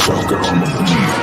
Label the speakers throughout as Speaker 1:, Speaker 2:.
Speaker 1: Sucker on the beat.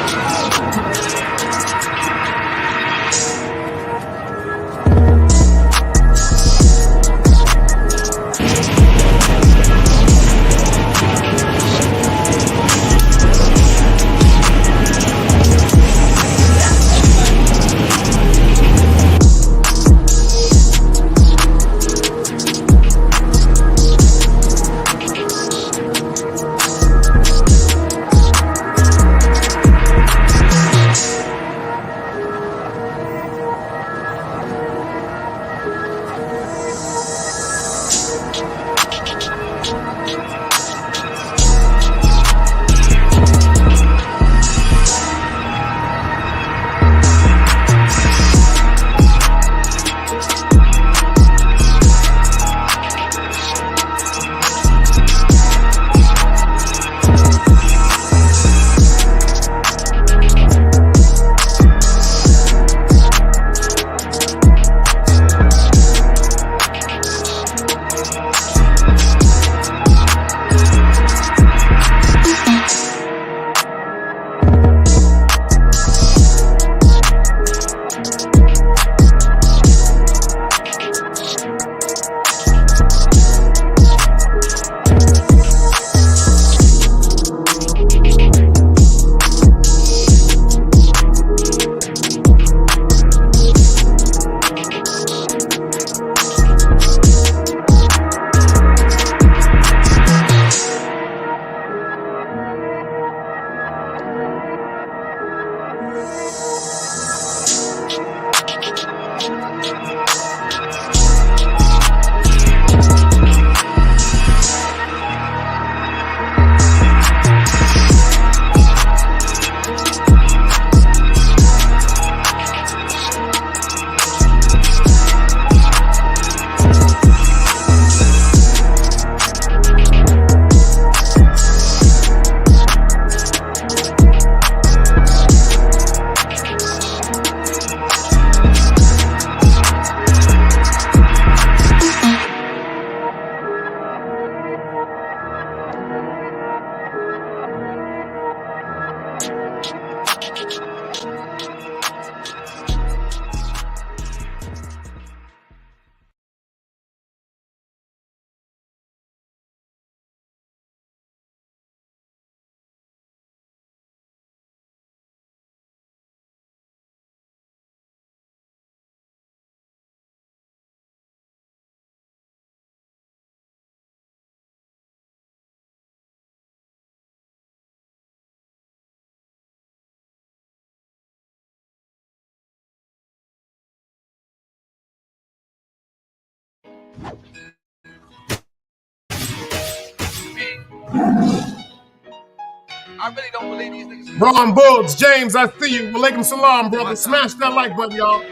Speaker 2: I really don't believe these niggas.
Speaker 3: Ron Bulls, James, I see you. Walaikum salam, brother. Smash that like button, y'all.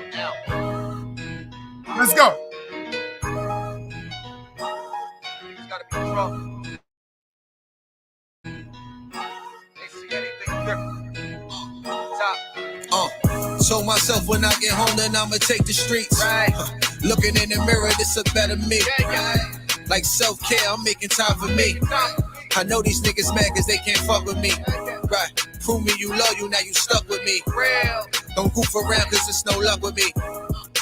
Speaker 3: Let's go.
Speaker 2: Niggas gotta be drunk. They see anything different. Top.
Speaker 4: Told myself when I get home, then I'ma take the streets.
Speaker 2: Right.
Speaker 4: Looking in the mirror, this a better me.
Speaker 2: Yeah.
Speaker 4: Like self-care, I'm making time for me. I know these niggas mad cause they can't fuck with me. Right. Prove me you loyal, now you stuck with me.
Speaker 2: Real.
Speaker 4: Don't goof around cause there's no luck with me.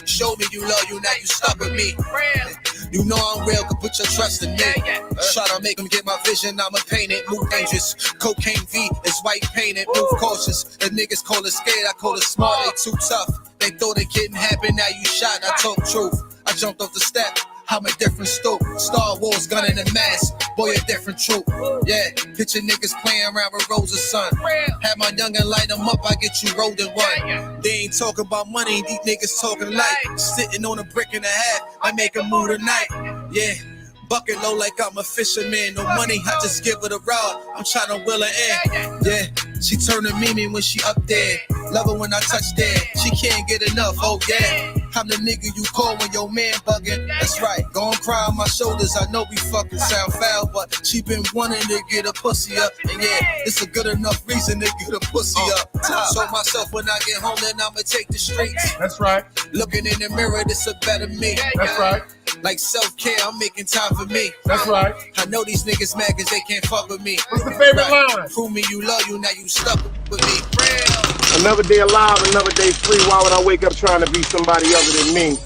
Speaker 4: Show me you loyal, now you stuck with me.
Speaker 2: Real.
Speaker 4: You know I'm real, can put your trust in me.
Speaker 2: Yeah.
Speaker 4: Try to make them get my vision, I'ma paint it. Move dangerous, cocaine V is white painted. Move cautious, the niggas call it scared, I call it smart. They too tough, they thought it couldn't happen. Now you shot, I talk truth. I jumped off the step, I'm a different stoop. Star Wars gun in the mask, boy a different troop. Yeah, picture niggas playing around with Rosa's son. Have my youngin' light them up, I get you rolled in one. They ain't talking about money, these niggas talking light. Sitting on a brick and a half, I make a move tonight. Yeah, bucket low like I'm a fisherman. No money, I just give her the rod. I'm trying to will her in. Yeah, she turning Mimi when she up there. Love her when I touch there. She can't get enough, oh yeah. I'm the nigga you call when your man bugging. That's right, gon' cry on my shoulders. I know we fucking sound foul, but she been wanting to get a pussy up. And yeah, it's a good enough reason to get a pussy up. So myself when I get home, then I'ma take the streets.
Speaker 3: That's right.
Speaker 4: Looking in the mirror, this a better me.
Speaker 3: That's right.
Speaker 4: Like self-care, I'm making time for me.
Speaker 3: That's right.
Speaker 4: I know these niggas mad cause they can't fuck with me.
Speaker 3: What's the favorite line?
Speaker 4: Prove me you love you, now you stuck with me. Real.
Speaker 3: Another day alive, another day free. Why would I wake up trying to be somebody other than me?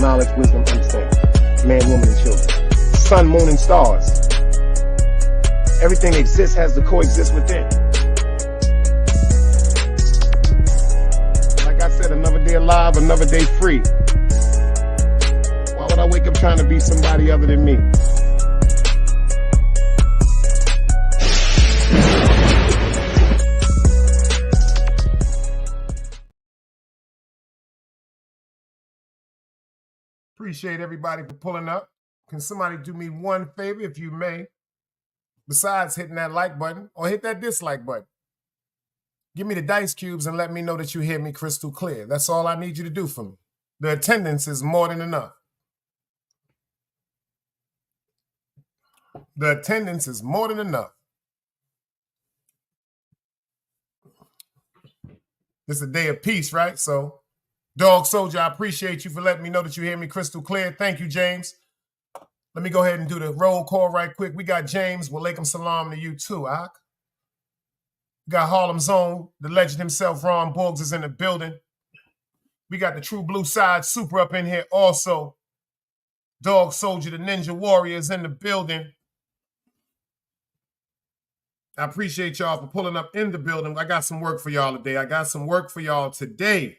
Speaker 3: Knowledge, wisdom, understanding. Man, woman, and children. Sun, moon, and stars. Everything that exists has to coexist within. Like I said, another day alive, another day free. Why would I wake up trying to be somebody other than me? Appreciate everybody for pulling up. Can somebody do me one favor, if you may, besides hitting that like button or hit that dislike button? Give me the dice cubes and let me know that you hear me crystal clear. That's all I need you to do for me. The attendance is more than enough. The attendance is more than enough. This is a day of peace, right? So, Dog Soldier, I appreciate you for letting me know that you hear me crystal clear. Thank you, James. Let me go ahead and do the roll call right quick. We got James. Walaikum salam to you too, Ak. We got Harlem's own, the legend himself, Ron Borgs is in the building. We got the True Blue Side Super up in here also. Dog Soldier, the Ninja Warrior is in the building. I appreciate y'all for pulling up in the building. I got some work for y'all today. I got some work for y'all today.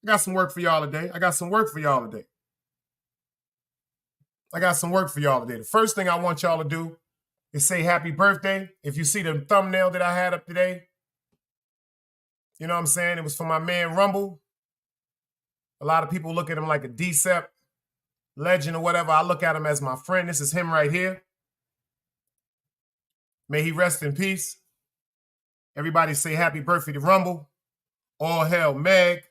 Speaker 3: I got some work for y'all today. I got some work for y'all today. I got some work for y'all today. The first thing I want y'all to do is say happy birthday. If you see the thumbnail that I had up today, you know what I'm saying? It was for my man Rumble. A lot of people look at him like a DCEP legend or whatever. I look at him as my friend. This is him right here. May he rest in peace. Everybody say happy birthday to Rumble. All hail Meg.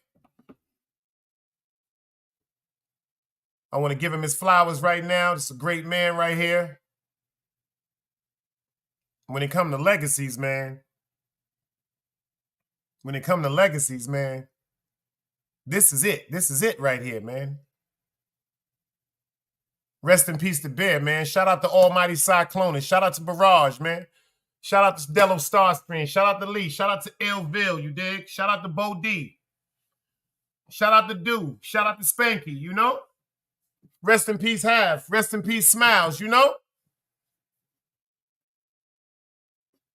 Speaker 3: I want to give him his flowers right now. This is a great man right here. When it comes to legacies, man. When it comes to legacies, man. This is it. This is it right here, man. Rest in peace to Bear, man. Shout out to Almighty Cyclone. Shout out to Barrage, man. Shout out to Dello Starscreen. Shout out to Lee. Shout out to Illville, you dig? Shout out to Bo D. Shout out to Do. Shout out to Spanky, you know? Rest in peace, Half. Rest in peace, Smiles, you know?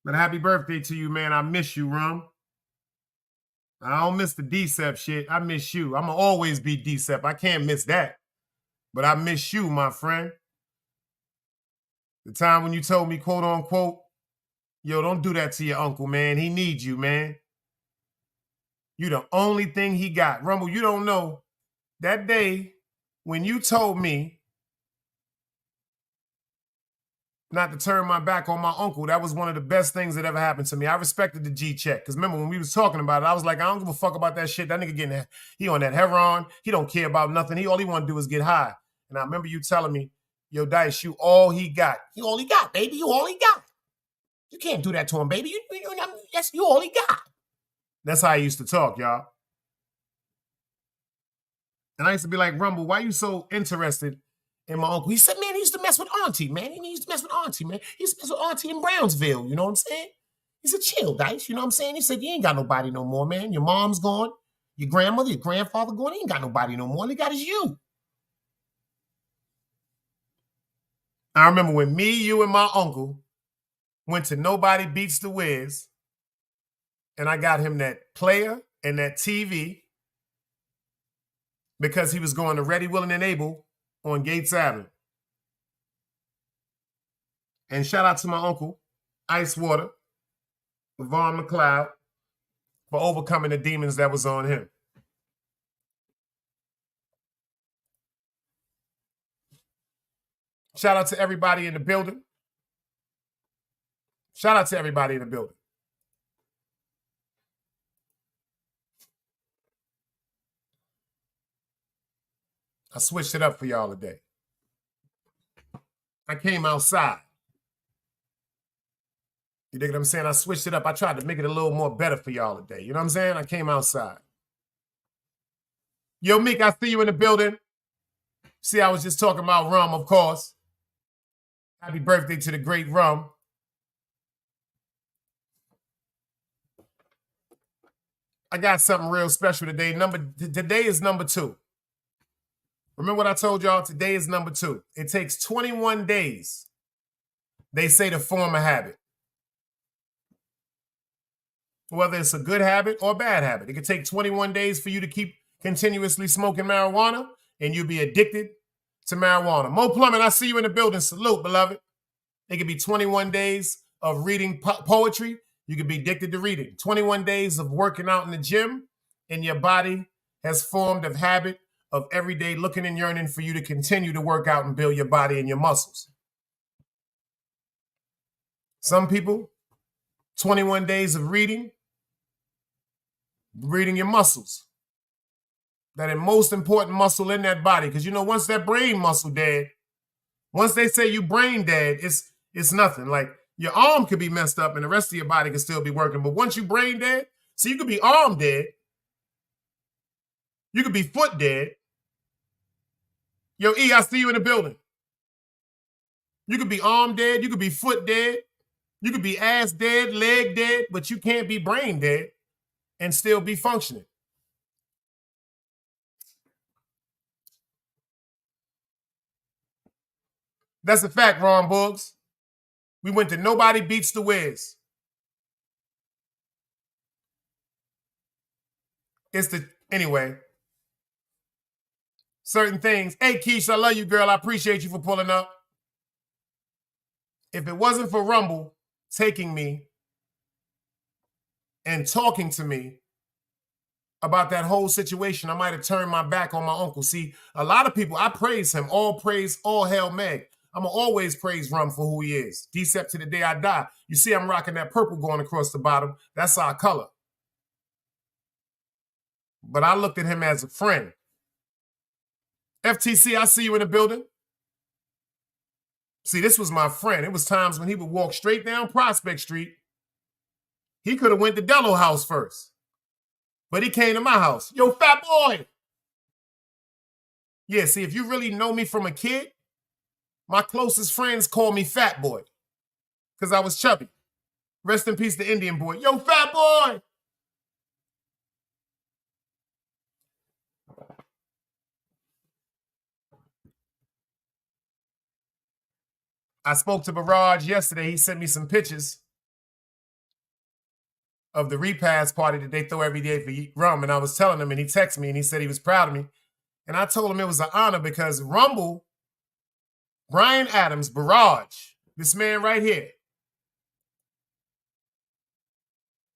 Speaker 3: But happy birthday to you, man. I miss you, Rum. I don't miss the DCEP shit. I miss you. I'm going to always be DCEP. I can't miss that. But I miss you, my friend. The time when you told me, quote unquote, yo, don't do that to your uncle, man. He needs you, man. You the only thing he got. Rumble, you don't know. That day when you told me not to turn my back on my uncle, that was one of the best things that ever happened to me. I respected the G-check. Because remember, when we was talking about it, I was like, I don't give a fuck about that shit. That nigga getting that. He on that heroin. He don't care about nothing. All he want to do is get high. And I remember you telling me, yo, Dice, you all he got. You all he got, baby. You all he got. You can't do that to him, baby. That's you all he got. That's how I used to talk, y'all. And I used to be like, Rumble, why you so interested in my uncle? He said, man, he used to mess with Auntie, man. He used to mess with Auntie, man. He used to mess with Auntie in Brownsville, you know what I'm saying? He said, chill, Dice, you know what I'm saying? He said, you ain't got nobody no more, man. Your mom's gone. Your grandmother, your grandfather gone. He ain't got nobody no more. All he got is you. I remember when me, you, and my uncle went to Nobody Beats the Wiz, and I got him that player and that TV because he was going to Ready, Willing, and Able on Gates Avenue. And shout out to my uncle, Ice Water, Vaughn McLeod, for overcoming the demons that was on him. Shout out to everybody in the building. Shout out to everybody in the building. I switched it up for y'all today. I came outside. You dig what I'm saying? I switched it up. I tried to make it a little more better for y'all today. You know what I'm saying? I came outside. Yo, Meek, I see you in the building. See, I was just talking about rum, of course. Happy birthday to the great rum. I got something real special today. Today is number 2. Remember what I told y'all? Today is number 2. It takes 21 days, they say, to form a habit. Whether it's a good habit or a bad habit. It could take 21 days for you to keep continuously smoking marijuana, and you'll be addicted to marijuana. Mo Plumbing, I see you in the building. Salute, beloved. It could be 21 days of reading poetry. You could be addicted to reading. 21 days of working out in the gym, and your body has formed a habit of every day looking and yearning for you to continue to work out and build your body and your muscles. Some people, 21 days of reading your muscles. That most important muscle in that body. Because, you know, once that brain muscle dead, once they say you brain dead, it's nothing. Like, your arm could be messed up and the rest of your body could still be working. But once you brain dead, so you could be arm dead. You could be foot dead. Yo, E, I see you in the building. You could be arm dead. You could be foot dead. You could be ass dead, leg dead, but you can't be brain dead and still be functioning. That's a fact, Ron Boogs. We went to Nobody Beats the Wiz. Anyway. Certain things. Hey, Keisha, I love you, girl. I appreciate you for pulling up. If it wasn't for Rumble taking me and talking to me about that whole situation, I might have turned my back on my uncle. See, a lot of people, I praise him. All praise, all hail Meg. I'm going to always praise Rum for who he is. Decep to the day I die. You see I'm rocking that purple going across the bottom. That's our color. But I looked at him as a friend. FTC, I see you in the building. See, this was my friend. It was times when he would walk straight down Prospect Street. He could have went to Dello House first. But he came to my house. Yo, fat boy. Yeah, see, if you really know me from a kid, my closest friends call me fat boy. Because I was chubby. Rest in peace to Indian boy. Yo, fat boy. I spoke to Barrage yesterday. He sent me some pictures of the repast party that they throw every day for Rum. And I was telling him, and he texted me, and he said he was proud of me. And I told him it was an honor because Rumble, Brian Adams, Barrage, this man right here.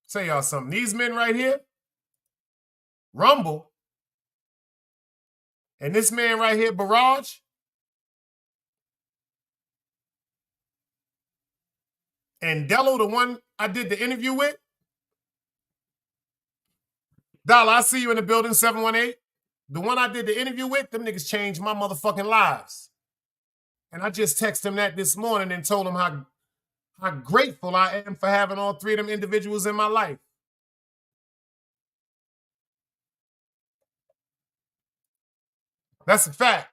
Speaker 3: Tell y'all something. These men right here, Rumble, and this man right here, Barrage, and Dello, the one I did the interview with. Dollar, I see you in the building, 718. The one I did the interview with, them niggas changed my motherfucking lives. And I just texted him that this morning and told him how grateful I am for having all three of them individuals in my life. That's a fact.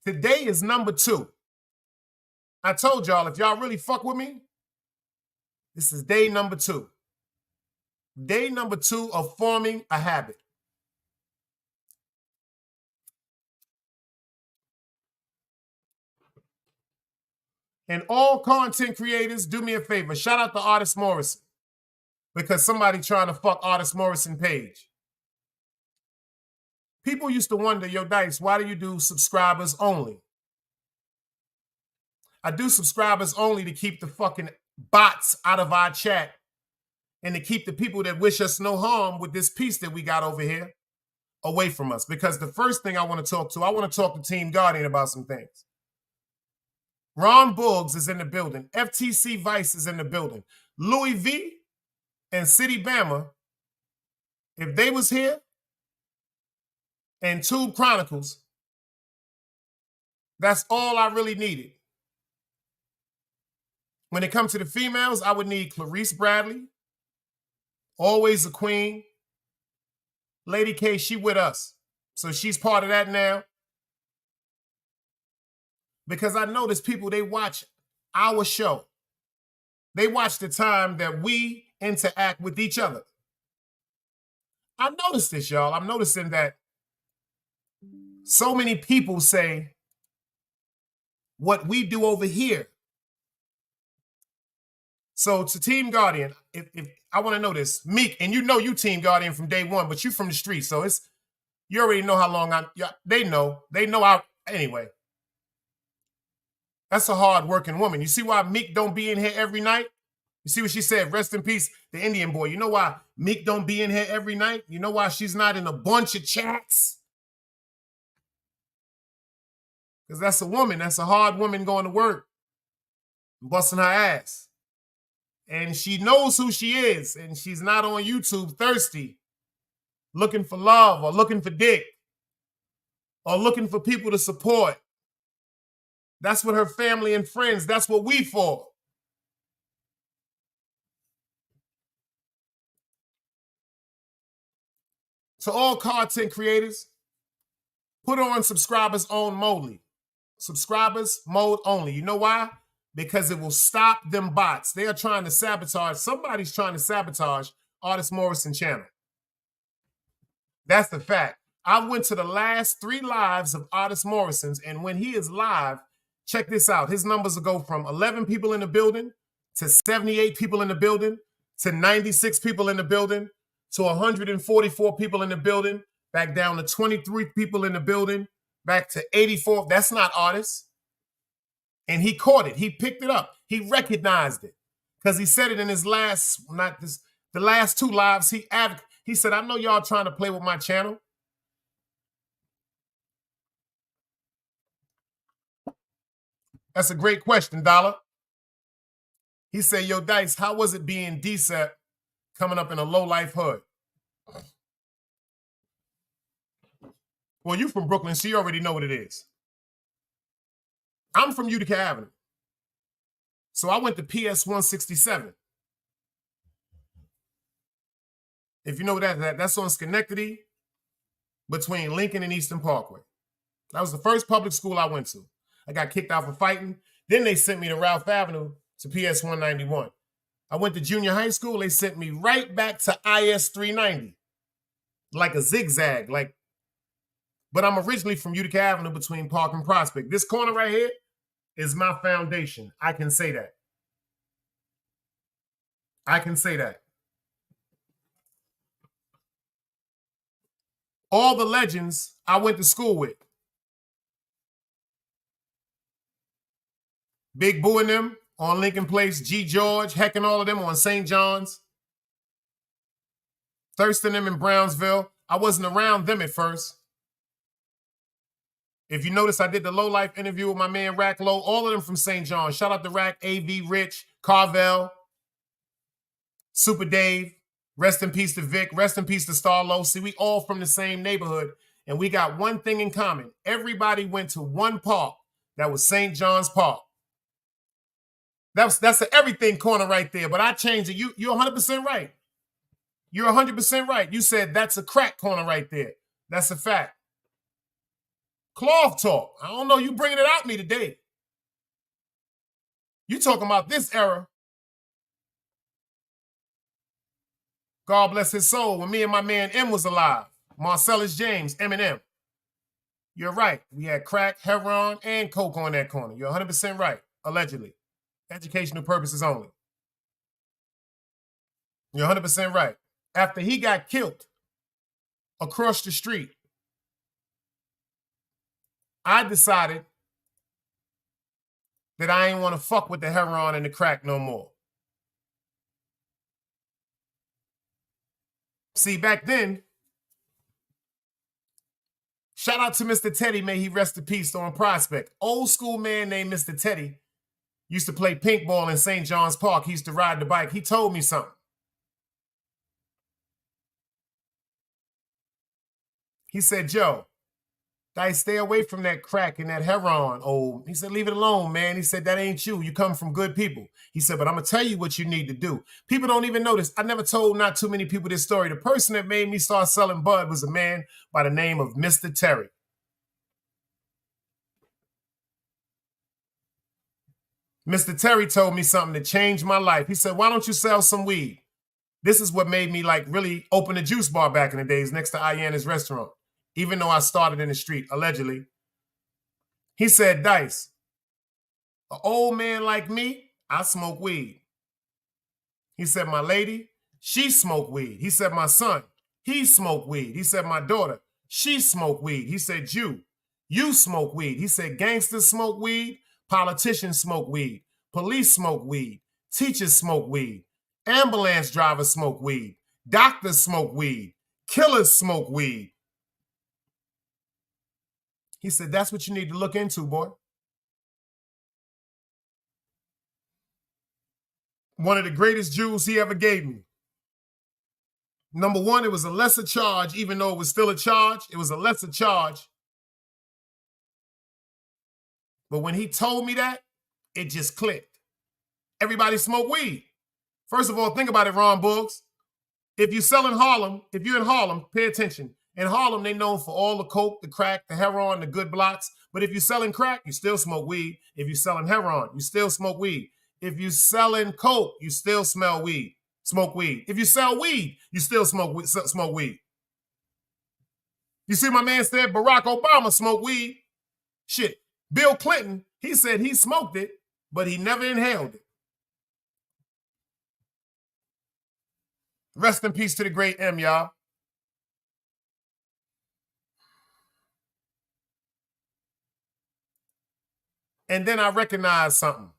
Speaker 3: Today is number 2. I told y'all, if y'all really fuck with me, this is day number 2. Day number 2 of forming a habit. And all content creators, do me a favor. Shout out to Artist Morrison. Because somebody trying to fuck Artist Morrison page. People used to wonder, yo, Dice, why do you do subscribers only? I do subscribers only to keep the fucking bots out of our chat and to keep the people that wish us no harm with this piece that we got over here away from us. Because the first thing I want to talk to Team Guardian about some things. Ron Boggs is in the building. FTC Vice is in the building. Louis V and City Bama, if they was here, and Tube Chronicles, that's all I really needed. When it comes to the females, I would need Clarice Bradley, always a queen. Lady K, she with us. So she's part of that now. Because I notice people, they watch our show. They watch the time that we interact with each other. I noticed this, y'all. I'm noticing that so many people say what we do over here. So to Team Guardian, if I want to know this, Meek, and you know you Team Guardian from day one, but you from the street, so you already know how long they know anyway. That's a hard-working woman. You see why Meek don't be in here every night? You see what she said? Rest in peace, the Indian boy. You know why Meek don't be in here every night? You know why she's not in a bunch of chats? Because that's a woman. That's a hard woman going to work, busting her ass. And she knows who she is, and she's not on YouTube thirsty, looking for love or looking for dick or looking for people to support. That's what her family and friends, that's what we for. To all content creators, put on subscribers on only. Subscribers mode only. You know why? Because it will stop them bots. They are trying to sabotage. Somebody's trying to sabotage Artist Morrison channel. That's the fact. I went to the last 3 lives of Artist Morrison's, and when he is live, check this out. His numbers will go from 11 people in the building to 78 people in the building to 96 people in the building to 144 people in the building, back down to 23 people in the building, back to 84. That's not Artist. And he caught it. He picked it up. He recognized it because he said it in his last, the last 2 lives. He said, I know y'all trying to play with my channel. That's a great question, Dollar. He said, yo, Dice, how was it being DSEP coming up in a low-life hood? Well, you from Brooklyn, so you already know what it is. I'm from Utica Avenue. So I went to PS 167. If you know that's on Schenectady between Lincoln and Eastern Parkway. That was the first public school I went to. I got kicked out for fighting. Then they sent me to Ralph Avenue to PS 191. I went to junior high school. They sent me right back to IS 390. Like a zigzag. But I'm originally from Utica Avenue between Park and Prospect. This corner right here is my foundation. I can say that. I can say that. All the legends I went to school with. Big Boo and them on Lincoln Place, G. George, Heck and all of them on St. John's. Thurston them in Brownsville. I wasn't around them at first. If you notice, I did the Low Life interview with my man Rack Low, all of them from St. John. Shout out to Rack, AV, Rich, Carvel, Super Dave. Rest in peace to Vic. Rest in peace to Star Low. See, we all from the same neighborhood, and we got one thing in common. Everybody went to one park. That was St. John's Park. That's an everything corner right there, but I changed it. You're 100% right. You're 100% right. You said that's a crack corner right there. That's a fact. Cloth talk. I don't know. You bringing it out me today. You talking about this era. God bless his soul. When me and my man M was alive. Marcellus James, Eminem. You're right. We had crack, heroin, and coke on that corner. You're 100% right. Allegedly. Educational purposes only. You're 100% right. After he got killed across the street, I decided that I ain't want to fuck with the heroin and the crack no more. See, back then, shout out to Mr. Teddy, may he rest in peace, on Prospect. Old school man named Mr. Teddy used to play paintball in St. John's Park. He used to ride the bike. He told me something. He said, Joe, Dice, stay away from that crack and that heroin, old. He said, leave it alone, man. He said, that ain't you. You come from good people. He said, but I'm going to tell you what you need to do. People don't even know this. I never told not too many people this story. The person that made me start selling bud was a man by the name of Mr. Terry. Mr. Terry told me something that changed my life. He said, why don't you sell some weed? This is what made me like really open a juice bar back in the days next to YARDIANS restaurant, even though I started in the street, allegedly. He said, Dice, an old man like me, I smoke weed. He said, my lady, she smoke weed. He said, my son, he smoke weed. He said, my daughter, she smoke weed. He said, you smoke weed. He said, gangsters smoke weed, politicians smoke weed, police smoke weed, teachers smoke weed, ambulance drivers smoke weed, doctors smoke weed, killers smoke weed. He said, that's what you need to look into, boy. One of the greatest jewels he ever gave me. Number one, it was a lesser charge, even though it was still a charge. It was a lesser charge. But when he told me that, it just clicked. Everybody smoke weed. First of all, think about it, Ron Boogs. If you're in Harlem, pay attention. In Harlem, they known for all the coke, the crack, the heroin, the good blocks. But if you're selling crack, you still smoke weed. If you're selling heroin, you still smoke weed. If you're selling coke, you still smoke weed. If you sell weed, you still smoke weed. You see my man said Barack Obama smoked weed? Shit. Bill Clinton, he said he smoked it, but he never inhaled it. Rest in peace to the great M, y'all. And then I recognized something.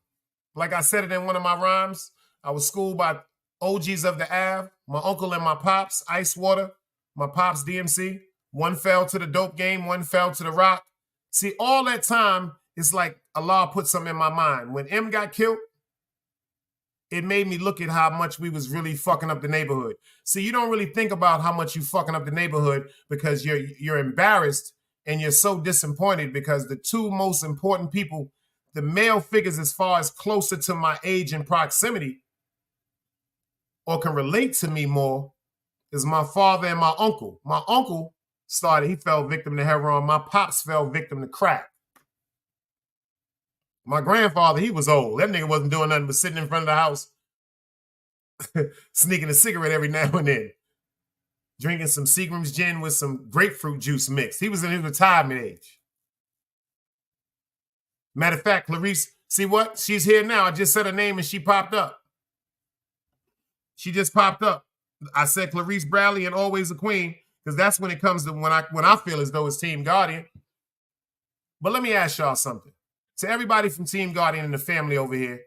Speaker 3: Like I said it in one of my rhymes, I was schooled by OGs of the Ave, my uncle and my pops, Ice Water, my pops, DMC. One fell to the dope game, one fell to the rock. See, all that time, it's like Allah put something in my mind. When M got killed, it made me look at how much we was really fucking up the neighborhood. See, you don't really think about how much you fucking up the neighborhood because you're embarrassed and you're so disappointed because the two most important people, the male figures as far as closer to my age and proximity or can relate to me more is my father and my uncle. My uncle he fell victim to heroin. My pops fell victim to crack. My grandfather, he was old. That nigga wasn't doing nothing but sitting in front of the house, sneaking a cigarette every now and then, drinking some Seagram's gin with some grapefruit juice mixed. He was in his retirement age. Matter of fact, Clarice, see what? She's here now. I just said her name and she popped up. She just popped up. I said Clarice Bradley and always a queen because that's when it comes to when I feel as though it's Team Guardian. But let me ask y'all something. To everybody from Team Guardian and the family over here,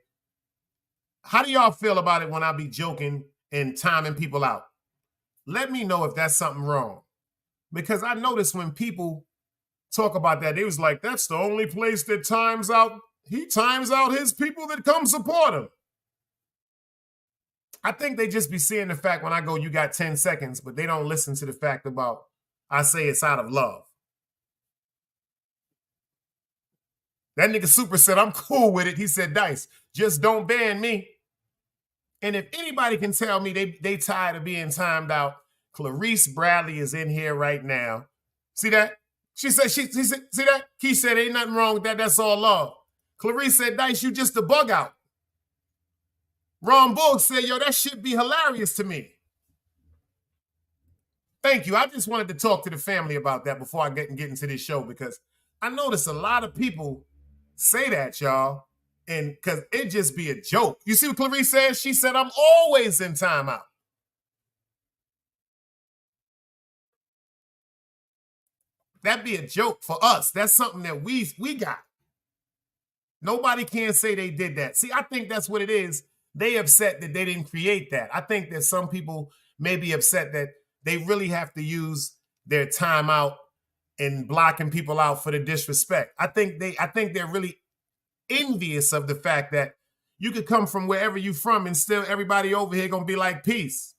Speaker 3: how do y'all feel about it when I be joking and timing people out? Let me know if that's something wrong. Because I notice when people talk about that, they was like, that's the only place that times out. He times out his people that come support him. I think they just be seeing the fact when I go, you got 10 seconds, but they don't listen to the fact about I say it's out of love. That nigga Super said, I'm cool with it. He said, Dice, just don't ban me. And if anybody can tell me they tired of being timed out, Clarice Bradley is in here right now. See that? She said, see that? Keith said, ain't nothing wrong with that. That's all love. Clarice said, Dice, you just a bug out. Ron Bull said, yo, that shit be hilarious to me. Thank you. I just wanted to talk to the family about that before I get into this show because I notice a lot of people say that, y'all, and because it just be a joke. You see what Clarice says? She said, I'm always in timeout. That'd be a joke for us. That's something that we got. Nobody can say they did that. See, I think that's what it is. They upset that they didn't create that. I think that some people may be upset that they really have to use their time out and blocking people out for the disrespect. I think they're really envious of the fact that you could come from wherever you from and still everybody over here gonna be like, peace.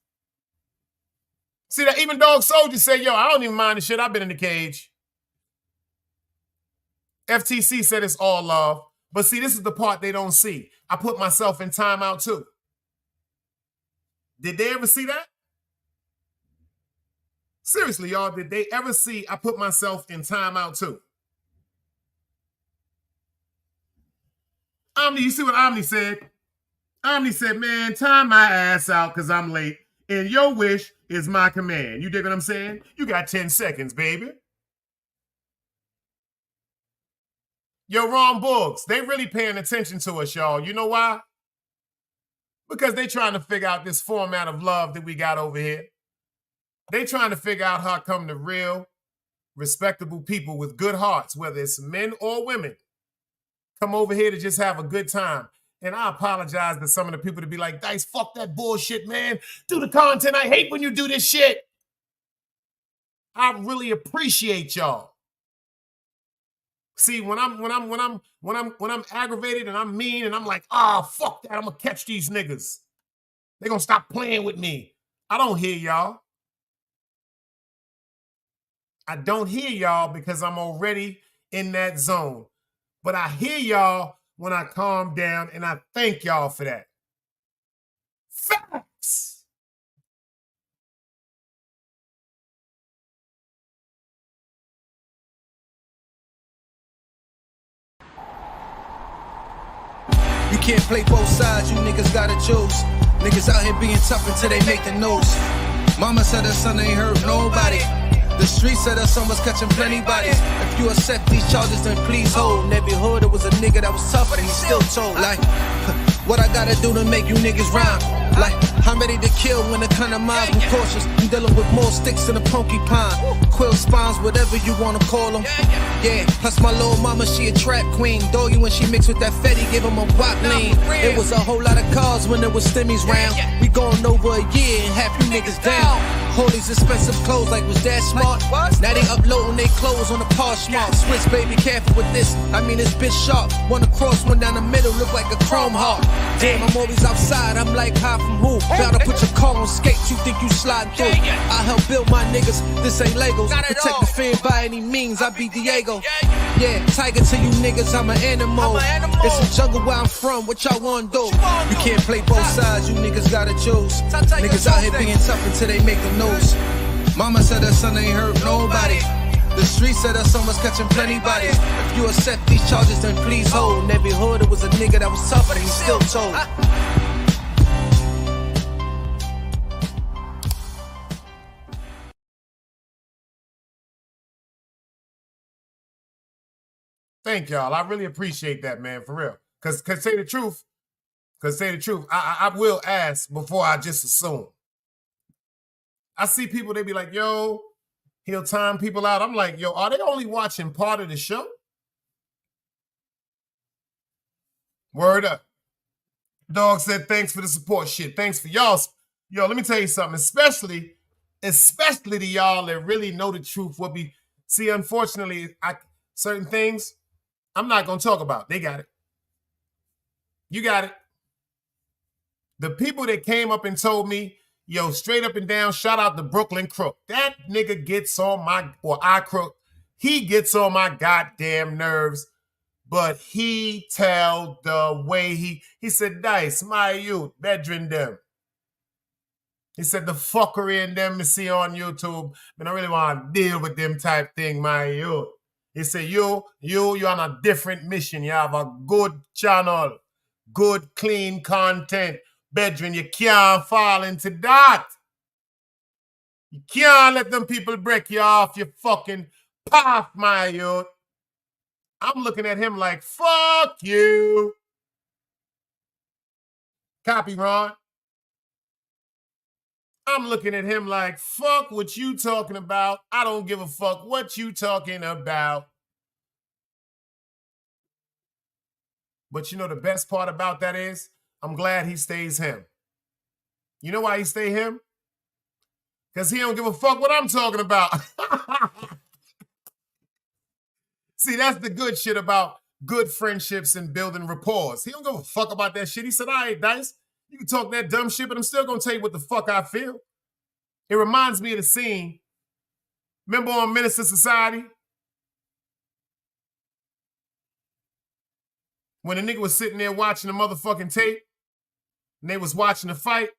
Speaker 3: See that even Dog Soldier say, yo, I don't even mind the shit. I've been in the cage. FTC said it's all love. But see, this is the part they don't see. I put myself in timeout too. Did they ever see that? Seriously, y'all, did they ever see I put myself in timeout too? Omni, you see what Omni said? Omni said, man, time my ass out because I'm late. And your wish is my command. You dig what I'm saying? You got 10 seconds, baby. Yo, Ron Boogs, they really paying attention to us, y'all. You know why? Because they trying to figure out this format of love that we got over here. They trying to figure out how come the real, respectable people with good hearts, whether it's men or women, come over here to just have a good time. And I apologize to some of the people to be like, Dice, fuck that bullshit, man. Do the content. I hate when you do this shit. I really appreciate y'all. See, when I'm aggravated and I'm mean and I'm like, fuck that, I'm gonna catch these niggas. They're gonna stop playing with me. I don't hear y'all. I don't hear y'all because I'm already in that zone. But I hear y'all when I calm down, and I thank y'all for that. Facts.
Speaker 4: You can't play both sides, you niggas gotta choose. Niggas out here being tough until they make the news. Mama said her son ain't hurt nobody. The streets said her son was catching plenty bodies. If you accept these charges, then please hold. In every hood, it was a nigga that was tough, and he still told. Like, what I gotta do to make you niggas rhyme? Like, I'm ready to kill when the kind of minds I'm cautious. I'm dealing with more sticks than a porcupine. Quill spines, whatever you wanna call them. Yeah, plus my little mama, she a trap queen. Doggy, when she mixed with that Fetty, give him a wop lean. It was a whole lot of cars when there was stimmies round. We going over a year and half you niggas down. All these expensive clothes, like was that smart? Now they uploading they clothes on the Poshmark. Switch, baby, careful with this. I mean, this bitch sharp. One across, one down the middle, look like a chrome heart. Damn, I'm always outside. I'm like, high from who? Bout to put your car on skates. You think you slide through? I help build my niggas. This ain't Legos. Protect the fan by any means. I be Diego. Yeah, tiger to you niggas. I'm an animal. It's a jungle where I'm from. What y'all wanna do? You can't play both sides. You niggas gotta choose. Niggas out here being tough until they make the news. Mama said her son ain't hurt nobody. The streets said her son was catching plenty bodies. If you accept these charges, then please hold. In every hood, it was a nigga that was tough, and he still told.
Speaker 3: Thank y'all. I really appreciate that, man, for real. Cause say the truth. I will ask before I just assume. I see people, they be like, yo, he'll time people out. I'm like, yo, are they only watching part of the show? Word up. Dog said, thanks for the support. Shit, thanks for y'all. Yo, let me tell you something, especially to y'all that really know the truth. See, unfortunately, certain things I'm not going to talk about. They got it. You got it. The people that came up and told me, yo, straight up and down, shout out to Brooklyn Crook. That nigga gets on he gets on my goddamn nerves, but he tell the way he said, Dice, my youth, bedroom them. He said, the fuckery in them you see on YouTube, man, I really want to deal with them type thing, my youth. He said, you're on a different mission. You have a good channel, good, clean content. Bedroom, you can't fall into that. You can't let them people break you off your fucking path, my youth. I'm looking at him like, fuck you. Copy, Ron. I'm looking at him like, fuck what you talking about. I don't give a fuck what you talking about. But you know the best part about that is, I'm glad he stays him. You know why he stay him? Because he don't give a fuck what I'm talking about. See, that's the good shit about good friendships and building rapport. He don't give a fuck about that shit. He said, all right, Dice, you can talk that dumb shit, but I'm still going to tell you what the fuck I feel. It reminds me of the scene. Remember on Minister Society? When the nigga was sitting there watching the motherfucking tape, and they was watching the fight,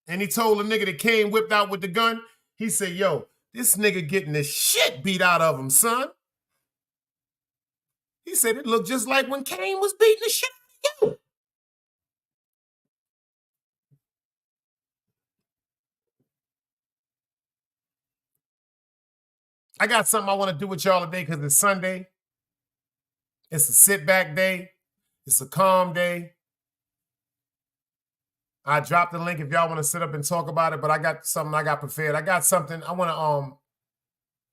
Speaker 3: and he told the nigga that Kane whipped out with the gun, he said, yo, this nigga getting the shit beat out of him, son. He said it looked just like when Kane was beating the shit out of you. I got something I want to do with y'all today because it's Sunday. It's a sit-back day. It's a calm day. I dropped the link if y'all want to sit up and talk about it, but I got something I got prepared. I got something. I want to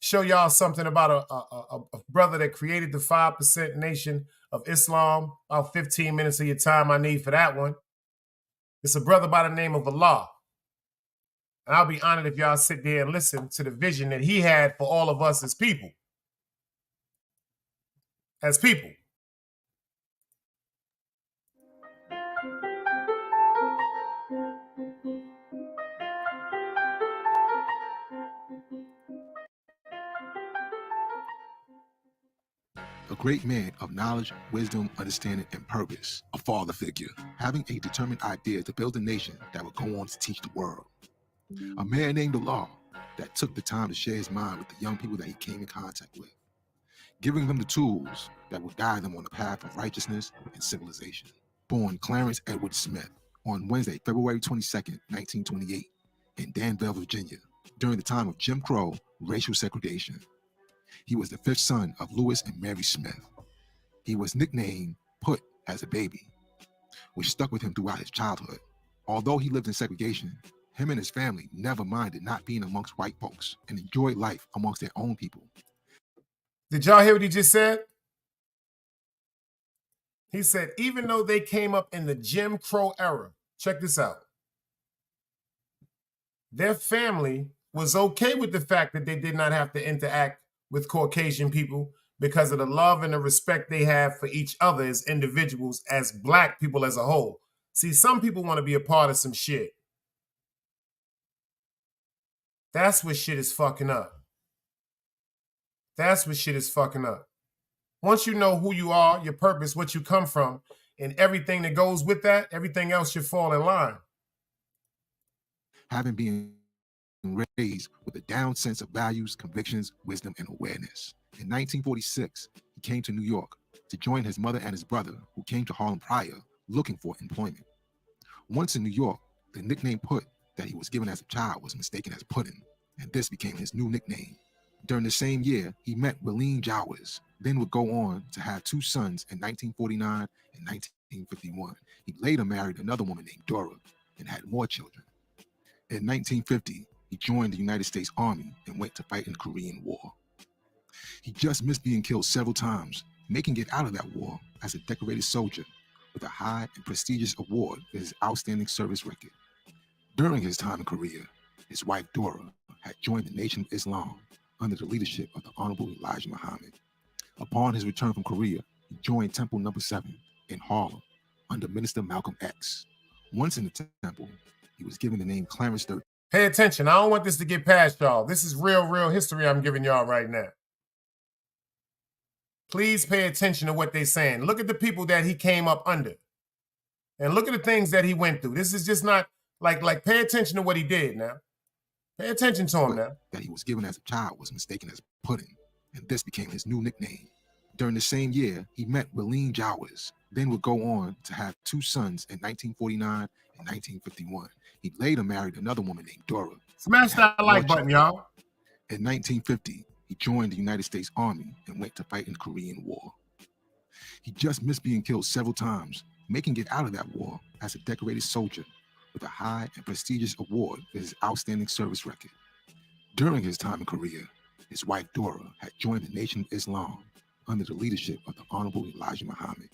Speaker 3: show y'all something about a brother that created the 5% Nation of Islam. About 15 minutes of your time I need for that one. It's a brother by the name of Allah. And I'll be honored if y'all sit there and listen to the vision that he had for all of us as people. As people.
Speaker 1: A great man of knowledge, wisdom, understanding, and purpose, a father figure, having a determined idea to build a nation that would go on to teach the world. A man named Allah that took the time to share his mind with the young people that he came in contact with, giving them the tools that would guide them on the path of righteousness and civilization. Born Clarence Edward Smith on Wednesday, February 22nd, 1928, in Danville, Virginia, during the time of Jim Crow racial segregation. He was the fifth son of Lewis and Mary Smith. He was nicknamed Put as a baby, which stuck with him throughout his childhood. Although he lived in segregation, him and his family never minded not being amongst white folks and enjoyed life amongst their own people.
Speaker 3: Did y'all hear what he just said? He said, even though they came up in the Jim Crow era, check this out, their family was okay with the fact that they did not have to interact with Caucasian people because of the love and the respect they have for each other as individuals, as black people as a whole. See, some people want to be a part of some shit. That's what shit is fucking up. That's what shit is fucking up. Once you know who you are, your purpose, what you come from, and everything that goes with that, everything else should fall in line.
Speaker 1: Having been raised with a down sense of values, convictions, wisdom, and awareness. In 1946, he came to New York to join his mother and his brother, who came to Harlem prior, looking for employment. Once in New York, the nickname Put that he was given as a child was mistaken as Puddin', and this became his new nickname. During the same year, he met Willeen Jowers, then would go on to have two sons in 1949 and 1951. He later married another woman named Dora and had more children. In 1950, he joined the United States Army and went to fight in the Korean War. He just missed being killed several times, making it out of that war as a decorated soldier with a high and prestigious award for his outstanding service record. During his time in Korea, his wife Dora had joined the Nation of Islam under the leadership of the Honorable Elijah Muhammad. Upon his return from Korea, he joined Temple No. 7 in Harlem under Minister Malcolm X. Once in the temple, he was given the name Clarence III.
Speaker 3: Pay attention. I don't want this to get past y'all. This is real history I'm giving y'all right now. Please pay attention to what they're saying. Look at the people that he came up under. And look at the things that he went through. This is just not like pay attention to what he did now. Pay attention to him now.
Speaker 1: That he was given as a child was mistaken as Puddin', and this became his new nickname. During the same year, he met Willeen Jowers, then would go on to have two sons in 1949 and 1951. He later married another woman named Dora.
Speaker 3: Smash that like button, y'all.
Speaker 1: In 1950, he joined the United States Army and went to fight in the Korean War. He just missed being killed several times, making it out of that war as a decorated soldier with a high and prestigious award for his outstanding service record. During his time in Korea, his wife Dora had joined the Nation of Islam under the leadership of the Honorable Elijah Muhammad.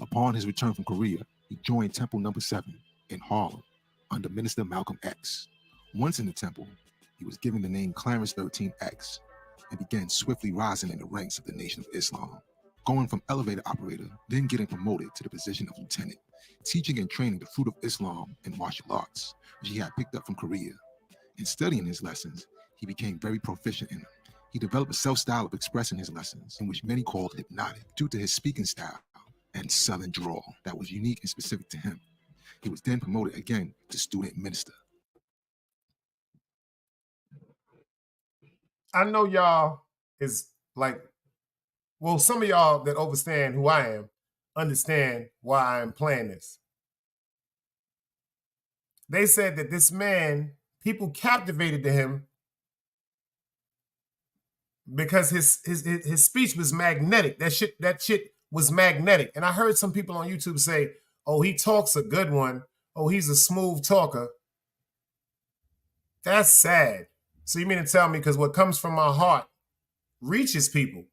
Speaker 1: Upon his return from Korea, he joined Temple No. 7 in Harlem under Minister Malcolm X. Once in the temple, he was given the name Clarence 13X and began swiftly rising in the ranks of the Nation of Islam, going from elevator operator, then getting promoted to the position of lieutenant, teaching and training the fruit of Islam and martial arts, which he had picked up from Korea. In studying his lessons, he became very proficient in them. He developed a self-style of expressing his lessons, in which many called hypnotic, due to his speaking style and Southern drawl that was unique and specific to him. He was then promoted again to student minister.
Speaker 3: I know y'all is like, well, some of y'all that understand who I am understand why I'm playing this. They said that this man, people captivated to him because his speech was magnetic. That shit was magnetic. And I heard some people on YouTube say, oh, he talks a good one. Oh, he's a smooth talker. That's sad. So you mean to tell me, because what comes from my heart reaches people.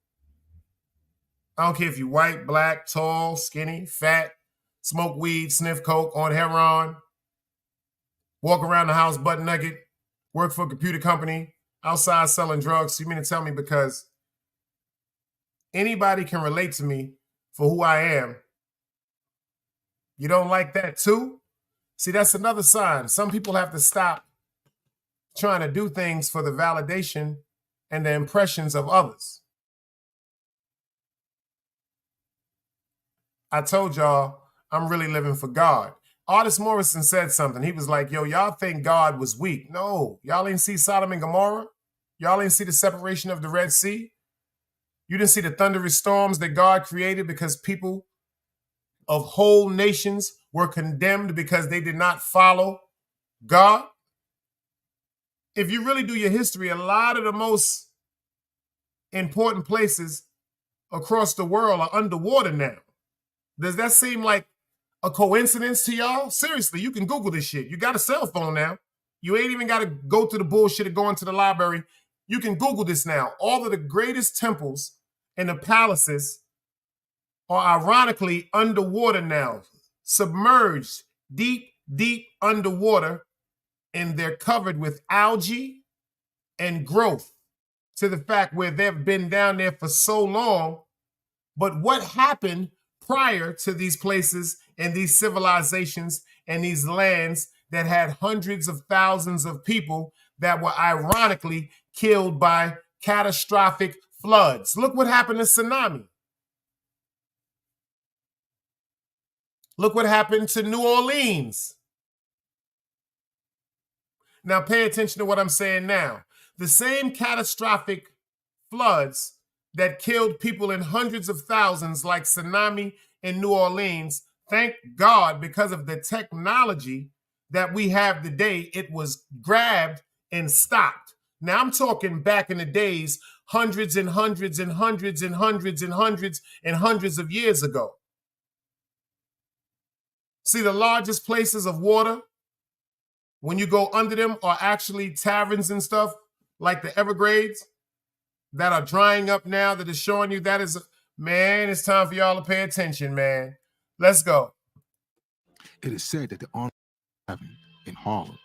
Speaker 3: I don't care if you're white, black, tall, skinny, fat, smoke weed, sniff coke, on heroin, walk around the house butt naked, work for a computer company, outside selling drugs. So you mean to tell me because anybody can relate to me for who I am, you don't like that too? See, that's another sign. Some people have to stop trying to do things for the validation and the impressions of others. I told y'all I'm really living for God. Artist Morrison said something. He was like, yo, y'all think God was weak. No, y'all ain't see Sodom and Gomorrah. Y'all ain't see the separation of the Red Sea. You didn't see the thunderous storms that God created because people of whole nations were condemned because they did not follow God. If you really do your history, a lot of the most important places across the world are underwater now. Does that seem like a coincidence to y'all? Seriously, you can Google this shit. You got a cell phone now. You ain't even got to go through the bullshit of going to the library. You can Google this now. All of the greatest temples and the palaces are ironically underwater now, submerged deep, deep underwater, and they're covered with algae and growth to the fact where they've been down there for so long. But what happened prior to these places and these civilizations and these lands that had hundreds of thousands of people that were ironically killed by catastrophic floods? Look what happened to tsunami. Look what happened to New Orleans. Now pay attention to what I'm saying now. The same catastrophic floods that killed people in hundreds of thousands like tsunami in New Orleans, thank God, because of the technology that we have today, it was grabbed and stopped. Now I'm talking back in the days, hundreds and hundreds and hundreds and hundreds and hundreds and hundreds of years ago. See, the largest places of water, when you go under them, are actually taverns and stuff like the Everglades that are drying up now, that is showing you that is, man, it's time for y'all to pay attention, man. Let's go.
Speaker 1: It is said that the Honorable Heaven in Harlem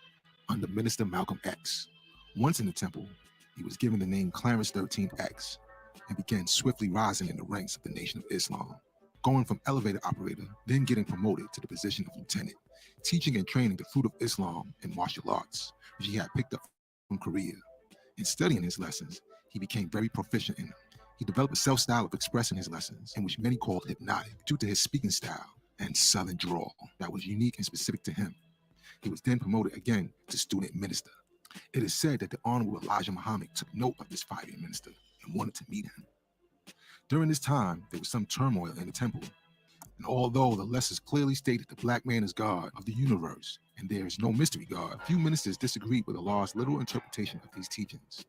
Speaker 1: under Minister Malcolm X. Once in the temple, he was given the name Clarence 13X and began swiftly rising in the ranks of the Nation of Islam, going from elevator operator, then getting promoted to the position of lieutenant, teaching and training the fruit of Islam and martial arts, which he had picked up from Korea. In studying his lessons, he became very proficient in them. He developed a self-style of expressing his lessons, in which many called hypnotic, due to his speaking style and Southern drawl that was unique and specific to him. He was then promoted again to student minister. It is said that the Honorable Elijah Muhammad took note of this fiery minister and wanted to meet him. During this time, there was some turmoil in the temple, and although the lessons clearly stated the black man is God of the universe and there is no mystery God, few ministers disagreed with Allah's literal interpretation of these teachings.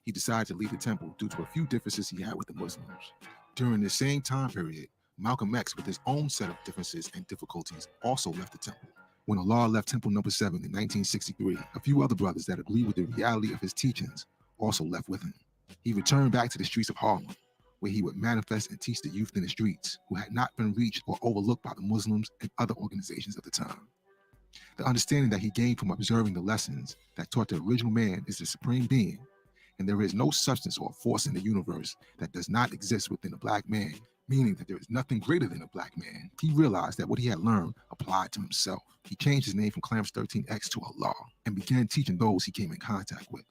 Speaker 1: He decided to leave the temple due to a few differences he had with the Muslims. During the same time period, Malcolm X, with his own set of differences and difficulties, also left the temple. When Allah left Temple Number 7 in 1963, a few other brothers that agreed with the reality of his teachings also left with him. He returned back to the streets of Harlem, where he would manifest and teach the youth in the streets who had not been reached or overlooked by the Muslims and other organizations of the time. The understanding that he gained from observing the lessons that taught the original man is the supreme being, and there is no substance or force in the universe that does not exist within a black man, meaning that there is nothing greater than a black man. He realized that what he had learned applied to himself. He changed his name from Clarence 13X to Allah and began teaching those he came in contact with.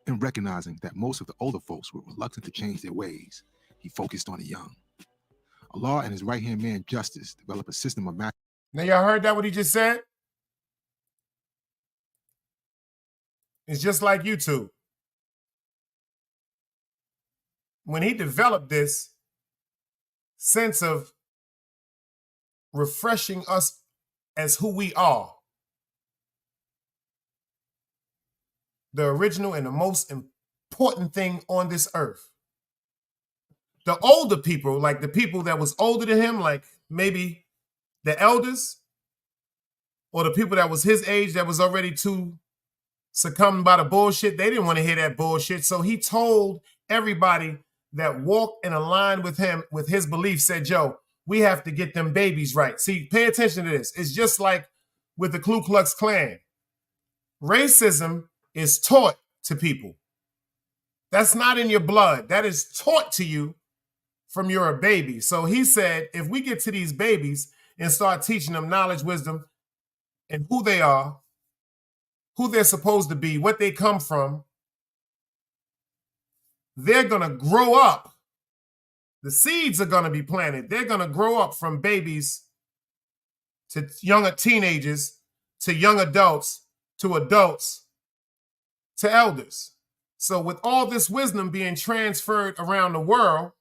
Speaker 1: And recognizing that most of the older folks were reluctant to change their ways, he focused on the young. Allah and his right-hand man, Justice, developed a system of math.
Speaker 3: Now, y'all heard that, what he just said? It's just like YouTube. When he developed this sense of refreshing us as who we are, the original and the most important thing on this earth. The older people, like the people that was older than him, like maybe the elders, or the people that was his age that was already too succumbed by the bullshit, they didn't want to hear that bullshit. So he told everybody that walked in a line with him, with his beliefs, said, yo, we have to get them babies right. See, pay attention to this. It's just like with the Ku Klux Klan. Racism is taught to people. That's not in your blood. That is taught to you from you're a baby. So he said, if we get to these babies and start teaching them knowledge, wisdom, and who they are, who they're supposed to be, what they come from, they're going to grow up. The seeds are going to be planted. They're going to grow up from babies to younger teenagers, to young adults, to adults, to elders. So with all this wisdom being transferred around the world,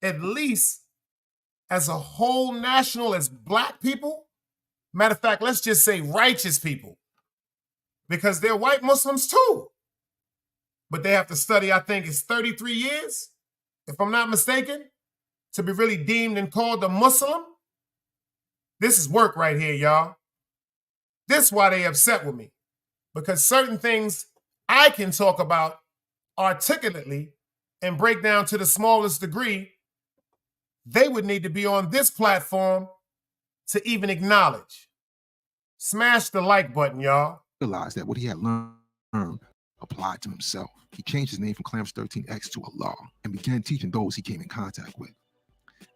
Speaker 3: at least as a whole national, as black people, matter of fact, let's just say righteous people, because they're white Muslims too. But they have to study, I think it's 33 years, if I'm not mistaken, to be really deemed and called a Muslim. This is work right here, y'all. This is why they upset with me. Because certain things I can talk about articulately and break down to the smallest degree, they would need to be on this platform to even acknowledge. Smash the like button, y'all.
Speaker 1: Realized that what he had learned applied to himself. He changed his name from Clarence 13X to Allah and began teaching those he came in contact with.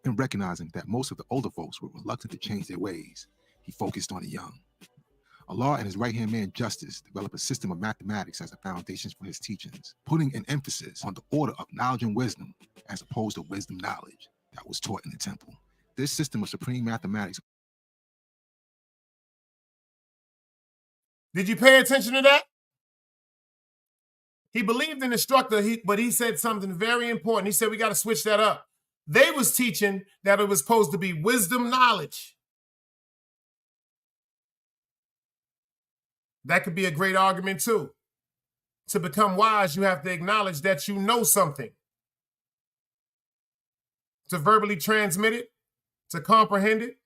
Speaker 1: And recognizing that most of the older folks were reluctant to change their ways, he focused on the young. Allah and his right-hand man, Justice, developed a system of mathematics as the foundations for his teachings, putting an emphasis on the order of knowledge and wisdom as opposed to wisdom knowledge that was taught in the temple. This system of supreme mathematics.
Speaker 3: Did you pay attention to that? He believed in instructor, but he said something very important. He said we got to switch that up. They was teaching that it was supposed to be wisdom knowledge. That could be a great argument too. To become wise, you have to acknowledge that you know something. To verbally transmit it, to comprehend it,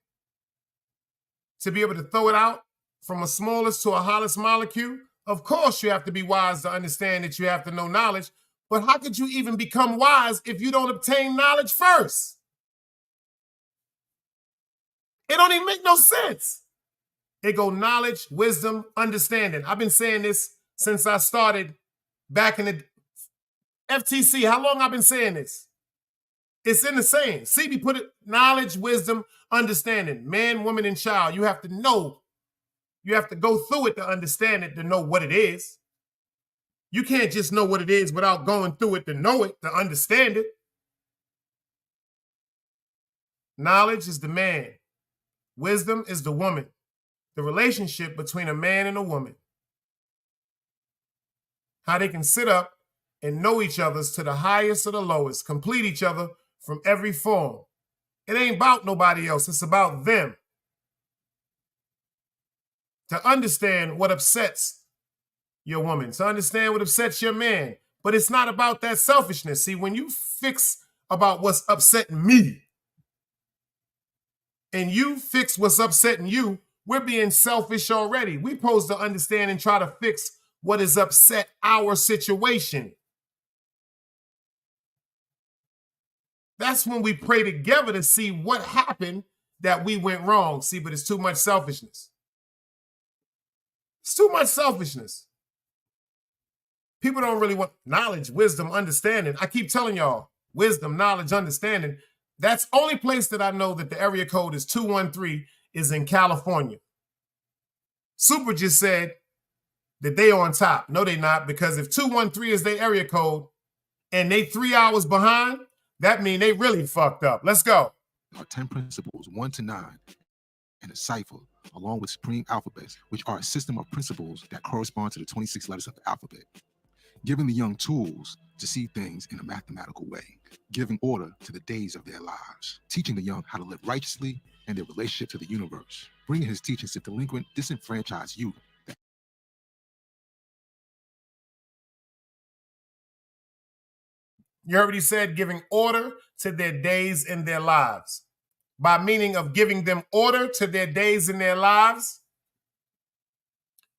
Speaker 3: to be able to throw it out from a smallest to a highest molecule. Of course, you have to be wise to understand that you have to know knowledge, but how could you even become wise if you don't obtain knowledge first? It don't even make no sense. It go knowledge, wisdom, understanding. I've been saying this since I started back in the FTC. How long I've been saying this? It's in the saying. CB put it, knowledge, wisdom, understanding. Man, woman, and child. You have to know. You have to go through it to understand it, to know what it is. You can't just know what it is without going through it to know it, to understand it. Knowledge is the man. Wisdom is the woman. The relationship between a man and a woman. How they can sit up and know each other's to the highest or the lowest, complete each other from every form. It ain't about nobody else. It's about them. To understand what upsets your woman, to understand what upsets your man. But it's not about that selfishness. See, when you fix about what's upsetting me, and you fix what's upsetting you, we're being selfish already. We're supposed to understand and try to fix what has upset our situation. That's when we pray together to see what happened that we went wrong. See, but it's too much selfishness. It's too much selfishness. People don't really want knowledge, wisdom, understanding. I keep telling y'all, wisdom, knowledge, understanding. That's the only place that I know that the area code is 213 is in California. Super just said that they on top. No, they not, because if 213 is their area code and they 3 hours behind, that means they really fucked up. Let's go.
Speaker 1: Are 10 principles, 1 to 9, and a cipher, along with supreme alphabets, which are a system of principles that correspond to the 26 letters of the alphabet. Giving the young tools to see things in a mathematical way, giving order to the days of their lives, teaching the young how to live righteously and their relationship to the universe, bringing his teachings to delinquent, disenfranchised youth.
Speaker 3: You heard what he said, giving order to their days and their lives. By meaning of giving them order to their days and their lives,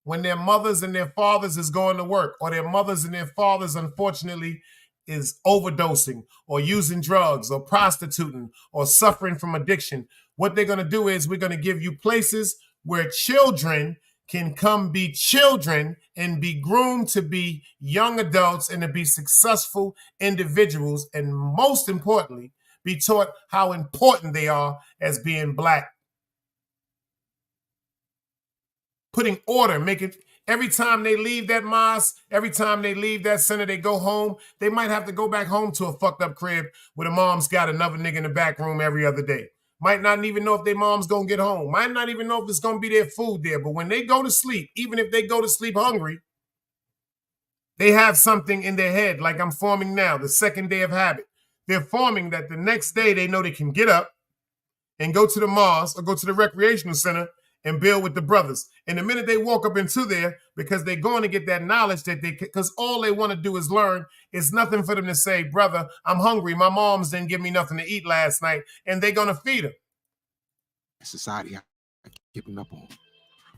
Speaker 3: when their mothers and their fathers is going to work, or their mothers and their fathers, unfortunately, is overdosing or using drugs or prostituting or suffering from addiction, what they're going to do is we're going to give you places where children can come be children and be groomed to be young adults and to be successful individuals, and most importantly, be taught how important they are as being Black. Putting order, make it every time they leave that mosque, every time they leave that center, they go home. They might have to go back home to a fucked up crib where the mom's got another nigga in the back room every other day. Might not even know if their mom's gonna get home. Might not even know if it's gonna be their food there. But when they go to sleep, even if they go to sleep hungry, they have something in their head, like I'm forming now, the second day of habit. They're forming that the next day they know they can get up and go to the mosque or go to the recreational center and build with the brothers. And the minute they walk up into there, because they're going to get that knowledge that because all they want to do is learn, it's nothing for them to say, brother, I'm hungry. My mom's didn't give me nothing to eat last night, and they're going to feed them.
Speaker 1: Society keeping up on.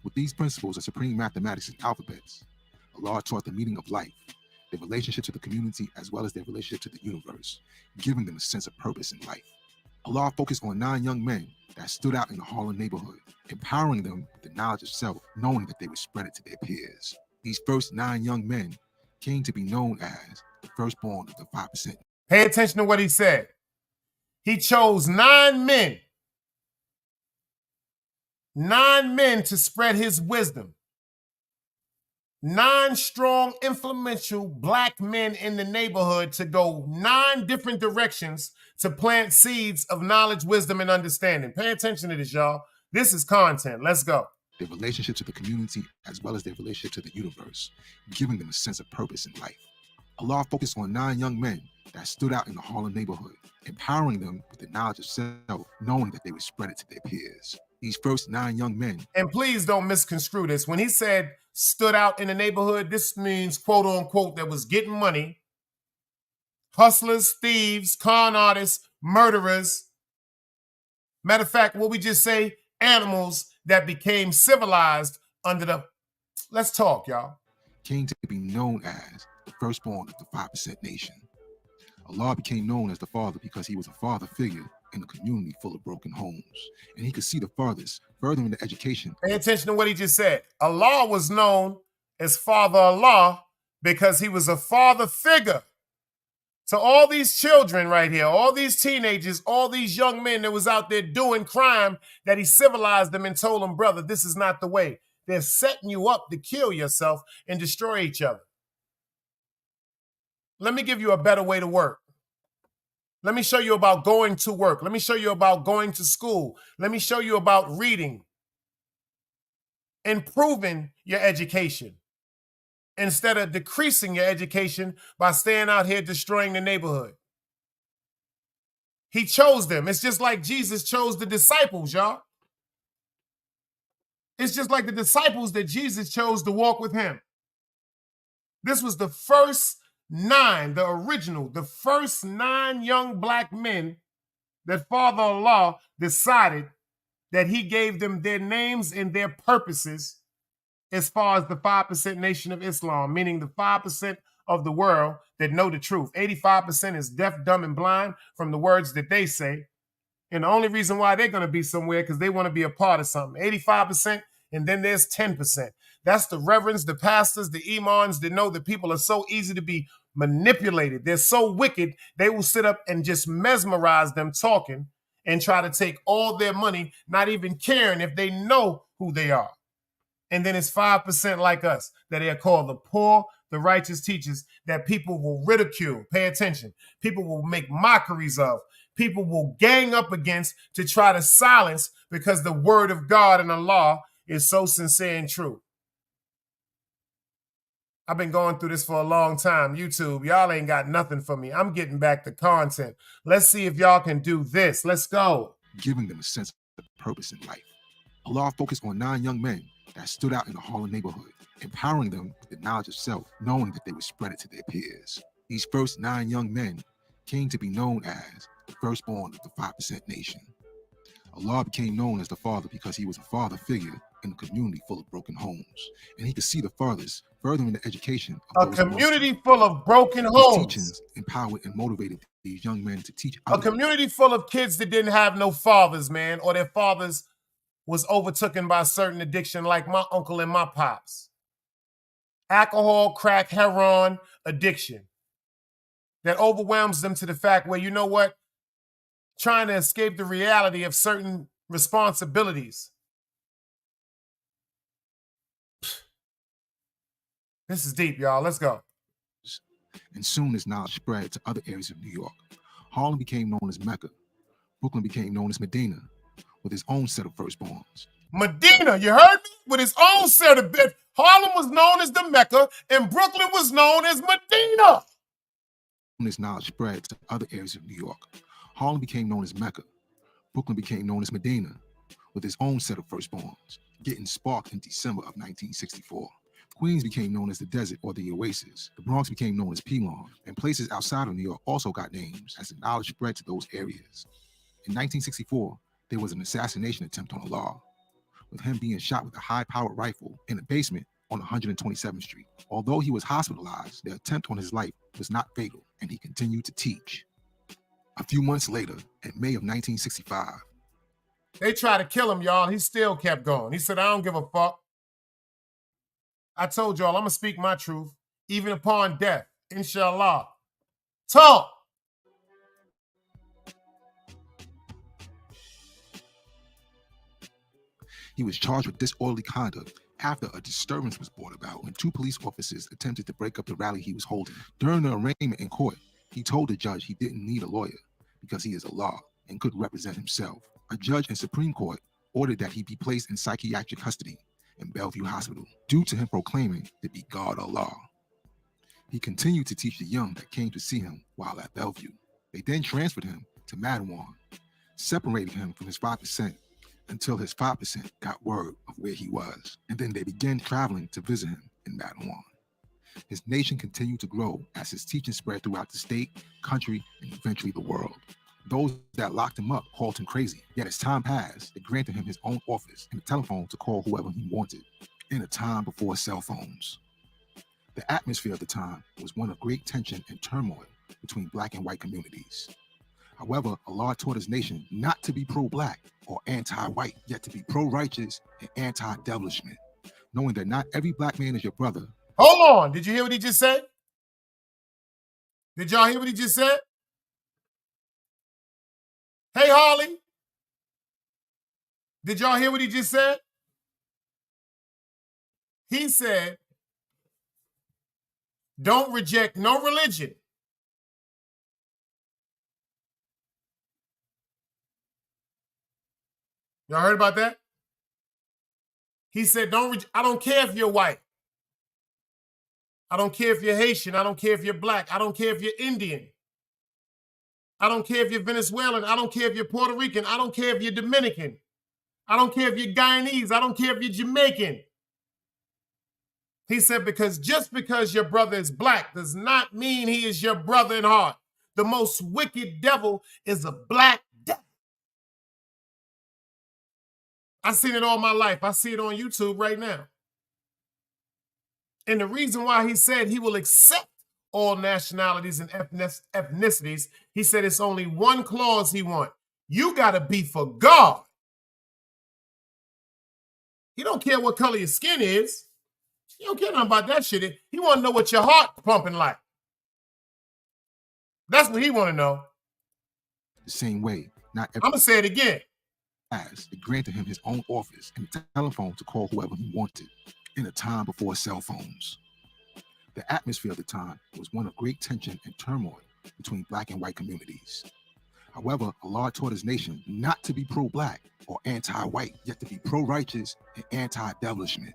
Speaker 1: With these principles of supreme mathematics and alphabets, Allah taught the meaning of life, their relationship to the community, as well as their relationship to the universe, giving them a sense of purpose in life. Allah focused on 9 young men that stood out in the Harlem neighborhood, empowering them with the knowledge of self, knowing that they would spread it to their peers. These first 9 young men came to be known as the firstborn of the 5%.
Speaker 3: Pay attention to what he said. He chose 9 men. 9 men to spread his wisdom. 9 strong, influential Black men in the neighborhood to go 9 different directions to plant seeds of knowledge, wisdom, and understanding. Pay attention to this, y'all. This is content. Let's go.
Speaker 1: Their relationship to the community, as well as their relationship to the universe, giving them a sense of purpose in life. Allah focused on 9 young men that stood out in the Harlem neighborhood, empowering them with the knowledge of self, knowing that they would spread it to their peers. These first 9 young men.
Speaker 3: And please don't misconstrue this. When he said stood out in the neighborhood, this means, quote unquote, that was getting money. Hustlers, thieves, con artists, murderers. Matter of fact, what we just say, animals that became civilized under the... Let's talk, y'all.
Speaker 1: Came to be known as the firstborn of the 5% nation. Allah became known as the father because he was a father figure in a community full of broken homes. And he could see the farthest, furthering the education.
Speaker 3: Pay attention to what he just said. Allah was known as Father Allah because he was a father figure to all these children right here, all these teenagers, all these young men that was out there doing crime, that he civilized them and told them, brother, this is not the way. They're setting you up to kill yourself and destroy each other. Let me give you a better way to work. Let me show you about going to work. Let me show you about going to school. Let me show you about reading, improving your education, instead of decreasing your education by staying out here destroying the neighborhood. He chose them. It's just like Jesus chose the disciples, y'all. It's just like the disciples that Jesus chose to walk with him. This was the first 9, the original, the first 9 young Black men that Father Allah decided that he gave them their names and their purposes as far as the 5% nation of Islam, meaning the 5% of the world that know the truth. 85% is deaf, dumb, and blind from the words that they say. And the only reason why they're going to be somewhere because they want to be a part of something. 85%, and then there's 10%. That's the reverends, the pastors, the imams that know that people are so easy to be manipulated. They're so wicked, they will sit up and just mesmerize them talking and try to take all their money, not even caring if they know who they are. And then it's 5% like us that are called the poor, the righteous teachers that people will ridicule. Pay attention. People will make mockeries of. People will gang up against to try to silence because the word of God and Allah is so sincere and true. I've been going through this for a long time. YouTube, y'all ain't got nothing for me. I'm getting back to content. Let's see if y'all can do this. Let's go.
Speaker 1: Giving them a sense of purpose in life. Allah focused on 9 young men that stood out in the Harlem neighborhood, empowering them with the knowledge of self, knowing that they would spread it to their peers. These first 9 young men came to be known as the firstborn of the 5% nation. Allah became known as the father because he was a father figure in a community full of broken homes, and he could see the farthest, furthering the education of
Speaker 3: a community full of broken homes.
Speaker 1: His teachings empowered and motivated these young men to teach
Speaker 3: others. A community full of kids that didn't have no fathers, man, or their fathers was overtaken by certain addiction like my uncle and my pops. Alcohol, crack, heroin addiction that overwhelms them to the fact where, you know what, trying to escape the reality of certain responsibilities. This is deep, y'all. Let's go.
Speaker 1: And soon as knowledge spread to other areas of New York, Harlem became known as Mecca. Brooklyn became known as Medina, with his own set of firstborns.
Speaker 3: Medina, you heard me? With his own set of bit. Harlem was known as the Mecca, and Brooklyn was known as Medina.
Speaker 1: As knowledge spread to other areas of New York, Harlem became known as Mecca. Brooklyn became known as Medina, with his own set of firstborns, getting sparked in December of 1964. Queens became known as the Desert or the Oasis. The Bronx became known as Pelon, and places outside of New York also got names as the knowledge spread to those areas. In 1964, there was an assassination attempt on Allah, with him being shot with a high-powered rifle in a basement on 127th Street. Although he was hospitalized, the attempt on his life was not fatal, and he continued to teach. A few months later, in May of 1965,
Speaker 3: they tried to kill him, y'all. He still kept going. He said, I don't give a fuck. I told y'all, I'm going to speak my truth, even upon death, inshallah. Talk.
Speaker 1: He was charged with disorderly conduct after a disturbance was brought about when 2 police officers attempted to break up the rally he was holding. During the arraignment in court, he told the judge he didn't need a lawyer because he is Allah and could represent himself. A judge in Supreme Court ordered that he be placed in psychiatric custody in Bellevue Hospital due to him proclaiming to be God Allah. He continued to teach the young that came to see him while at Bellevue. They then transferred him to Mattawan, separated him from his 5% until his 5% got word of where he was, and then they began traveling to visit him in Mattawan. His nation continued to grow as his teaching spread throughout the state, country, and eventually the world. Those that locked him up called him crazy, yet as time passed, they granted him his own office and a telephone to call whoever he wanted, in a time before cell phones. The atmosphere of the time was one of great tension and turmoil between black and white communities. However, Allah taught his nation not to be pro-black or anti-white, yet to be pro-righteous and anti-devilishment, knowing that not every black man is your brother.
Speaker 3: Hold on. Did you hear what he just said? Did y'all hear what he just said? Hey, Harley. Did y'all hear what he just said? He said, don't reject no religion. Y'all heard about that? He said, I don't care if you're white. I don't care if you're Haitian. I don't care if you're black. I don't care if you're Indian. I don't care if you're Venezuelan. I don't care if you're Puerto Rican. I don't care if you're Dominican. I don't care if you're Guyanese. I don't care if you're Jamaican. He said, because just because your brother is black does not mean he is your brother in heart. The most wicked devil is a black devil. I seen it all my life. I see it on YouTube right now. And the reason why he said he will accept all nationalities and ethnicities, he said it's only one clause he wants. You got to be for God. He don't care what color your skin is. He don't care nothing about that shit. He want to know what your heart pumping like. That's what he want to know.
Speaker 1: The same way, not
Speaker 3: I'm going to say it again.
Speaker 1: it granted him his own office and a telephone to call whoever he wanted in a time before cell phones. The atmosphere of the time was one of great tension and turmoil between black and white communities. However, Allah taught his nation not to be pro-black or anti-white, yet to be pro-righteous and anti-establishment.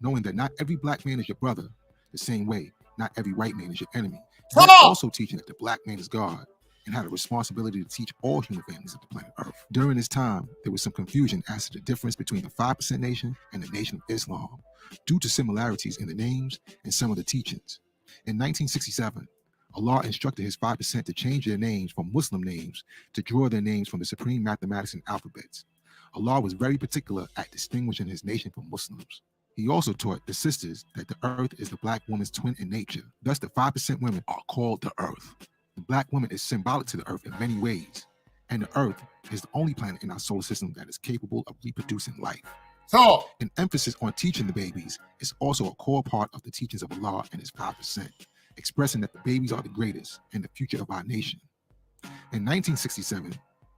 Speaker 1: Knowing that not every black man is your brother, the same way, not every white man is your enemy. He's also teaching that the black man is God and had a responsibility to teach all human families of the planet Earth. During this time, there was some confusion as to the difference between the 5% nation and the Nation of Islam, due to similarities in the names and some of the teachings. In 1967, Allah instructed his 5% to change their names from Muslim names to draw their names from the supreme mathematics and alphabets. Allah was very particular at distinguishing his nation from Muslims. He also taught the sisters that the earth is the black woman's twin in nature. Thus, the 5% women are called the earth. The black woman is symbolic to the earth in many ways, and the earth is the only planet in our solar system that is capable of reproducing life.
Speaker 3: So,
Speaker 1: an emphasis on teaching the babies is also a core part of the teachings of Allah and his 5%, expressing that the babies are the greatest and the future of our nation. In 1967,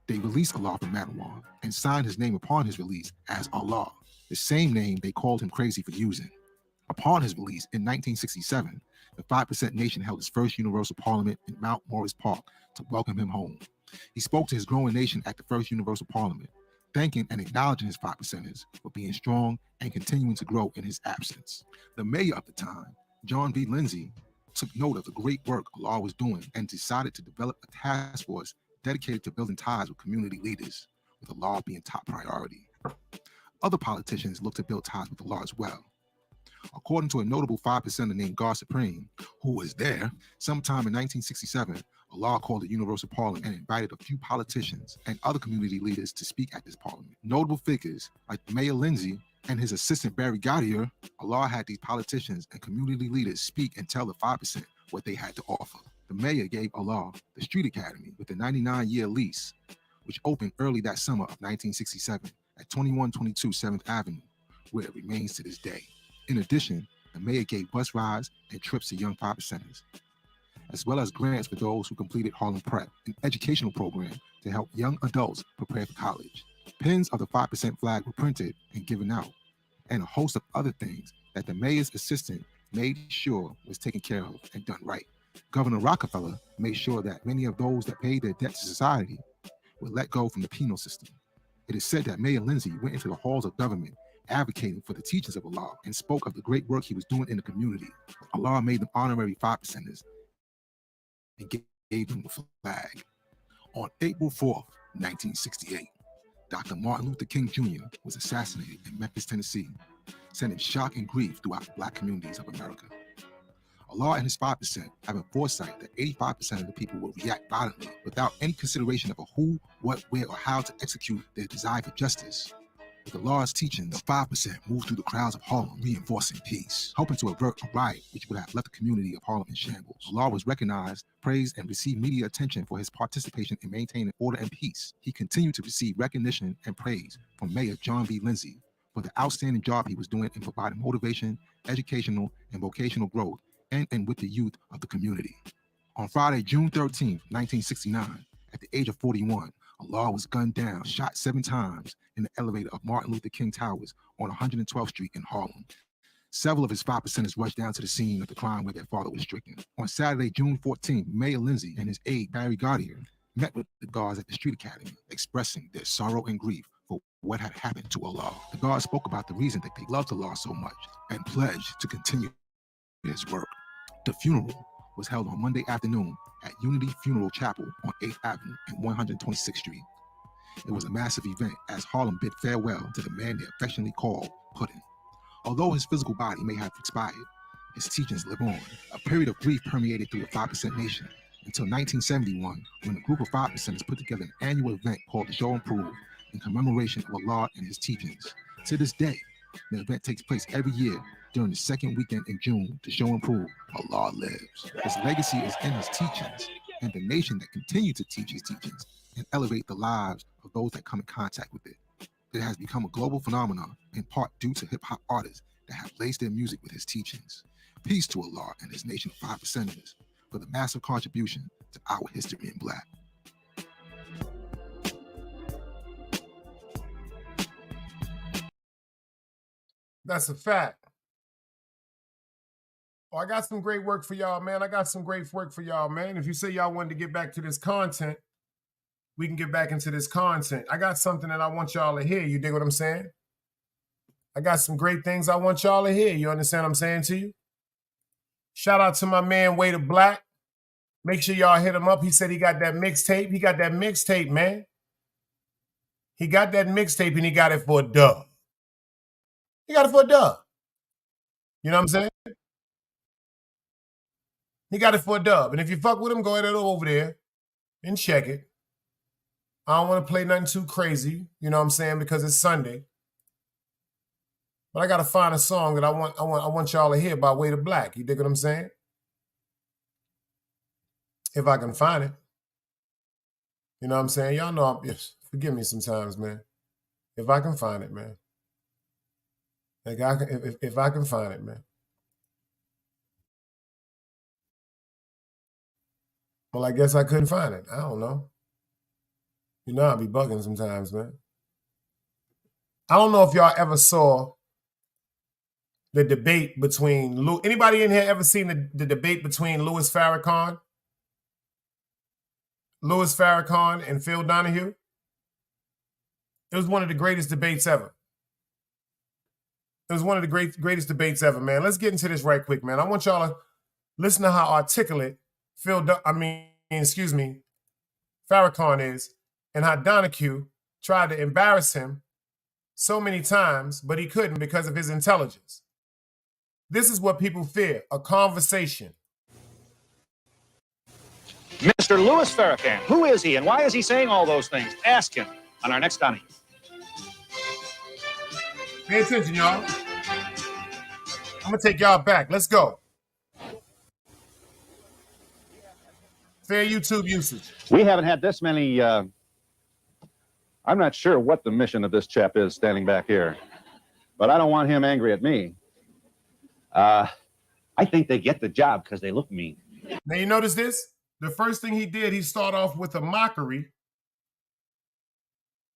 Speaker 1: they released Allah from Madawan and signed his name upon his release as Allah, the same name they called him crazy for using. Upon his release in 1967, the 5% nation held its first universal parliament in Mount Morris Park to welcome him home. He spoke to his growing nation at the first universal parliament, thanking and acknowledging his 5%ers for being strong and continuing to grow in his absence. The mayor of the time, John B. Lindsay, took note of the great work Allah was doing and decided to develop a task force dedicated to building ties with community leaders, with Allah being top priority. Other politicians looked to build ties with Allah as well. According to a notable 5%er named God Supreme, who was there sometime in 1967, Allah called a universal parliament and invited a few politicians and other community leaders to speak at this parliament. Notable figures like Mayor Lindsay and his assistant Barry Gaudier, Allah had these politicians and community leaders speak and tell the 5% what they had to offer. The mayor gave Allah the Street Academy with a 99-year lease, which opened early that summer of 1967 at 2122 7th Avenue, where it remains to this day. In addition, the mayor gave bus rides and trips to young 5%ers, as well as grants for those who completed Harlem Prep, an educational program to help young adults prepare for college. Pins of the 5% flag were printed and given out, and a host of other things that the mayor's assistant made sure was taken care of and done right. Governor Rockefeller made sure that many of those that paid their debt to society were let go from the penal system. It is said that Mayor Lindsay went into the halls of government advocating for the teachings of Allah and spoke of the great work he was doing in the community. Allah made them honorary 5%ers and gave them the flag. On April 4th, 1968, Dr. Martin Luther King Jr. was assassinated in Memphis, Tennessee, sending shock and grief throughout the black communities of America. Allah and his 5% have a foresight that 85% of the people will react violently without any consideration of a who, what, where, or how to execute their desire for justice. With Allah's teaching, the 5% moved through the crowds of Harlem, reinforcing peace, hoping to avert a riot which would have left the community of Harlem in shambles. Allah was recognized, praised, and received media attention for his participation in maintaining order and peace. He continued to receive recognition and praise from Mayor John B. Lindsay for the outstanding job he was doing in providing motivation, educational, and vocational growth, and with the youth of the community. On Friday, June 13th, 1969, at the age of 41, Allah was gunned down, shot 7 times in the elevator of Martin Luther King Towers on 112th Street in Harlem. Several of his 5%ers rushed down to the scene of the crime where their father was stricken. On Saturday, June 14th, Mayor Lindsay and his aide, Barry Gaudier, met with the guards at the Street Academy, expressing their sorrow and grief for what had happened to Allah. The guards spoke about the reason that they loved Allah so much and pledged to continue his work. The funeral was held on Monday afternoon at Unity Funeral Chapel on 8th Avenue and 126th Street. It was a massive event as Harlem bid farewell to the man they affectionately called Puddin'. Although his physical body may have expired, his teachings live on. A period of grief permeated through the 5% nation until 1971, when a group of 5%ers put together an annual event called the Show and Prove in commemoration of Allah and his teachings. To this day, the event takes place every year during the second weekend in June to show and prove Allah lives. His legacy is in his teachings, and the nation that continue to teach his teachings and elevate the lives of those that come in contact with it. It has become a global phenomenon, in part due to hip-hop artists that have laced their music with his teachings. Peace to Allah and his nation of 5%ers for the massive contribution to our history in Black.
Speaker 3: That's a fact. Oh, I got some great work for y'all, man. I got some great work for y'all, man. If you say y'all wanted to get back to this content, we can get back into this content. I got something that I want y'all to hear. You dig what I'm saying? I got some great things I want y'all to hear. You understand what I'm saying to you? Shout out to my man, Way to Black. Make sure y'all hit him up. He said he got that mixtape. He got that mixtape, man. He got that mixtape and he got it for a dub. He got it for a dub. You know what I'm saying? He got it for a dub. And if you fuck with him, go ahead and over there and check it. I don't want to play nothing too crazy, you know what I'm saying, because it's Sunday. But I gotta find a song that I want y'all to hear by Way to Black. You dig what I'm saying? If I can find it. You know what I'm saying? Y'all know forgive me sometimes, man. If I can find it, man. Like if I can find it, man. Well, I guess I couldn't find it. I don't know. You know I be bugging sometimes, man. I don't know if y'all ever saw the debate between anybody in here ever seen the debate between Louis Farrakhan and Phil Donahue? It was one of the greatest debates ever. It was one of the greatest debates ever, man. Let's get into this right quick, man. I want y'all to listen to how articulate Farrakhan is, and how Donahue tried to embarrass him so many times, but he couldn't because of his intelligence. This is what people fear, a conversation.
Speaker 5: Mr. Louis Farrakhan, who is he and why is he saying all those things? Ask him on our next Donahue.
Speaker 3: Pay attention, y'all. I'm going to take y'all back. Let's go. Fair YouTube usage.
Speaker 5: We haven't had this many... I'm not sure what the mission of this chap is standing back here, but I don't want him angry at me. I think they get the job because they look mean.
Speaker 3: Now, you notice this? The first thing he did, he started off with a mockery.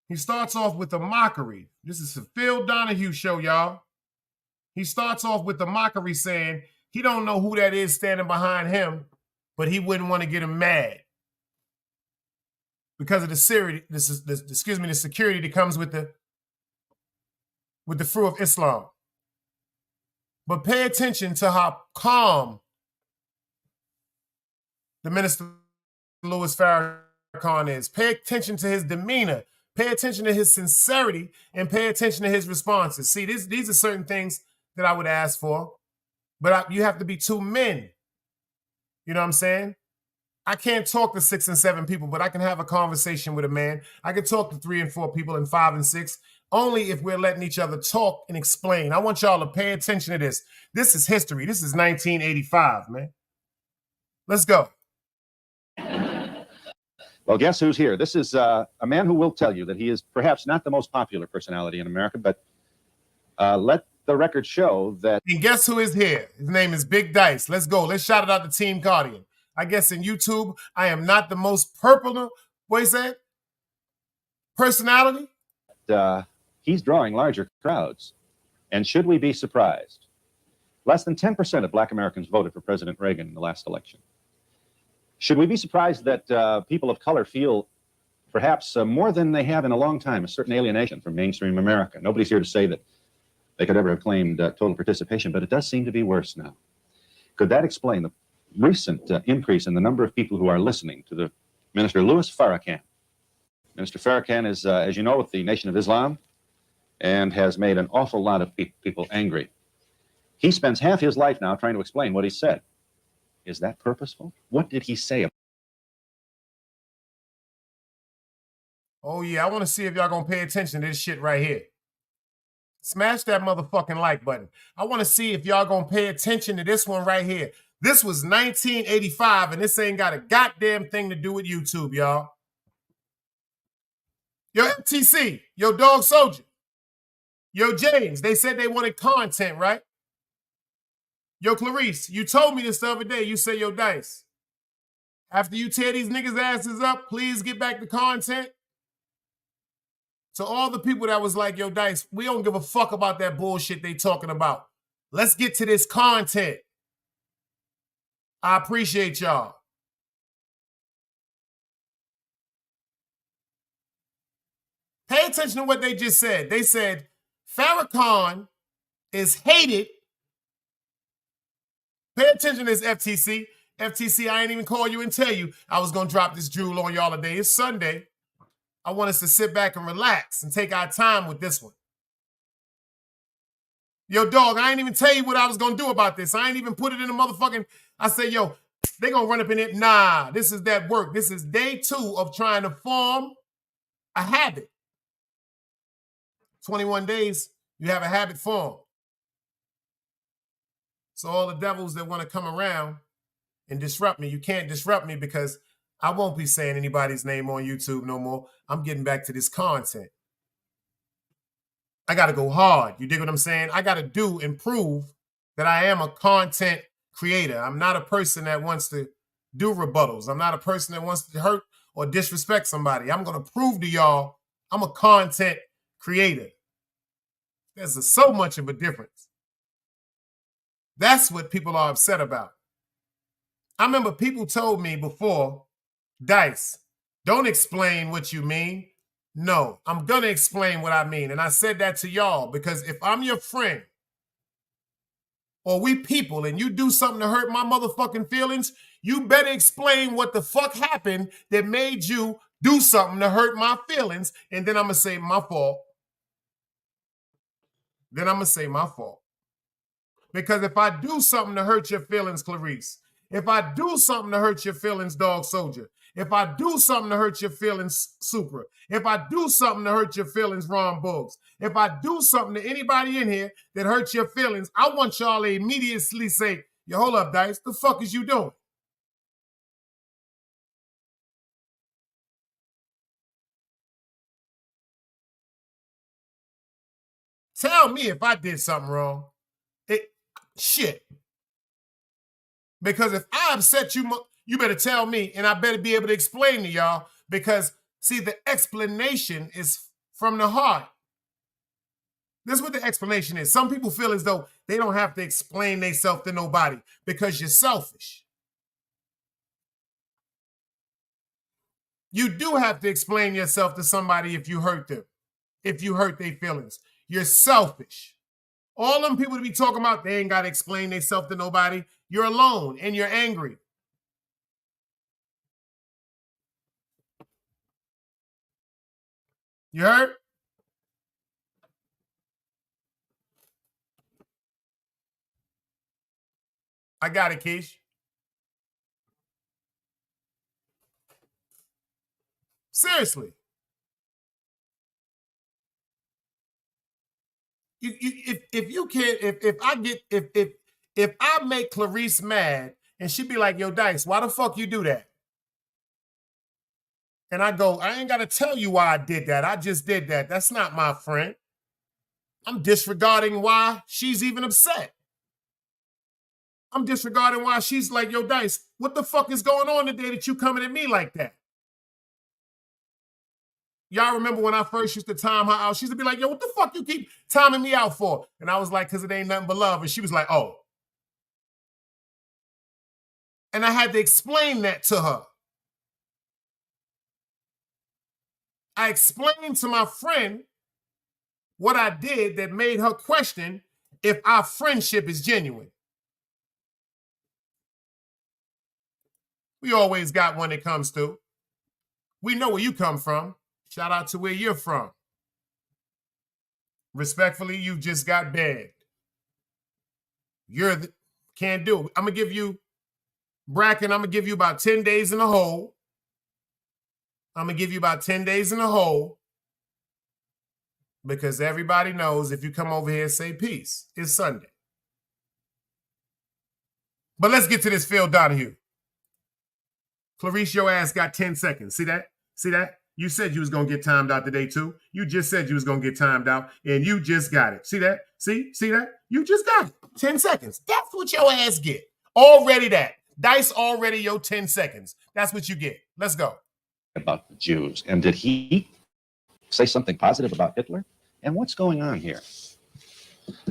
Speaker 3: He starts off with a mockery. This is a Phil Donahue show, y'all. He starts off with a mockery saying he don't know who that is standing behind him, but he wouldn't want to get him mad because of the security that comes with the fruit of Islam. But pay attention to how calm the Minister Louis Farrakhan is. Pay attention to his demeanor. Pay attention to his sincerity, and pay attention to his responses. See, these are certain things that I would ask for, but you have to be two men. You know what I'm saying? I can't talk to 6 and 7 people, but I can have a conversation with a man. I can talk to 3 and 4 people and 5 and 6, only if we're letting each other talk and explain. I want y'all to pay attention to this. This is history. This is 1985, man. Let's go.
Speaker 5: Well, guess who's here? This is a man who will tell you that he is perhaps not the most popular personality in America, but let the record show that...
Speaker 3: And guess who is here? His name is Big Dice. Let's go. Let's shout it out to Team Guardian. I guess in YouTube, I am not the most popular, what is that? Personality?
Speaker 5: He's drawing larger crowds. And should we be surprised? Less than 10% of Black Americans voted for President Reagan in the last election. Should we be surprised that people of color feel perhaps more than they have in a long time, a certain alienation from mainstream America? Nobody's here to say that they could ever have claimed total participation, but it does seem to be worse now. Could that explain the recent increase in the number of people who are listening to the Minister Louis Farrakhan? Minister Farrakhan is, as you know, with the Nation of Islam and has made an awful lot of people angry. He spends half his life now trying to explain what he said. Is that purposeful? What did he say?
Speaker 3: Oh, yeah, I want to see if y'all going to pay attention to this shit right here. Smash that motherfucking like button. I want to see if y'all going to pay attention to this one right here. This was 1985, and this ain't got a goddamn thing to do with YouTube, y'all. Yo, FTC, yo, Dog Soldier, yo, James, they said they wanted content, right? Yo, Clarice, you told me this the other day. You said, yo, Dice, after you tear these niggas' asses up, please get back to content. To all the people that was like, yo, Dice, we don't give a fuck about that bullshit they talking about. Let's get to this content. I appreciate y'all. Pay attention to what they just said. They said Farrakhan is hated. Pay attention to this, FTC. FTC, I ain't even call you and tell you I was going to drop this drool on y'all today. It's Sunday. I want us to sit back and relax and take our time with this one. Yo, dog, I ain't even tell you what I was going to do about this. I ain't even put it in the motherfucking... I say, yo, they going to run up in it. Nah, this is that work. This is day 2 of trying to form a habit. 21 days, you have a habit formed. So all the devils that want to come around and disrupt me, you can't disrupt me because I won't be saying anybody's name on YouTube no more. I'm getting back to this content. I got to go hard. You dig what I'm saying? I got to do and prove that I am a content creator. I'm not a person that wants to do rebuttals. I'm not a person that wants to hurt or disrespect somebody. I'm going to prove to y'all I'm a content creator. There's so much of a difference. That's what people are upset about. I remember people told me before, Dice, don't explain what you mean. No, I'm going to explain what I mean. And I said that to y'all because if I'm your friend or we people and you do something to hurt my motherfucking feelings, you better explain what the fuck happened that made you do something to hurt my feelings. And then I'm going to say my fault. Then I'm going to say my fault. Because if I do something to hurt your feelings, Clarice, if I do something to hurt your feelings, Dog Soldier, if I do something to hurt your feelings, Supra, if I do something to hurt your feelings, Ron Boogs, if I do something to anybody in here that hurts your feelings, I want y'all to immediately say, yo, hold up, Dice, the fuck is you doing? Tell me if I did something wrong. Shit. Because if I upset you, you better tell me, and I better be able to explain to y'all, because, see, the explanation is from the heart. This is what the explanation is. Some people feel as though they don't have to explain themselves to nobody because you're selfish. You do have to explain yourself to somebody if you hurt them, if you hurt their feelings. You're selfish. All them people to be talking about, they ain't got to explain themselves to nobody. You're alone and you're angry. You heard? I got it, Keish. Seriously. If I make Clarice mad and she be like, yo, Dice, why the fuck you do that? And I go, I ain't got to tell you why I did that. I just did that. That's not my friend. I'm disregarding why she's even upset. I'm disregarding why she's like, yo, Dice, what the fuck is going on today that you coming at me like that? Y'all remember when I first used to time her out? She used to be like, yo, what the fuck you keep timing me out for? And I was like, because it ain't nothing but love. And she was like, oh. And I had to explain that to her. I explained to my friend what I did that made her question if our friendship is genuine. We always got one that comes through. We know where you come from. Shout out to where you're from. Respectfully, you just got bagged. Can't do it. I'm going to give you, Bracken, I'm going to give you about 10 days in the hole. I'm going to give you about 10 days in the hole because everybody knows if you come over here and say peace, it's Sunday. But let's get to this Phil Donahue. Clarice, your ass got 10 seconds. See that? See that? You said you was going to get timed out today, too. You just said you was going to get timed out, and you just got it. See that? See that? You just got it. 10 seconds. That's what your ass get. Already that. Dice already your 10 seconds. That's what you get. Let's go.
Speaker 5: About the Jews. And did he say something positive about Hitler? And what's going on here?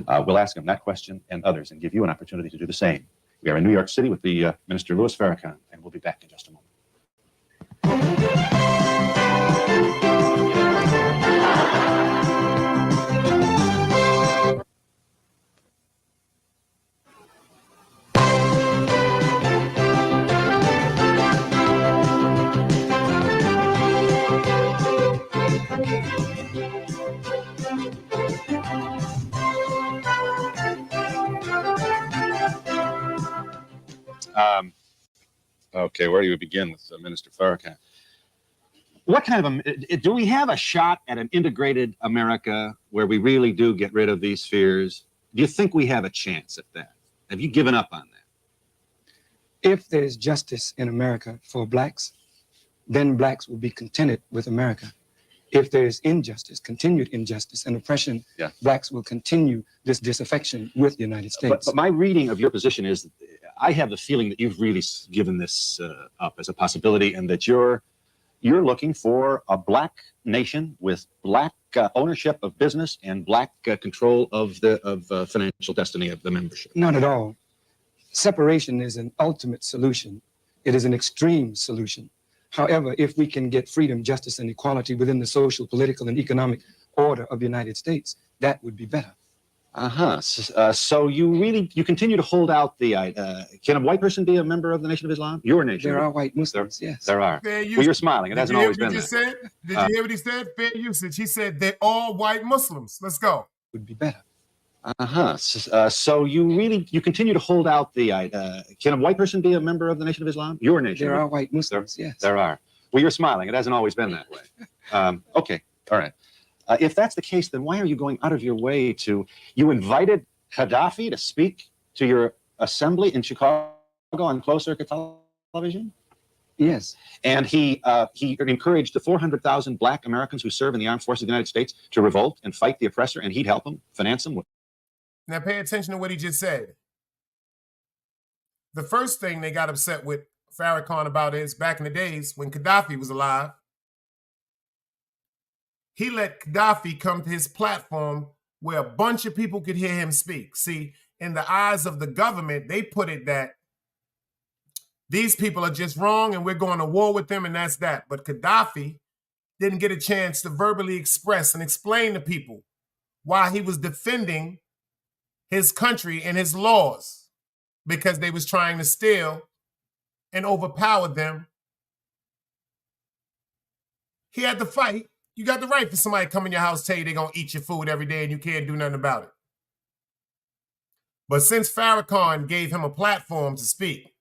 Speaker 5: We'll ask him that question and others and give you an opportunity to do the same. We are in New York City with the Minister Louis Farrakhan, and we'll be back in just a moment. Okay, where do you begin with Minister Farrakhan? What kind of do we have a shot at an integrated America where we really do get rid of these fears? Do you think we have a chance at that? Have you given up on that?
Speaker 6: If there's justice in America for blacks, then blacks will be contented with America. If there's injustice, continued injustice and oppression, blacks will continue this disaffection with the United States.
Speaker 5: But my reading of your position is, I have the feeling that you've really given this up as a possibility, and that you're looking for a black nation with black ownership of business and black control of the financial destiny of the membership.
Speaker 6: Not at all. Separation is an ultimate solution. It is an extreme solution. However, if we can get freedom, justice, and equality within the social, political, and economic order of the United States, that would be better.
Speaker 5: So you continue to hold out the can a white person be a member of the Nation of Islam? Your nation.
Speaker 6: There are white Muslims, yes.
Speaker 5: There are. Well, you're smiling. It hasn't always been that.
Speaker 3: Did you hear what he said? Fair usage. He said they're all white Muslims. Let's go.
Speaker 6: Would be better.
Speaker 5: So you continue to hold out the can a white person be a member of the Nation of Islam? Your nation.
Speaker 6: There are white Muslims, yes.
Speaker 5: There are. Well, you're smiling. It hasn't always been that way. Okay. All right. If that's the case, then why are you going out of your way to... You invited Gaddafi to speak to your assembly in Chicago on closed-circuit television?
Speaker 6: Yes.
Speaker 5: And he encouraged the 400,000 black Americans who serve in the armed forces of the United States to revolt and fight the oppressor, and he'd help them, finance them.
Speaker 3: Now pay attention to what he just said. The first thing they got upset with Farrakhan about is, back in the days when Gaddafi was alive, he let Gaddafi come to his platform where a bunch of people could hear him speak. See, in the eyes of the government, they put it that these people are just wrong and we're going to war with them, and that's that. But Gaddafi didn't get a chance to verbally express and explain to people why he was defending his country and his laws, because they was trying to steal and overpower them. He had to fight. You got the right for somebody to come in your house, tell you they're going to eat your food every day and you can't do nothing about it. But since Farrakhan gave him a platform to speak,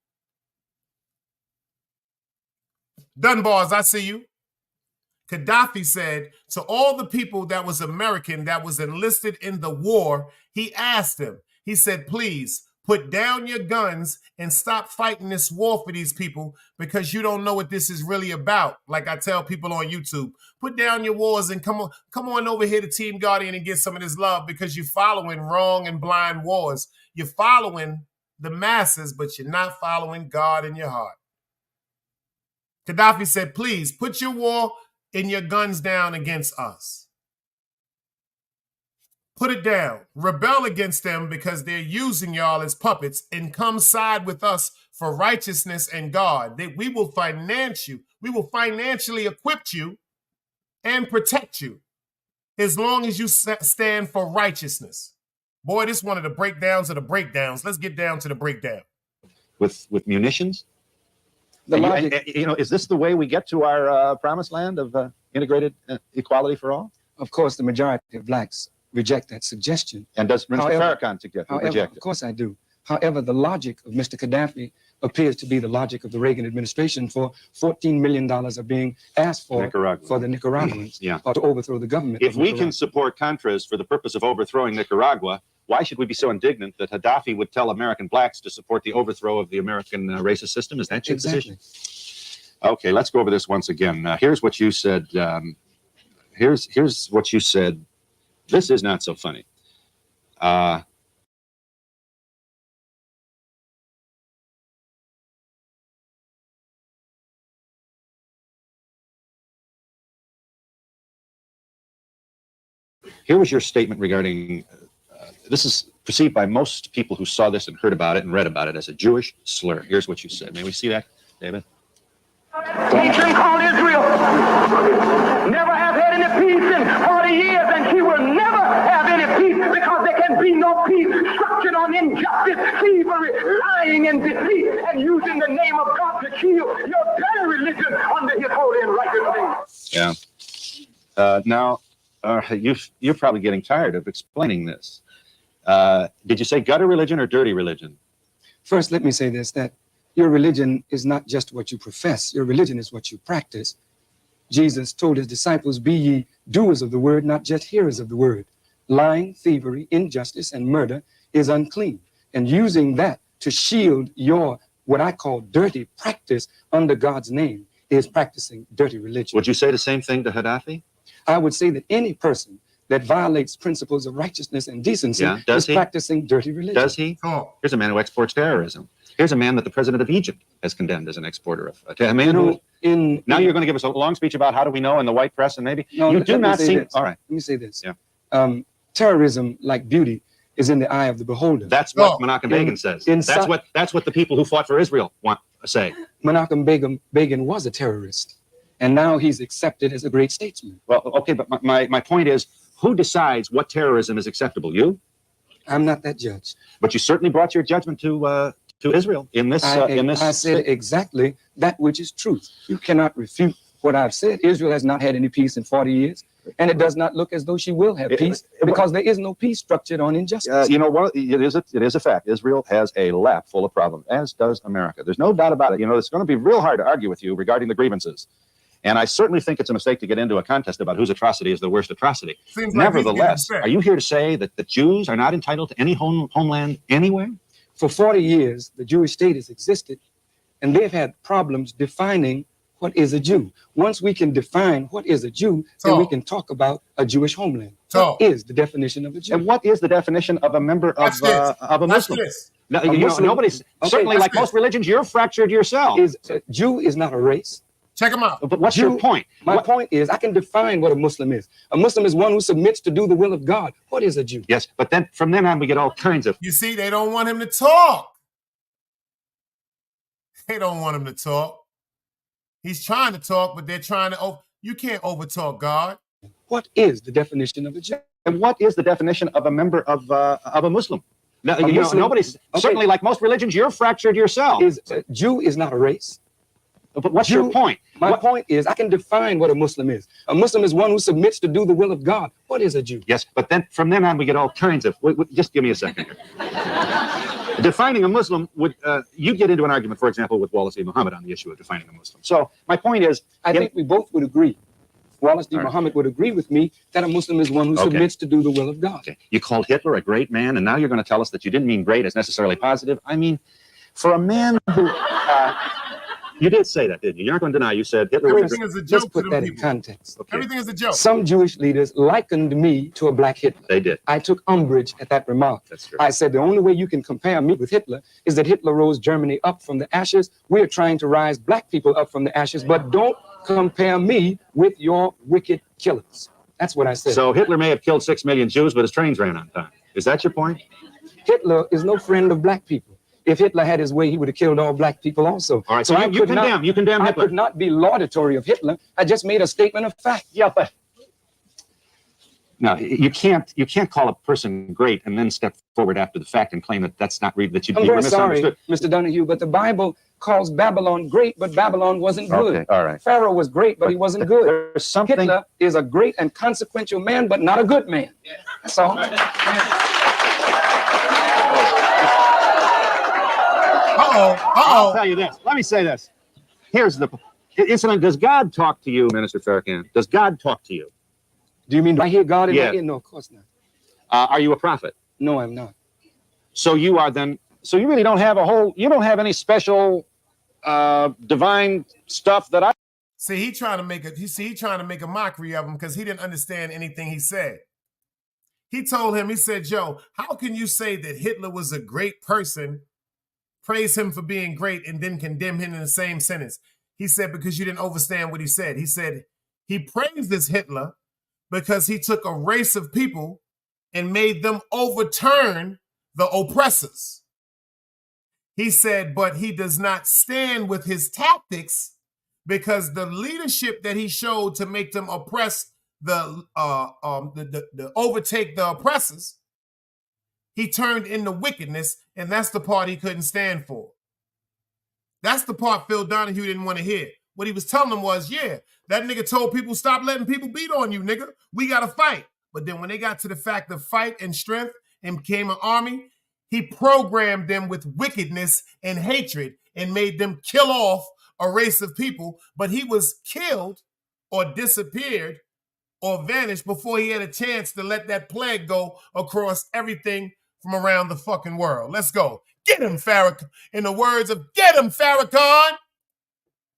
Speaker 3: Dunbars, I see you. Gaddafi said to all the people that was American that was enlisted in the war, he asked them, he said, please put down your guns and stop fighting this war for these people, because you don't know what this is really about. Like I tell people on YouTube, put down your wars and come on over here to Team Guardian and get some of this love, because you're following wrong and blind wars. You're following the masses, but you're not following God in your heart. Gaddafi said, please put your war and your guns down against us. Put it down. Rebel against them, because they're using y'all as puppets, and come side with us for righteousness and God. We will finance you. We will financially equip you and protect you as long as you stand for righteousness. Boy, this is one of the breakdowns of the breakdowns. Let's get down to the breakdown.
Speaker 5: With munitions? Is this the way we get to our promised land of integrated equality for all?
Speaker 6: Of course, the majority of blacks reject that suggestion.
Speaker 5: And does Mr. Farrakhan reject it?
Speaker 6: Of course I do. However, the logic of Mr. Gaddafi appears to be the logic of the Reagan administration for $14 million are being asked for the Nicaraguans
Speaker 5: Yeah.
Speaker 6: to overthrow the government.
Speaker 5: If we can support Contras for the purpose of overthrowing Nicaragua, why should we be so indignant that Gaddafi would tell American blacks to support the overthrow of the American racist system? Is that your position? Okay, let's go over this once again. Here's what you said. Here's what you said. This is not so funny. Here was your statement regarding, this is perceived by most people who saw this and heard about it and read about it as a Jewish slur. Here's what you said. May we see that, David?
Speaker 7: Nation called Israel never have had any peace in 40 years, and she will never have any peace because there can be no peace structured on injustice, thievery, lying, and deceit, and using the name of God to kill your very religion under his holy and righteous name.
Speaker 5: Yeah. Now, you're probably getting tired of explaining this. Did you say gutter religion or dirty religion?
Speaker 6: First, let me say this, that your religion is not just what you profess. Your religion is what you practice. Jesus told his disciples, be ye doers of the word, not just hearers of the word. Lying, thievery, injustice, and murder is unclean. And using that to shield your, what I call dirty practice under God's name is practicing dirty religion.
Speaker 5: Would you say the same thing to Gaddafi?
Speaker 6: I would say that any person that violates principles of righteousance and decency is practicing dirty religion.
Speaker 5: Does he?
Speaker 3: Oh.
Speaker 5: Here's a man who exports terrorism. Here's a man that the president of Egypt has condemned as an exporter of a man who. Now you're going to give us a long speech about how do we know in the white press and maybe you do not see. All right.
Speaker 6: Let me say this.
Speaker 5: Yeah.
Speaker 6: Terrorism, like beauty, is in the eye of the beholder.
Speaker 5: That's what Menachem Begin says. That's what the people who fought for Israel want to say.
Speaker 6: Menachem Begin was a terrorist, and now he's accepted as a great statesman.
Speaker 5: Well, okay, but my point is, who decides what terrorism is acceptable? You?
Speaker 6: I'm not that judge.
Speaker 5: But you certainly brought your judgment to Israel in this.
Speaker 6: I said exactly that which is truth. You cannot refute what I've said. Israel has not had any peace in 40 years, and it does not look as though she will have peace because there is no peace structured on injustice.
Speaker 5: You know, it is a fact. Israel has a lap full of problems, as does America. There's no doubt about it. You know, it's going to be real hard to argue with you regarding the grievances. And I certainly think it's a mistake to get into a contest about whose atrocity is the worst atrocity. Nevertheless, are you here to say that the Jews are not entitled to any homeland anywhere?
Speaker 6: For 40 years, the Jewish state has existed, and they've had problems defining what is a Jew. Once we can define what is a Jew, then we can talk about a Jewish homeland. What is the definition of a Jew?
Speaker 5: And what is the definition of a member of a Muslim? No, nobody's certainly, like most religions, you're fractured yourself.
Speaker 6: Jew is not a race.
Speaker 3: Check them out.
Speaker 5: But what's your point?
Speaker 6: My point is, I can define what a Muslim is. A Muslim is one who submits to do the will of God. What is a Jew?
Speaker 5: Yes, but then from then on, we get all kinds of.
Speaker 3: You see, they don't want him to talk. They don't want him to talk. He's trying to talk, but they're trying to. You can't overtalk God.
Speaker 6: What is the definition of a Jew?
Speaker 5: And what is the definition of a member of a Muslim? No, nobody's certainly, like most religions, you're fractured yourself.
Speaker 6: Jew is not a race.
Speaker 5: But what's your point?
Speaker 6: My point is, I can define what a Muslim is. A Muslim is one who submits to do the will of God. What is a Jew?
Speaker 5: Yes, but then from then on, we get all kinds of. Just give me a second here. Defining a Muslim would you get into an argument, for example, with Wallace D. Muhammad on the issue of defining a Muslim. So my point is,
Speaker 6: I think we both would agree. Wallace D. Muhammad would agree with me that a Muslim is one who submits to do the will of God.
Speaker 5: Okay. You called Hitler a great man, and now you're going to tell us that you didn't mean great as necessarily positive. I mean, for a man who. You did say that, didn't you? You're not going to deny. You said Hitler.
Speaker 3: Everything is a joke.
Speaker 6: Let's put that in context.
Speaker 3: Okay. Everything is a joke.
Speaker 6: Some Jewish leaders likened me to a black Hitler.
Speaker 5: They did.
Speaker 6: I took umbrage at that remark.
Speaker 5: That's true.
Speaker 6: I said the only way you can compare me with Hitler is that Hitler rose Germany up from the ashes. We're trying to rise black people up from the ashes, but don't compare me with your wicked killers. That's what I said.
Speaker 5: So Hitler may have killed 6 million Jews, but his trains ran on time. Is that your point?
Speaker 6: Hitler is no friend of black people. If Hitler had his way, he would have killed all black people also.
Speaker 5: All right, so you condemn Hitler.
Speaker 6: I could not be laudatory of Hitler. I just made a statement of fact.
Speaker 5: Yeah, but no, you can't call a person great and then step forward after the fact and claim that that's not that you.
Speaker 6: I'm very sorry, Mr. Donahue, but the Bible calls Babylon great, but Babylon wasn't good.
Speaker 5: Okay, all right.
Speaker 6: Pharaoh was great, but he wasn't good.
Speaker 5: There's something.
Speaker 6: Hitler is a great and consequential man, but not a good man. That's all.
Speaker 5: I'll tell you this. Let me say this. Here's the incident. Does God talk to you, Minister Farrakhan? Does God talk to you?
Speaker 6: Do you mean, do I hear God in my ear? No, of course not.
Speaker 5: Are you a prophet?
Speaker 6: No, I'm not.
Speaker 5: So you are then, so you really don't have you don't have any special divine stuff that I.
Speaker 3: See, he trying to make a mockery of him because he didn't understand anything he said. He told him, he said, Joe, how can you say that Hitler was a great person, praise him for being great, and then condemn him in the same sentence? He said, because you didn't understand what he said. He said, he praised this Hitler because he took a race of people and made them overturn the oppressors. He said, but he does not stand with his tactics because the leadership that he showed to make them oppress the overtake the oppressors, he turned into wickedness, and that's the part he couldn't stand for. That's the part Phil Donahue didn't want to hear. What he was telling them was, yeah, that nigga told people, stop letting people beat on you, nigga. We got to fight. But then when they got to the fact of fight and strength and became an army, he programmed them with wickedness and hatred and made them kill off a race of people. But he was killed or disappeared or vanished before he had a chance to let that plague go across everything from around the fucking world. Let's go. Get him, Farrakhan. In the words of, get him, Farrakhan.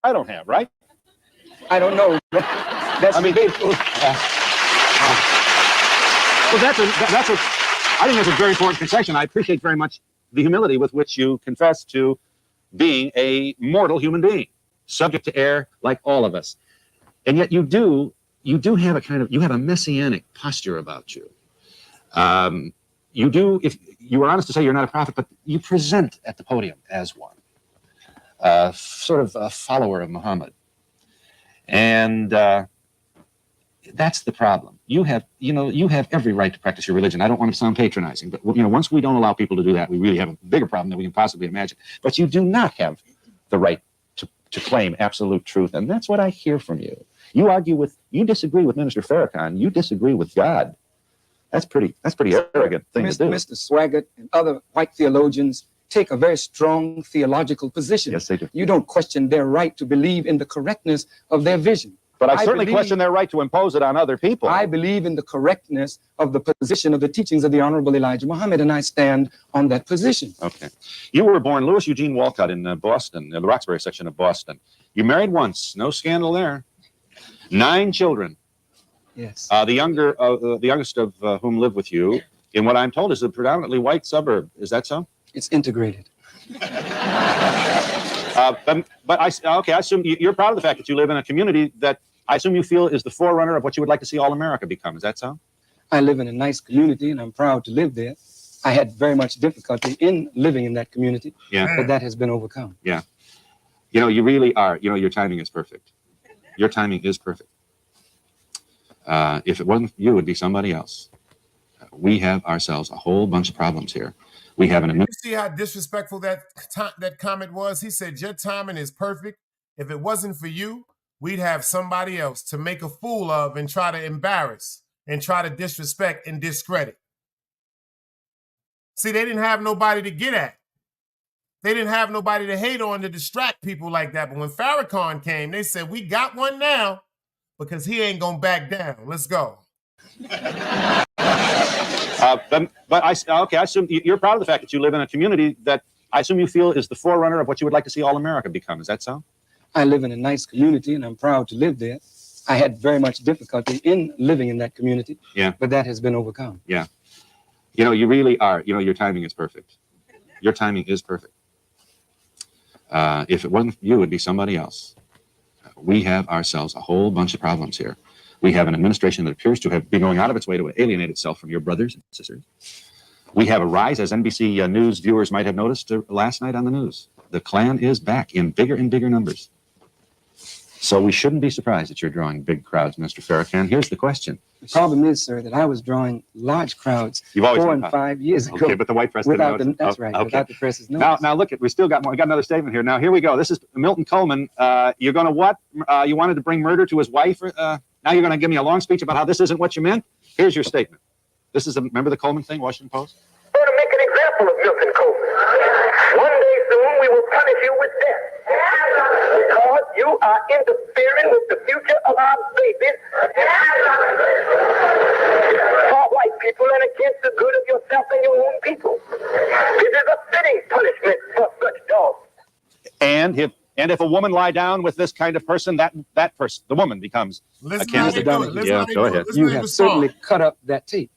Speaker 5: I don't have, right?
Speaker 6: I don't know. That's
Speaker 5: I mean,
Speaker 6: debatable.
Speaker 5: Well, I think that's a very important concession. I appreciate very much the humility with which you confess to being a mortal human being, subject to error like all of us. And yet you do have you have a messianic posture about you. You do, if you were honest to say you're not a prophet, but you present at the podium as one, sort of a follower of Muhammad. And that's the problem. You have every right to practice your religion. I don't want to sound patronizing, but once we don't allow people to do that, we really have a bigger problem than we can possibly imagine. But you do not have the right to claim absolute truth, and that's what I hear from you. You disagree with Minister Farrakhan. You disagree with God. That's pretty arrogant thing to do.
Speaker 6: Mr. Swaggart and other white theologians take a very strong theological position.
Speaker 5: Yes, they do.
Speaker 6: You don't question their right to believe in the correctness of their vision.
Speaker 5: But I certainly question their right to impose it on other people.
Speaker 6: I believe in the correctness of the position of the teachings of the Honorable Elijah Muhammad, and I stand on that position.
Speaker 5: Okay. You were born Louis Eugene Walcott in Boston, the Roxbury section of Boston. You married once. No scandal there. 9 children.
Speaker 6: Yes.
Speaker 5: The youngest of whom live with you in what I'm told is a predominantly white suburb. Is that so?
Speaker 6: It's integrated.
Speaker 5: But I assume you're proud of the fact that you live in a community that I assume you feel is the forerunner of what you would like to see all America become. Is that so?
Speaker 6: I live in a nice community, and I'm proud to live there. I had very much difficulty in living in that community, but that has been overcome.
Speaker 5: Yeah. You really are. Your timing is perfect. Your timing is perfect. If it wasn't you, it would be somebody else. We have ourselves a whole bunch of problems here. We have
Speaker 3: You see how disrespectful that comment was? He said, your timing is perfect. If it wasn't for you, we'd have somebody else to make a fool of and try to embarrass and try to disrespect and discredit. See, they didn't have nobody to get at. They didn't have nobody to hate on to distract people like that. But when Farrakhan came, they said, we got one now because he ain't going to back down. Let's go.
Speaker 5: But I assume you're proud of the fact that you live in a community that I assume you feel is the forerunner of what you would like to see all America become. Is that so?
Speaker 6: I live in a nice community, and I'm proud to live there. I had very much difficulty in living in that community, but that has been overcome.
Speaker 5: Yeah. You really are. Your timing is perfect. Your timing is perfect. If it wasn't you, it would be somebody else. We have ourselves a whole bunch of problems here. We have an administration that appears to have been going out of its way to alienate itself from your brothers and sisters. We have a rise, as NBC News viewers might have noticed last night on the news. The Klan is back in bigger and bigger numbers. So we shouldn't be surprised that you're drawing big crowds, Mr. Farrakhan. Here's the question.
Speaker 6: The problem is, sir, that I was drawing large crowds 4 and 5 years ago.
Speaker 5: Okay, but the white press didn't notice.
Speaker 6: That's right, without the press's notice.
Speaker 5: Now look, we still got more. We got another statement here. Now, here we go. This is Milton Coleman. You're going to what? You wanted to bring murder to his wife? Now you're going to give me a long speech about how this isn't what you meant? Here's your statement. This is remember the Coleman thing, Washington Post?
Speaker 7: We're to make an example of Milton Coleman. One day soon we will punish you with death. Because you are interfering with the future of our babies for white people and against the good of yourself and your own people. It is a fitting punishment for such dogs.
Speaker 5: And if a woman lie down with this kind of person, that person, the woman, becomes a candidate. Yeah, go ahead.
Speaker 6: You have certainly cut up that tape.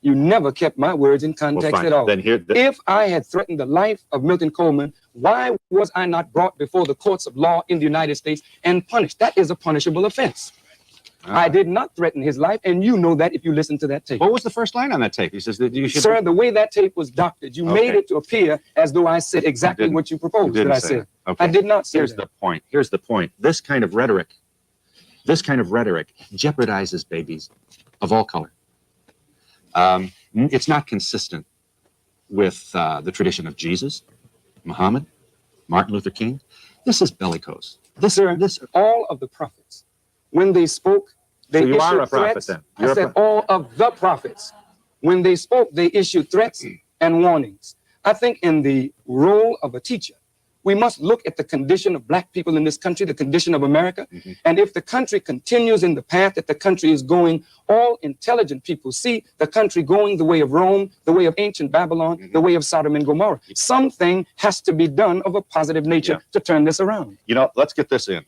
Speaker 6: You never kept my words in context at all.
Speaker 5: Then
Speaker 6: if I had threatened the life of Milton Coleman, why was I not brought before the courts of law in the United States and punished? That is a punishable offense. I did not threaten his life, and you know that if you listen to that tape.
Speaker 5: What was the first line on that tape? He says that you should...
Speaker 6: Sir, the way that tape was doctored, you made it to appear as though I said exactly what you proposed that I said.
Speaker 5: Okay.
Speaker 6: I did not say
Speaker 5: Here's
Speaker 6: that.
Speaker 5: the point. Here's the point. This kind of rhetoric jeopardizes babies of all color. It's not consistent with the tradition of Jesus, Muhammad, Martin Luther King. This is bellicose.
Speaker 6: All of the prophets, when they spoke, they issued
Speaker 5: are a prophet,
Speaker 6: threats.
Speaker 5: then.
Speaker 6: I said all of the prophets. When they spoke, they issued threats and warnings. I think in the role of a teacher, we must look at the condition of black people in this country, the condition of America. And if the country continues in the path that the country is going, all intelligent people see the country going the way of Rome, the way of ancient Babylon, the way of Sodom and Gomorrah. Something has to be done of a positive nature to turn this around.
Speaker 5: You know, let's get this in.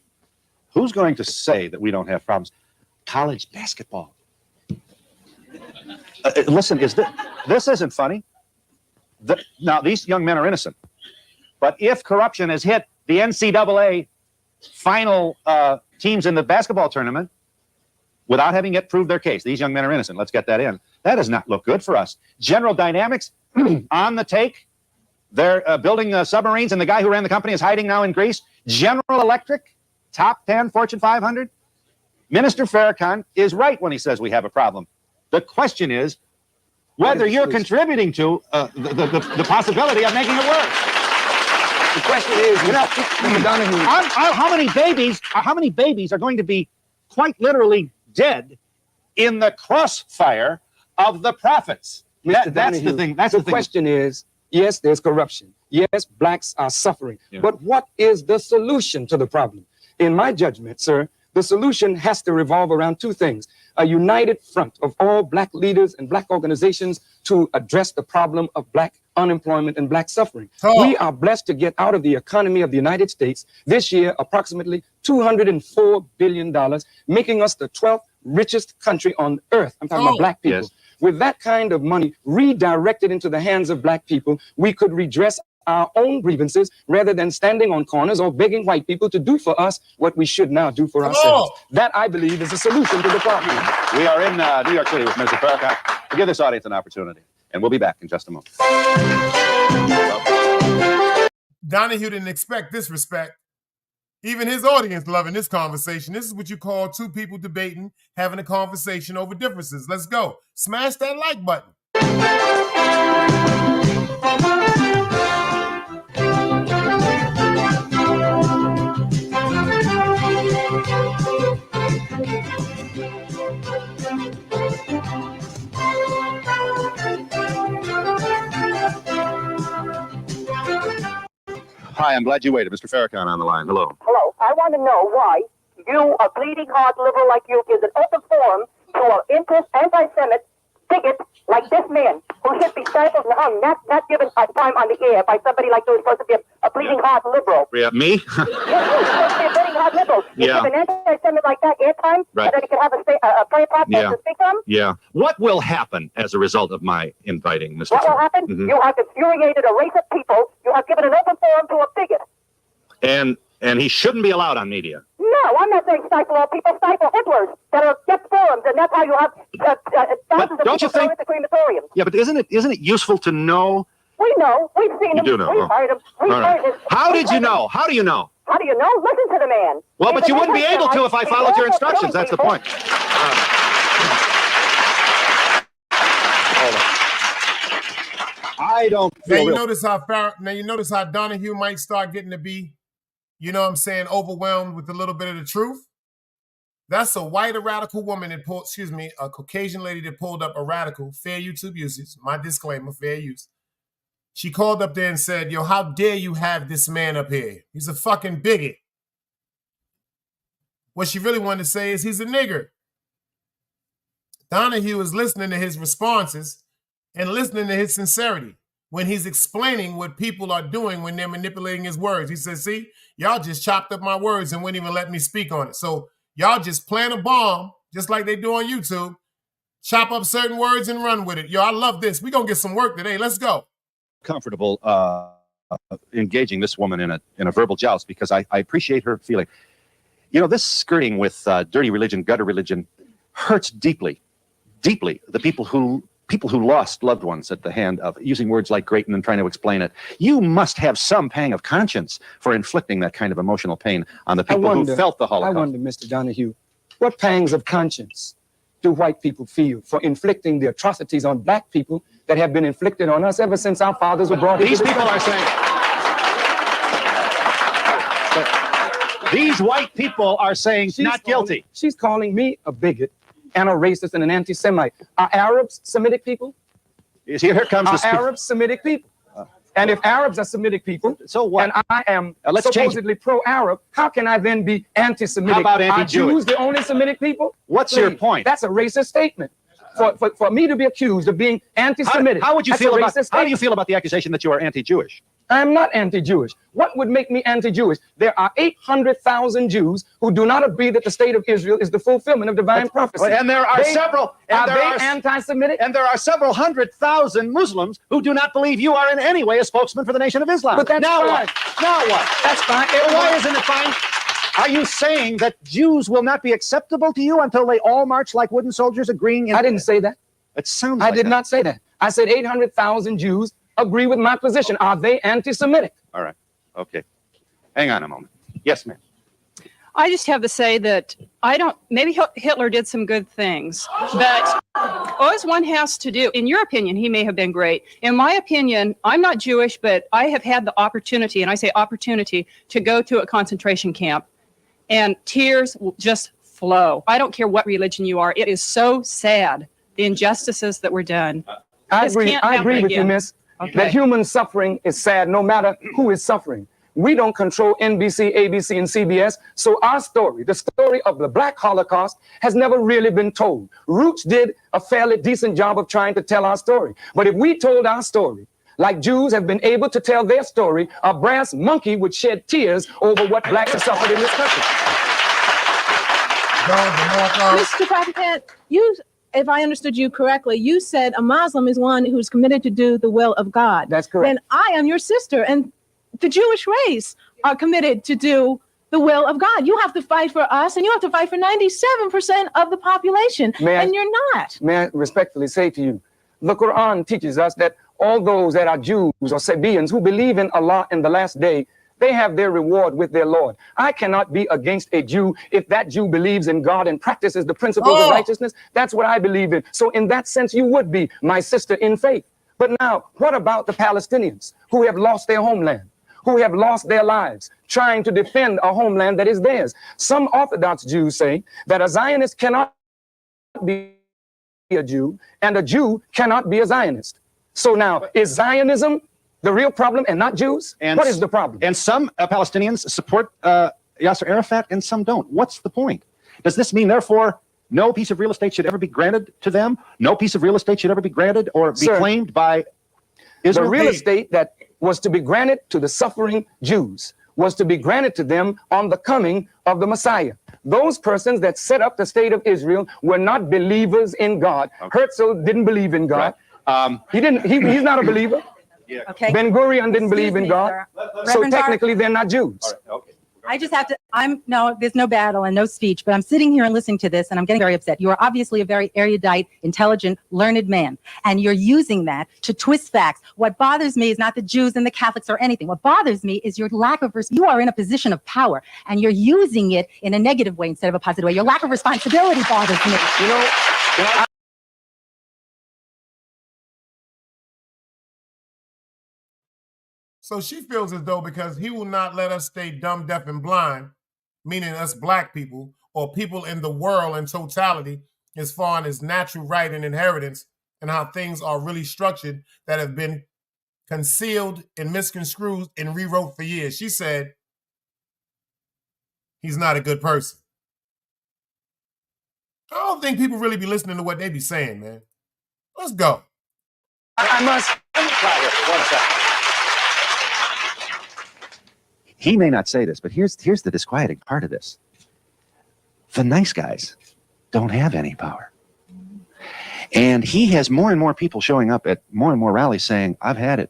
Speaker 5: Who's going to say that we don't have problems? College basketball. Listen, this isn't funny. Now, these young men are innocent. But if corruption has hit the NCAA final teams in the basketball tournament without having yet proved their case, these young men are innocent. Let's get that in. That does not look good for us. General Dynamics on the take. They're building submarines, and the guy who ran the company is hiding now in Greece. General Electric, top 10 Fortune 500. Minister Farrakhan is right when he says we have a problem. The question is whether you're contributing to the possibility of making it worse.
Speaker 6: The question is, Mr. Donahue,
Speaker 5: how many babies are going to be quite literally dead in the crossfire of the prophets? That's the thing.
Speaker 6: The question is, yes, there's corruption. Yes, blacks are suffering. But what is the solution to the problem? In my judgment, sir, the solution has to revolve around two things: a united front of all black leaders and black organizations to address the problem of black unemployment and black suffering. We are blessed to get out of the economy of the United States this year approximately $204 billion, making us the 12th richest country on earth. I'm talking about black people. With that kind of money redirected into the hands of black people, we could redress our own grievances rather than standing on corners or begging white people to do for us what we should now do for ourselves. That, I believe, is a solution to the problem.
Speaker 5: We are in New York City with Mr. Farrakhan. We'll give this audience an opportunity, and we'll be back in just a moment.
Speaker 3: Donahue didn't expect this respect. Even his audience loving this conversation. This is what you call two people debating, having a conversation over differences. Let's go. Smash that like button.
Speaker 5: Hi, I'm glad you waited. Mr. Farrakhan on the line. Hello.
Speaker 7: Hello. I want to know why you, a bleeding heart liberal like you, is an open forum to an interest anti-Semite bigot like this man, who should be stifled and hung, not given a time on the air by somebody like you who's supposed to be a bleeding heart liberal.
Speaker 5: Yeah, me?
Speaker 7: Yes, you're supposed to be a bleeding heart liberal. You give an anti-Semite like that airtime, so that he can have a prayer podcast to speak from?
Speaker 5: Yeah. What will happen as a result of my inviting Mr.
Speaker 7: What will happen? You have infuriated a race of people. You have given an open forum to a bigot.
Speaker 5: And he shouldn't be allowed on media.
Speaker 7: No, I'm not saying stifle all people. Stifle Hitlers that are just forums, and that's how you have thousands of people going to the crematorium.
Speaker 5: Yeah, but isn't it useful to know?
Speaker 7: We know. We've seen him.
Speaker 5: You do know.
Speaker 7: We've heard him. We've heard his.
Speaker 5: How did you know? How do you know?
Speaker 7: How do you know? Listen to the man.
Speaker 5: Well, but you wouldn't be able to if I followed your instructions. That's the point. I don't feel
Speaker 3: Now you notice how Donahue might start getting to be, you know what I'm saying, overwhelmed with a little bit of the truth. That's a white radical woman that pulled, a Caucasian lady that pulled up a radical, fair YouTube usage. My disclaimer, fair use. She called up there and said, yo, how dare you have this man up here? He's a fucking bigot. What she really wanted to say is he's a nigger. Donahue is listening to his responses and listening to his sincerity when he's explaining what people are doing when they're manipulating his words. He says, see, y'all just chopped up my words and wouldn't even let me speak on it. So y'all just plant a bomb, just like they do on YouTube, chop up certain words and run with it. Yo, I love this. We're going to get some work today. Let's go.
Speaker 5: Comfortable engaging this woman in a verbal joust because I appreciate her feeling. You know, this skirting with dirty religion, gutter religion, hurts deeply, deeply. The people who lost loved ones at the hand of using words like great and then trying to explain it. You must have some pang of conscience for inflicting that kind of emotional pain on the people who felt the Holocaust.
Speaker 6: I wonder, Mr. Donahue, what pangs of conscience do white people feel for inflicting the atrocities on black people that have been inflicted on us ever since our fathers were brought into
Speaker 5: These people are saying... These white people are saying not guilty.
Speaker 6: She's calling me a bigot and a racist and an anti-Semite. Are Arabs Semitic people?
Speaker 5: Here comes
Speaker 6: the Arabs Semitic people? And if Arabs are Semitic people,
Speaker 5: so what?
Speaker 6: And I am supposedly pro-Arab, how can I then be anti-Semitic?
Speaker 5: How about anti-Jewish?
Speaker 6: Are Jews the only Semitic people?
Speaker 5: What's your point?
Speaker 6: That's a racist statement. For me to be accused of being anti-Semitic,
Speaker 5: how do you feel about the accusation that you are anti-Jewish?
Speaker 6: I am not anti-Jewish. What would make me anti-Jewish? There are 800,000 Jews who do not agree that the state of Israel is the fulfillment of divine prophecy.
Speaker 5: And there are several...
Speaker 6: Are they anti-Semitic?
Speaker 5: And there are several 100,000 Muslims who do not believe you are in any way a spokesman for the Nation of Islam.
Speaker 6: But that's
Speaker 5: now
Speaker 6: fine.
Speaker 5: What? Now what?
Speaker 6: That's fine.
Speaker 5: Why isn't it fine? Are you saying that Jews will not be acceptable to you until they all march like wooden soldiers agreeing?
Speaker 6: I didn't say that.
Speaker 5: It sounds
Speaker 6: I did not say that. I said 800,000 Jews agree with my position. Are they anti-Semitic?
Speaker 5: All right. Okay. Hang on a moment. Yes, ma'am.
Speaker 8: I just have to say that maybe Hitler did some good things, but always one has to do, in your opinion, he may have been great. In my opinion, I'm not Jewish, but I have had the opportunity, and I say opportunity, to go to a concentration camp, and tears will just flow. I don't care what religion you are. It is so sad, the injustices that were done.
Speaker 6: I agree with you, miss.
Speaker 8: Okay.
Speaker 6: That human suffering is sad no matter who is suffering. We don't control NBC, ABC, and CBS, so our story, the story of the Black Holocaust, has never really been told. Roots did a fairly decent job of trying to tell our story. But if we told our story, like Jews have been able to tell their story, a brass monkey would shed tears over what blacks have suffered in this country.
Speaker 9: Mr. Farrakhan, if I understood you correctly, you said a Muslim is one who's committed to do the will of God.
Speaker 6: That's correct.
Speaker 9: And I am your sister, and the Jewish race are committed to do the will of God. You have to fight for us, and you have to fight for 97% of the population, and you're not.
Speaker 6: May I respectfully say to you, the Quran teaches us that all those that are Jews or Sabians who believe in Allah in the last day, they have their reward with their Lord. I cannot be against a Jew if that Jew believes in God and practices the principles of righteousness. That's what I believe in. So in that sense, you would be my sister in faith. But now, what about the Palestinians who have lost their homeland, who have lost their lives trying to defend a homeland that is theirs? Some Orthodox Jews say that a Zionist cannot be a Jew and a Jew cannot be a Zionist. So now, is Zionism the real problem and not Jews? And what is the problem?
Speaker 5: And some Palestinians support Yasser Arafat and some don't. What's the point? Does this mean, therefore, no piece of real estate should ever be granted to them? No piece of real estate should ever be granted or be claimed by Israel?
Speaker 6: The real estate that was to be granted to the suffering Jews was to be granted to them on the coming of the Messiah. Those persons that set up the state of Israel were not believers in God. Herzl didn't believe in God.
Speaker 5: Right.
Speaker 6: He's not a believer.
Speaker 5: Yeah.
Speaker 10: Okay.
Speaker 6: Ben Gurion didn't believe in God. So technically they're not Jews.
Speaker 5: Right. Okay.
Speaker 10: I just have to, there's no battle and no speech, but I'm sitting here and listening to this and I'm getting very upset. You are obviously a very erudite, intelligent, learned man, and you're using that to twist facts. What bothers me is not the Jews and the Catholics or anything. What bothers me is your lack of, you are in a position of power and you're using it in a negative way instead of a positive way. Your lack of responsibility bothers me.
Speaker 6: You know,
Speaker 3: So she feels as though because he will not let us stay dumb, deaf, and blind, meaning us black people or people in the world in totality, as far as natural right and inheritance and how things are really structured that have been concealed and misconstrued and rewrote for years. She said, he's not a good person. I don't think people really be listening to what they be saying, man. Let's go.
Speaker 11: I must.
Speaker 5: One second. He may not say this, but here's the disquieting part of this. The nice guys don't have any power. And he has more and more people showing up at more and more rallies saying, I've had it.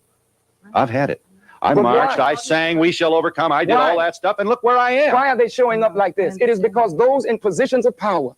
Speaker 5: I've had it. I marched, I sang, we shall overcome, I did all that stuff, and look where I am.
Speaker 11: Why are they showing up like this? It is because those in positions of power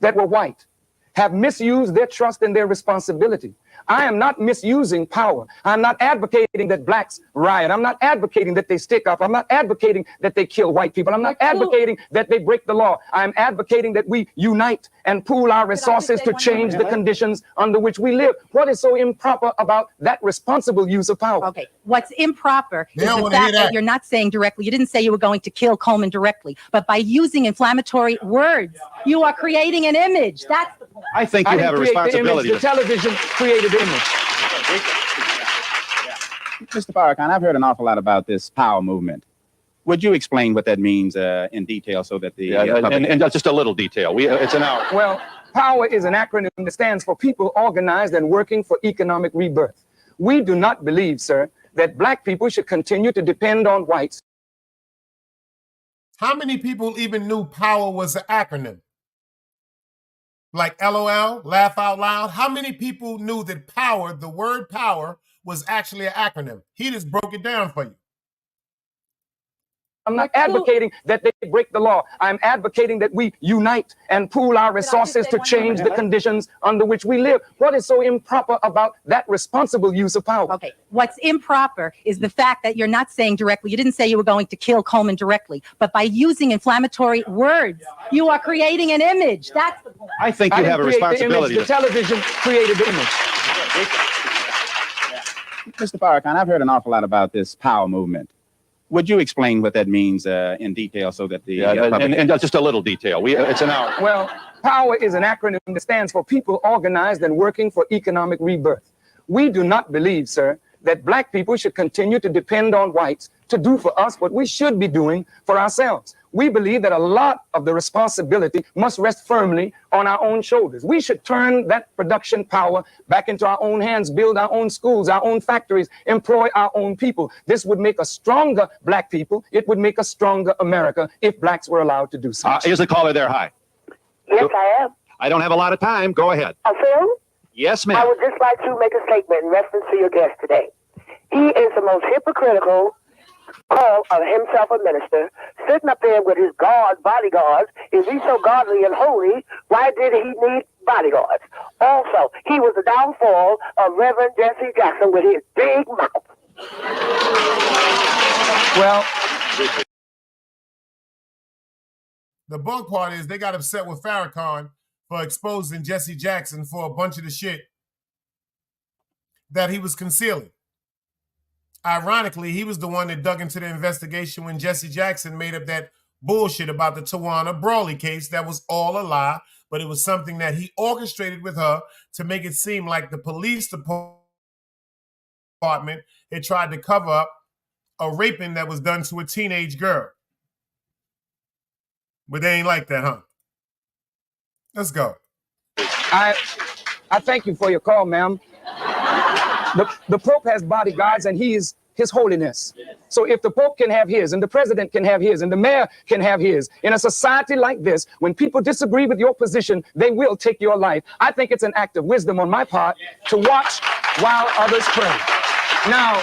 Speaker 11: that were white have misused their trust and their responsibility. I am not misusing power. I'm not advocating that blacks riot. I'm not advocating that they stick up. I'm not advocating that they kill white people. I'm not advocating that they break the law. I'm advocating that we unite and pool our resources to change the conditions under which we live. What is so improper about that responsible use of power?
Speaker 10: Okay, what's improper is the fact that you're not saying directly, you didn't say you were going to kill Coleman directly, but by using inflammatory words, you are creating an image. That's the point.
Speaker 5: I think you have a responsibility.
Speaker 11: The television created the image.
Speaker 12: Mr. Farrakhan, I've heard an awful lot about this power movement. Would you explain what that means in detail so that the
Speaker 5: and just a little detail. It's an hour.
Speaker 11: Well, POWER is an acronym that stands for People Organized and Working for Economic Rebirth. We do not believe, sir, that black people should continue to depend on whites.
Speaker 3: How many people even knew POWER was an acronym? Like LOL, laugh out loud. How many people knew that power, the word power, was actually an acronym? He just broke it down for you.
Speaker 11: I'm not advocating that they break the law. I'm advocating that we unite and pool our resources to change the conditions under which we live. What is so improper about that responsible use of power?
Speaker 10: Okay, what's improper is the fact that you're not saying directly, you didn't say you were going to kill Coleman directly, but by using inflammatory words, you are creating an image. That's the point.
Speaker 5: I think you have a responsibility.
Speaker 11: The television created the image.
Speaker 12: Mr. Farrakhan, I've heard an awful lot about this power movement. Would you explain what that means in detail so that the
Speaker 5: and just a little detail. It's an hour.
Speaker 11: Well, POWER is an acronym that stands for People Organized and Working for Economic Rebirth. We do not believe, sir, that black people should continue to depend on whites to do for us what we should be doing for ourselves. We believe that a lot of the responsibility must rest firmly on our own shoulders. We should turn that production power back into our own hands, build our own schools, our own factories, employ our own people. This would make us stronger black people. It would make us stronger America if blacks were allowed to do so.
Speaker 5: Here's the caller there. Hi.
Speaker 13: Yes, I am.
Speaker 5: I don't have a lot of time. Go ahead.
Speaker 13: Phil?
Speaker 5: Yes, ma'am.
Speaker 13: I would just like to make a statement in reference to your guest today. He is the most hypocritical call of himself a minister, sitting up there with his bodyguards. Is he so godly and holy? Why did he need bodyguards? Also, he was the downfall of Reverend Jesse Jackson with his big mouth.
Speaker 11: Well,
Speaker 3: the bug part is they got upset with Farrakhan for exposing Jesse Jackson for a bunch of the shit that he was concealing. Ironically, he was the one that dug into the investigation when Jesse Jackson made up that bullshit about the Tawana Brawley case that was all a lie, but it was something that he orchestrated with her to make it seem like the police department had tried to cover up a raping that was done to a teenage girl. But they ain't like that, huh? Let's go.
Speaker 11: I thank you for your call, ma'am. The Pope has bodyguards, and he is His Holiness. So if the Pope can have his, and the president can have his, and the mayor can have his, in a society like this, when people disagree with your position, they will take your life. I think it's an act of wisdom on my part to watch while others pray. Now,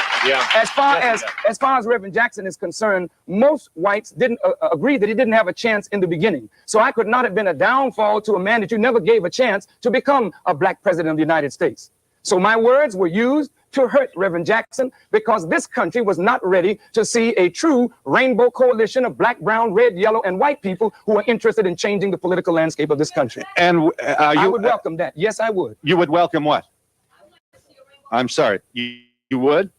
Speaker 11: as far as Reverend Jackson is concerned, most whites didn't agree that he didn't have a chance in the beginning. So I could not have been a downfall to a man that you never gave a chance to become a black president of the United States. So my words were used to hurt Reverend Jackson because this country was not ready to see a true rainbow coalition of black, brown, red, yellow, and white people who are interested in changing the political landscape of this country.
Speaker 5: And
Speaker 11: I would welcome that. Yes, I would.
Speaker 5: You would welcome what? I'm sorry. You would?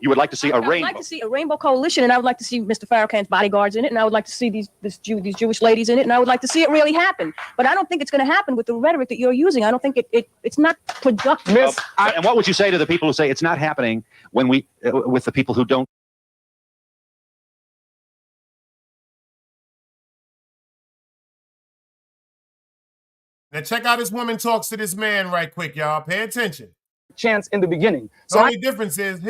Speaker 5: You would like to see a
Speaker 9: I would
Speaker 5: rainbow.
Speaker 9: like to see a rainbow coalition, and I would like to see Mr. Farrakhan's bodyguards in it, and I would like to see these Jewish ladies in it, and I would like to see it really happen. But I don't think it's going to happen with the rhetoric that you're using. I don't think it's not productive.
Speaker 5: And what would you say to the people who say it's not happening when we, with the people who don't?
Speaker 3: Now check out this woman talks to this man right quick, y'all. Pay attention.
Speaker 11: Chance in the beginning.
Speaker 3: The only difference is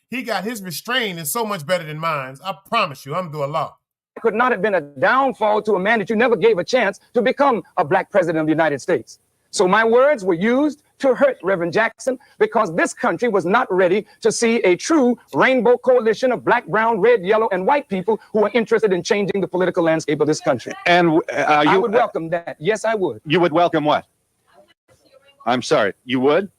Speaker 3: he got his restraint is so much better than mine. I promise you, I'm doing law.
Speaker 11: It could not have been a downfall to a man that you never gave a chance to become a black president of the United States. So my words were used to hurt Reverend Jackson because this country was not ready to see a true rainbow coalition of black, brown, red, yellow, and white people who are interested in changing the political landscape of this country.
Speaker 5: And
Speaker 11: I would welcome that. Yes, I would.
Speaker 5: You would welcome what? I'm sorry. You would?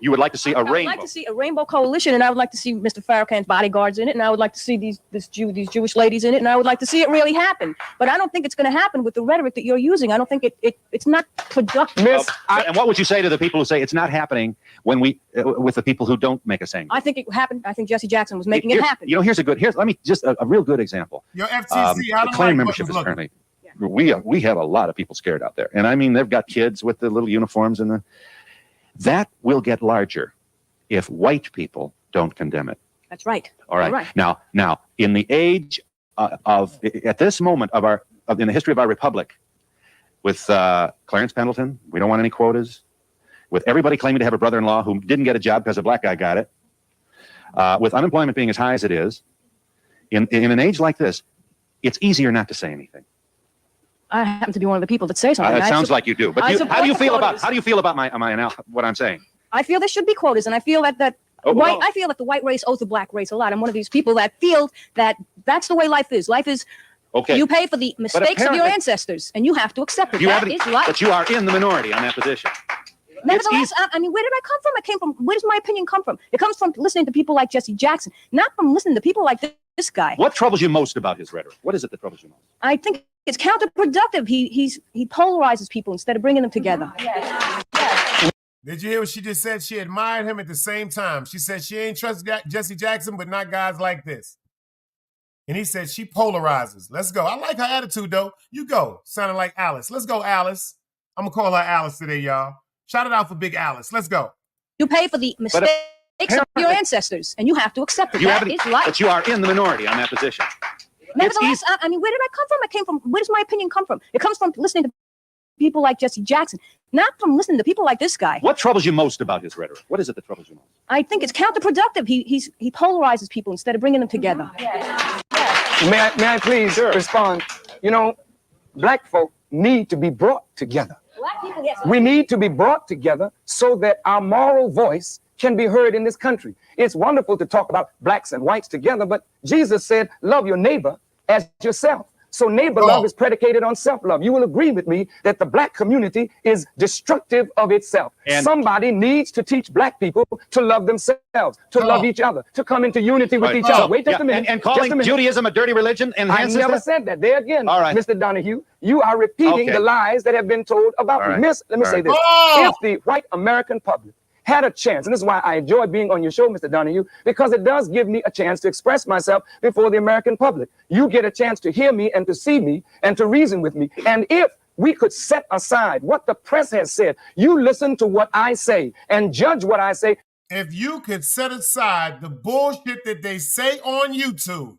Speaker 5: You would like to see a rainbow?
Speaker 9: I would like to see a rainbow coalition, and I would like to see Mr. Farrakhan's bodyguards in it, and I would like to see these Jewish ladies in it, and I would like to see it really happen. But I don't think it's going to happen with the rhetoric that you're using. I don't think it's not productive.
Speaker 5: And what would you say to the people who say it's not happening when we, with the people who don't make a saying?
Speaker 9: I think it happened. I think Jesse Jackson was making it happen.
Speaker 5: You know, let me just a real good example.
Speaker 3: Your FTC, I
Speaker 5: the
Speaker 3: don't
Speaker 5: Klan
Speaker 3: like
Speaker 5: membership
Speaker 3: what
Speaker 5: is
Speaker 3: was
Speaker 5: currently. We have a lot of people scared out there, and I mean they've got kids with the little uniforms and the. That will get larger if white people don't condemn it.
Speaker 9: That's right.
Speaker 5: All right. Now, in the age at this moment in the history of our republic, with Clarence Pendleton, we don't want any quotas. With everybody claiming to have a brother-in-law who didn't get a job because a black guy got it. With unemployment being as high as it is, in an age like this, it's easier not to say anything.
Speaker 9: I happen to be one of the people that say something.
Speaker 5: It sounds like you do. But how do you feel about what I'm saying?
Speaker 9: I feel there should be quotas, and I feel that I feel that the white race owes the black race a lot. I'm one of these people that feel that that's the way life is. Life is
Speaker 5: okay.
Speaker 9: You pay for the mistakes of your ancestors, and you have to accept it. That is life.
Speaker 5: But you are in the minority on that position.
Speaker 9: Nevertheless, I mean, where did I come from? I came from. Where does my opinion come from? It comes from listening to people like Jesse Jackson, not from listening to people like this guy.
Speaker 5: What troubles you most about his rhetoric? What is it that troubles you most?
Speaker 9: I think it's counterproductive. He polarizes people instead of bringing them together.
Speaker 3: Did you hear what she just said? She admired him at the same time. She said she ain't trust Jesse Jackson, but not guys like this. And he said she polarizes. Let's go. I like her attitude, though. You go. Sounding like Alice. Let's go, Alice. I'm going to call her Alice today, y'all. Shout it out for Big Alice. Let's go.
Speaker 9: You pay for the mistakes of your ancestors, and you have to accept it. That is life.
Speaker 5: But you are in the minority on that position.
Speaker 9: Nevertheless, I mean, where did I come from? I came from. Where does my opinion come from? It comes from listening to people like Jesse Jackson, not from listening to people like this guy.
Speaker 5: What troubles you most about his rhetoric? What is it that troubles you most?
Speaker 9: I think it's counterproductive. He polarizes people instead of bringing them together.
Speaker 11: May I please respond? You know, black folk need to be brought together.
Speaker 9: Black people, yes.
Speaker 11: We need to be brought together so that our moral voice can be heard in this country. It's wonderful to talk about blacks and whites together, but Jesus said, love your neighbor as yourself. So neighbor love is predicated on self-love. You will agree with me that the black community is destructive of itself. And somebody needs to teach black people to love themselves, to love each other, to come into unity with each other. Wait just a minute.
Speaker 5: And calling Judaism a dirty religion enhances
Speaker 11: I never said that. There again, Mr. Donahue, you are repeating the lies that have been told about me. Let me say this. If the white American public had a chance, and this is why I enjoy being on your show, Mr. Donahue, because it does give me a chance to express myself before the American public. You get a chance to hear me and to see me and to reason with me. And if we could set aside what the press has said, you listen to what I say and judge what I say.
Speaker 3: If you could set aside the bullshit that they say on YouTube.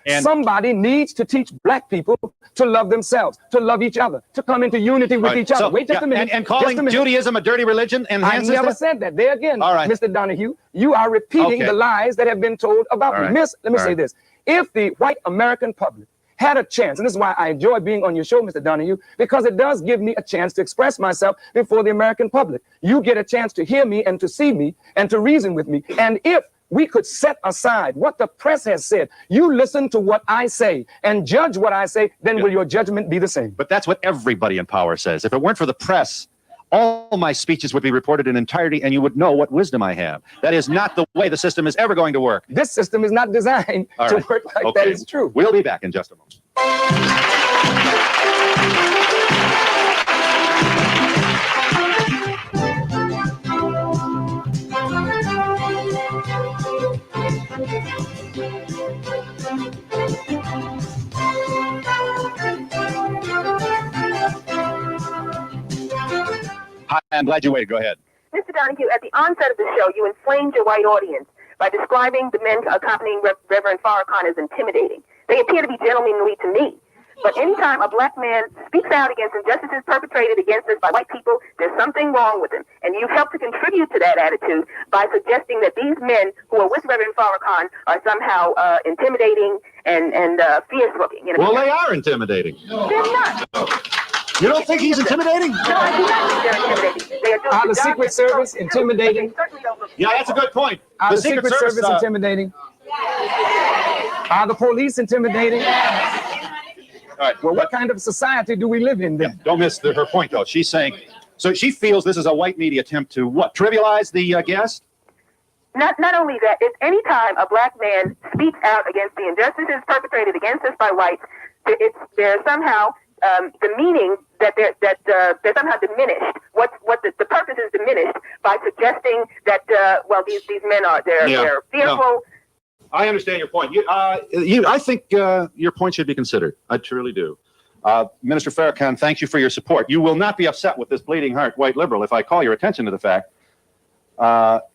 Speaker 11: And somebody needs to teach black people to love themselves, to love each other, to come into unity with each other. Wait just a minute.
Speaker 5: And calling Judaism a dirty religion enhances
Speaker 11: I never said that. There again, Mr. Donahue, you are repeating the lies that have been told about me. Let me say this. If the white American public had a chance, and this is why I enjoy being on your show, Mr. Donahue, because it does give me a chance to express myself before the American public. You get a chance to hear me and to see me and to reason with me. And if we could set aside what the press has said, you listen to what I say and judge what I say, then will your judgment be the same?
Speaker 5: But that's what everybody in power says. If it weren't for the press, all my speeches would be reported in entirety and you would know what wisdom I have. That is not the way the system is ever going to work.
Speaker 11: This system is not designed to work like that. It's true.
Speaker 5: We'll be back in just a moment. Hi, I'm glad you waited. Go ahead.
Speaker 13: Mr. Donahue, at the onset of the show, you inflamed your white audience by describing the men accompanying Reverend Farrakhan as intimidating. They appear to be gentlemanly to me. But anytime a black man speaks out against injustices perpetrated against us by white people, there's something wrong with him. And you've helped to contribute to that attitude by suggesting that these men who are with Reverend Farrakhan are somehow intimidating and fierce-looking. You know?
Speaker 5: Well, they are intimidating.
Speaker 13: They're not.
Speaker 5: You don't think he's intimidating?
Speaker 13: No, I do not think they're intimidating.
Speaker 11: Are the Secret Service intimidating?
Speaker 5: Yeah, that's a good point.
Speaker 11: Are the Secret Service intimidating? Are the police intimidating?
Speaker 5: All right.
Speaker 11: Well, what kind of society do we live in then?
Speaker 5: Don't miss her point, though. She's saying, so she feels this is a white media attempt to what? Trivialize the guest?
Speaker 13: Not only that, if any time a black man speaks out against the injustices perpetrated against us by whites, there's somehow the meaning that they're somehow diminished. What the purpose is diminished by suggesting that these men are they're fearful.
Speaker 5: No. I understand your point. I think your point should be considered. I truly do. Minister Farrakhan, thank you for your support. You will not be upset with this bleeding heart white liberal if I call your attention to the fact.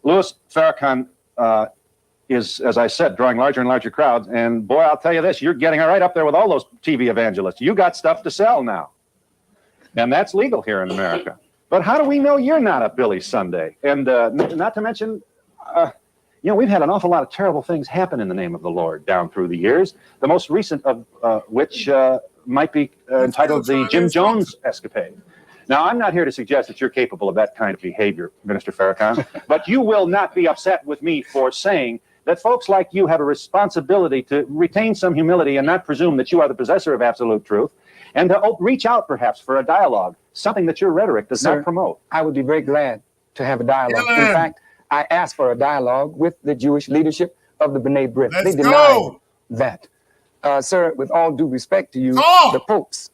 Speaker 5: Louis Farrakhan is, as I said, drawing larger and larger crowds. And boy, I'll tell you this, you're getting right up there with all those TV evangelists. You got stuff to sell now. And that's legal here in America. But how do we know you're not a Billy Sunday? And not to mention... we've had an awful lot of terrible things happen in the name of the Lord down through the years, the most recent of which might be entitled the Jim Jones escapade. Now, I'm not here to suggest that you're capable of that kind of behavior, Minister Farrakhan, but you will not be upset with me for saying that folks like you have a responsibility to retain some humility and not presume that you are the possessor of absolute truth, and to reach out perhaps for a dialogue, something that your rhetoric does not promote.
Speaker 11: I would be very glad to have a dialogue. In fact, I asked for a dialogue with the Jewish leadership of the B'nai B'rith. They denied that. Sir, with all due respect to you, the popes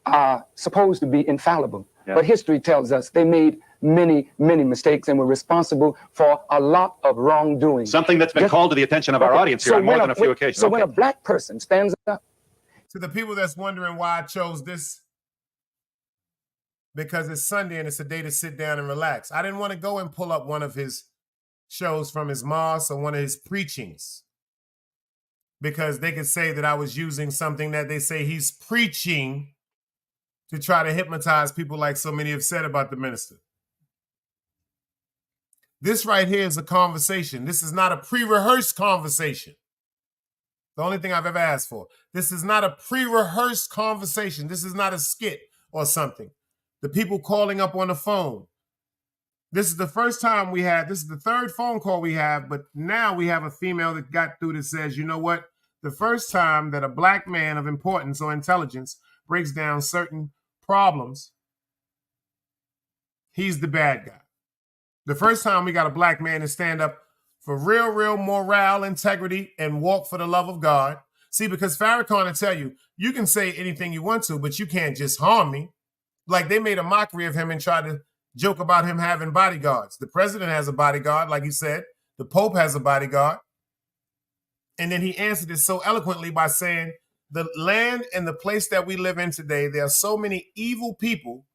Speaker 11: are supposed to be infallible. Yeah. But history tells us they made many, many mistakes and were responsible for a lot of wrongdoing.
Speaker 5: Something that's been called to the attention of our audience here on more than a few occasions.
Speaker 11: So when a black person stands up.
Speaker 3: To the people that's wondering why I chose this, because it's Sunday and it's a day to sit down and relax. I didn't want to go and pull up one of his shows from his mosque or one of his preachings, because they could say that I was using something that they say he's preaching to try to hypnotize people, like so many have said about the minister. This right here is a conversation. This is not a pre-rehearsed conversation. The only thing I've ever asked for. This is not a pre-rehearsed conversation. This is not a skit or something. The people calling up on the phone. This is the first time this is the third phone call we have, but now we have a female that got through that says, you know what? The first time that a black man of importance or intelligence breaks down certain problems, he's the bad guy. The first time we got a black man to stand up for real morale, integrity, and walk for the love of God. See, because Farrakhan will tell you, you can say anything you want to, but you can't just harm me. Like they made a mockery of him and tried to joke about him having bodyguards. The president has a bodyguard, like he said. The Pope has a bodyguard. And then he answered it so eloquently by saying, the land and the place that we live in today, there are so many evil people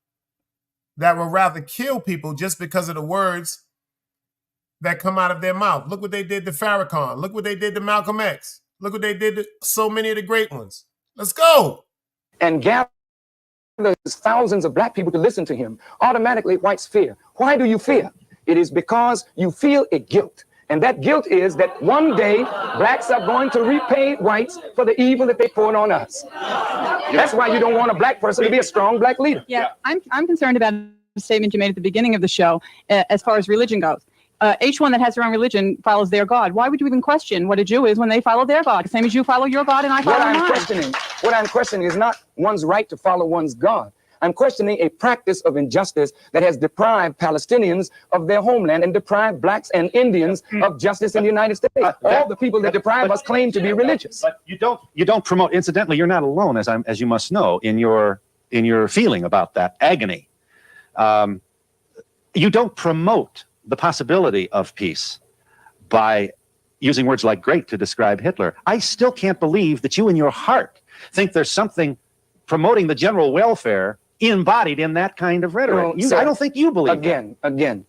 Speaker 3: that will rather kill people just because of the words that come out of their mouth. Look what they did to Farrakhan. Look what they did to Malcolm X. Look what they did to so many of the great ones. Let's go.
Speaker 11: And gathers thousands of black people to listen to him. Automatically, whites fear. Why do you fear? It is because you feel a guilt. And that guilt is that one day blacks are going to repay whites for the evil that they poured on us. That's why you don't want a black person to be a strong black leader.
Speaker 8: Yeah, I'm concerned about the statement you made at the beginning of the show as far as religion goes. Each one that has their own religion follows their God. Why would you even question what a Jew is when they follow their God? Same as you follow your God and I follow mine.
Speaker 11: What I'm questioning is not one's right to follow one's God. I'm questioning a practice of injustice that has deprived Palestinians of their homeland and deprived blacks and Indians of justice in the United States. All the people that deprive us claim to be religious.
Speaker 5: But you don't promote. Incidentally, you're not alone, as you must know, in your feeling about that agony. You don't promote the possibility of peace by using words like great to describe Hitler. I still can't believe that you in your heart think there's something promoting the general welfare embodied in that kind of rhetoric.
Speaker 11: You know,
Speaker 5: I don't think you believe
Speaker 11: Again,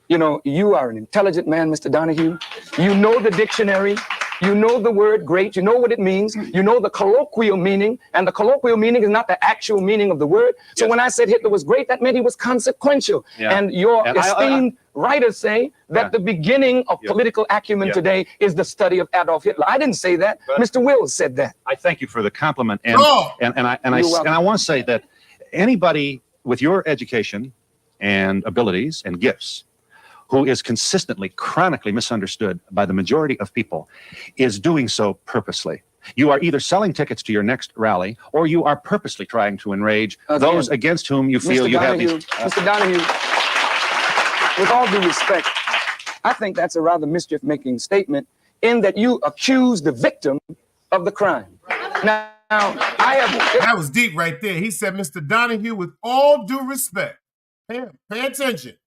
Speaker 11: you know, you are an intelligent man, Mr. Donahue. You know the dictionary. You know the word great. You know what it means. You know the colloquial meaning. And the colloquial meaning is not the actual meaning of the word. So when I said Hitler was great, that meant he was consequential. And your esteemed writers say that the beginning of political acumen today is the study of Adolf Hitler. I didn't say that. Mr. Wills said that.
Speaker 5: I thank you for the compliment. And I want to say that anybody with your education and abilities and gifts who is consistently, chronically misunderstood by the majority of people is doing so purposely. You are either selling tickets to your next rally or you are purposely trying to enrage those against whom you feel you have these...
Speaker 11: Mr. Donahue, with all due respect, I think that's a rather mischief-making statement in that you accuse the victim of the crime. Now, I have...
Speaker 3: That was deep right there. He said, Mr. Donahue, with all due respect, pay attention.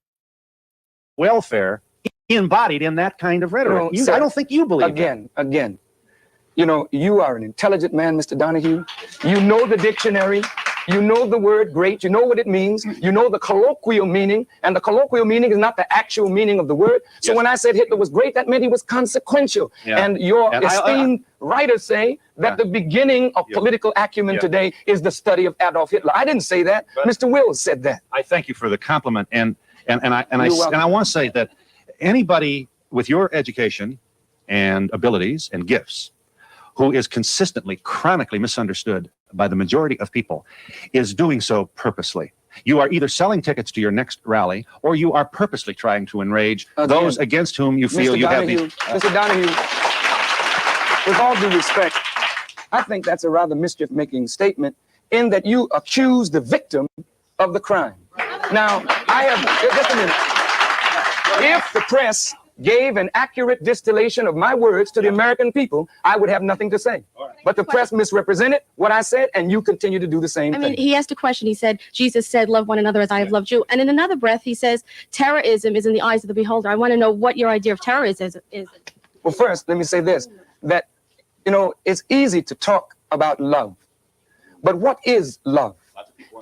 Speaker 5: Welfare embodied in that kind of rhetoric. I don't think you believe
Speaker 11: Again, you know, you are an intelligent man, Mr. Donahue. You know the dictionary. You know the word great. You know what it means. You know the colloquial meaning. And the colloquial meaning is not the actual meaning of the word. So when I said Hitler was great, that meant he was consequential. And your esteemed writers say that the beginning of political acumen today is the study of Adolf Hitler. I didn't say that. Mr. Wills said that.
Speaker 5: I thank you for the compliment. And I want to say that anybody with your education and abilities and gifts who is consistently, chronically misunderstood by the majority of people is doing so purposely. You are either selling tickets to your next rally or you are purposely trying to enrage those against whom you feel you have these...
Speaker 11: Mr. Donahue, with all due respect, I think that's a rather mischief-making statement in that you accuse the victim of the crime. Now, I have, just a minute. If the press gave an accurate distillation of my words to the American people, I would have nothing to say. But the press misrepresented what I said, and you continue to do the same thing.
Speaker 14: I mean, he asked a question. He said, Jesus said, love one another as I have loved you. And in another breath, he says, terrorism is in the eyes of the beholder. I want to know what your idea of terrorism is.
Speaker 11: Well, first, let me say this, that, you know, it's easy to talk about love. But what is love?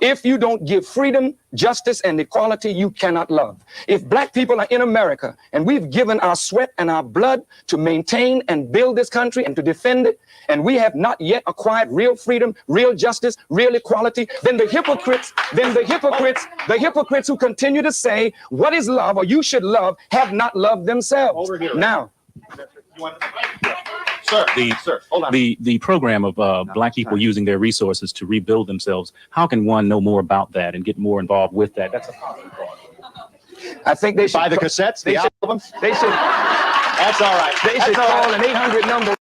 Speaker 11: If you don't give freedom, justice, and equality, you cannot love. If black people are in America and we've given our sweat and our blood to maintain and build this country and to defend it, and we have not yet acquired real freedom, real justice, real equality, then the hypocrites who continue to say, what is love or you should love, have not loved themselves.
Speaker 5: Over here.
Speaker 11: Now,
Speaker 15: the program of black people using their resources to rebuild themselves, how can one know more about that and get more involved with that? That's a positive thought.
Speaker 11: I think they should
Speaker 5: buy the cassettes, the albums.
Speaker 11: They should.
Speaker 5: That's all right.
Speaker 11: They should call an 800 number.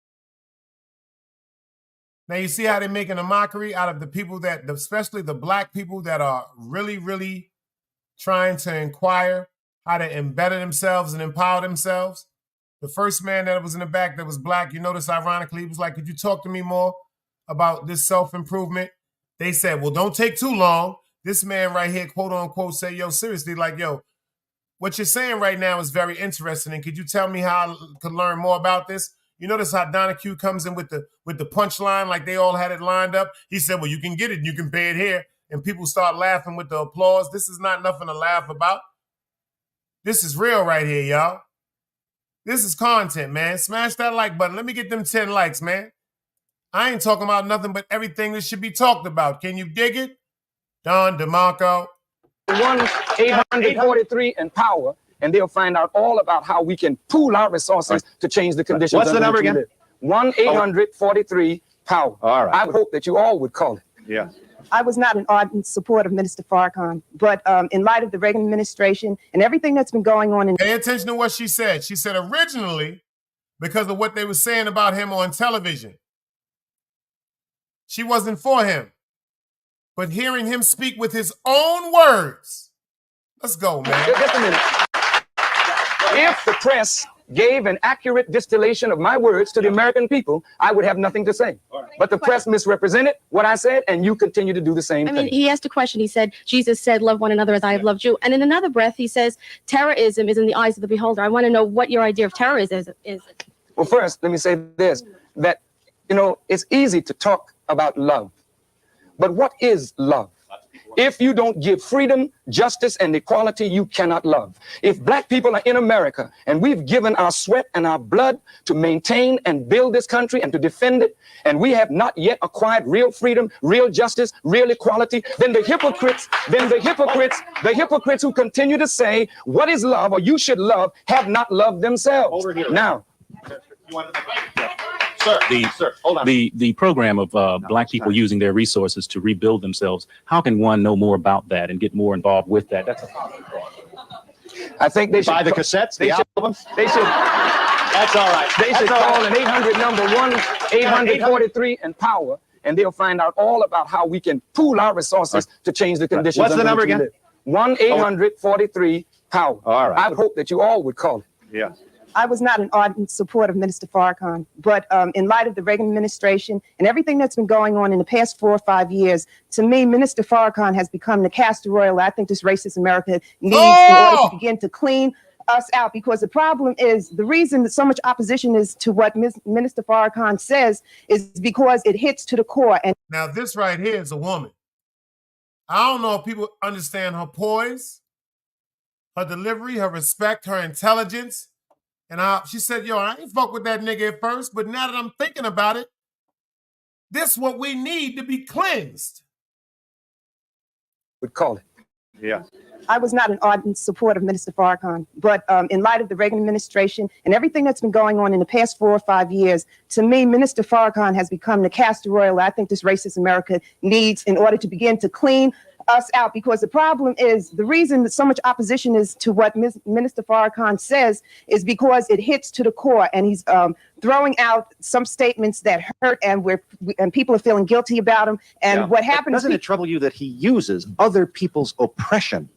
Speaker 3: Now you see how they're making a mockery out of the people that, especially the black people that are really, really trying to inquire how to embetter themselves and empower themselves. The first man that was in the back that was black, you notice ironically, he was like, could you talk to me more about this self-improvement? They said, well, don't take too long. This man right here, quote unquote, say, yo, seriously, like, yo, what you're saying right now is very interesting. And could you tell me how I could learn more about this? You notice how Donahue comes in with the punchline, like they all had it lined up. He said, well, you can get it and you can pay it here. And people start laughing with the applause. This is not nothing to laugh about. This is real right here, y'all. This is content, man. Smash that like button. Let me get them 10 likes, man. I ain't talking about nothing but everything that should be talked about. Can you dig it? Don DeMarco.
Speaker 11: 1-843 and power, and they'll find out all about how we can pool our resources to change the conditions.
Speaker 5: What's the number again?
Speaker 11: 1-843 power. All right. I hope that you all would call it.
Speaker 5: Yeah.
Speaker 16: I was not an ardent supporter of Minister Farrakhan, but in light of the Reagan administration and everything that's been going on...
Speaker 3: Pay attention to what she said. She said originally, because of what they were saying about him on television, she wasn't for him. But hearing him speak with his own words, let's go, man.
Speaker 11: Just a minute. If the press gave an accurate distillation of my words to the American people, I would have nothing to say. But the press misrepresented what I said, and you continue to do the same thing.
Speaker 14: I mean, he asked a question. He said, Jesus said, love one another as I have loved you. And in another breath, he says, terrorism is in the eyes of the beholder. I want to know what your idea of terrorism is.
Speaker 11: Well, first, let me say this, that, you know, it's easy to talk about love. But what is love? If you don't give freedom, justice, and equality, you cannot love. If black people are in America and we've given our sweat and our blood to maintain and build this country and to defend it, and we have not yet acquired real freedom, real justice, real equality, then the hypocrites who continue to say what is love or you should love have not loved themselves. Now,
Speaker 15: the program of black people using their resources to rebuild themselves, how can one know more about that and get more involved with that? That's a
Speaker 11: I think they should
Speaker 5: buy the cassettes, the albums.
Speaker 11: They should.
Speaker 5: That's all right.
Speaker 11: They should call an 800 number 1-800-43 and power, and they'll find out all about how we can pool our resources to change the conditions.
Speaker 5: What's the number again?
Speaker 11: 1-800-43 power. All right. I would hope that you all would call it.
Speaker 5: Yeah.
Speaker 16: I was not an ardent supporter of Minister Farrakhan, but in light of the Reagan administration and everything that's been going on in the past 4 or 5 years, to me, Minister Farrakhan has become the castor oil I think this racist America needs in order to begin to clean us out. Because the problem is, the reason that so much opposition is to what Minister Farrakhan says is because it hits to the core. And
Speaker 3: now this right here is a woman. I don't know if people understand her poise, her delivery, her respect, her intelligence. And she said, yo, I ain't fuck with that nigga at first, but now that I'm thinking about it, this is what we need to be cleansed.
Speaker 11: Would call it.
Speaker 5: Yeah.
Speaker 16: I was not an ardent supporter of Minister Farrakhan, but in light of the Reagan administration and everything that's been going on in the past 4 or 5 years, to me, Minister Farrakhan has become the castor oil I think this racist America needs in order to begin to clean us out. Because the problem is, the reason that so much opposition is to what Minister Farrakhan says is because it hits to the core, and he's throwing out some statements that hurt, and people are feeling guilty about him. And what happens?
Speaker 5: Doesn't it trouble you that he uses other people's oppression?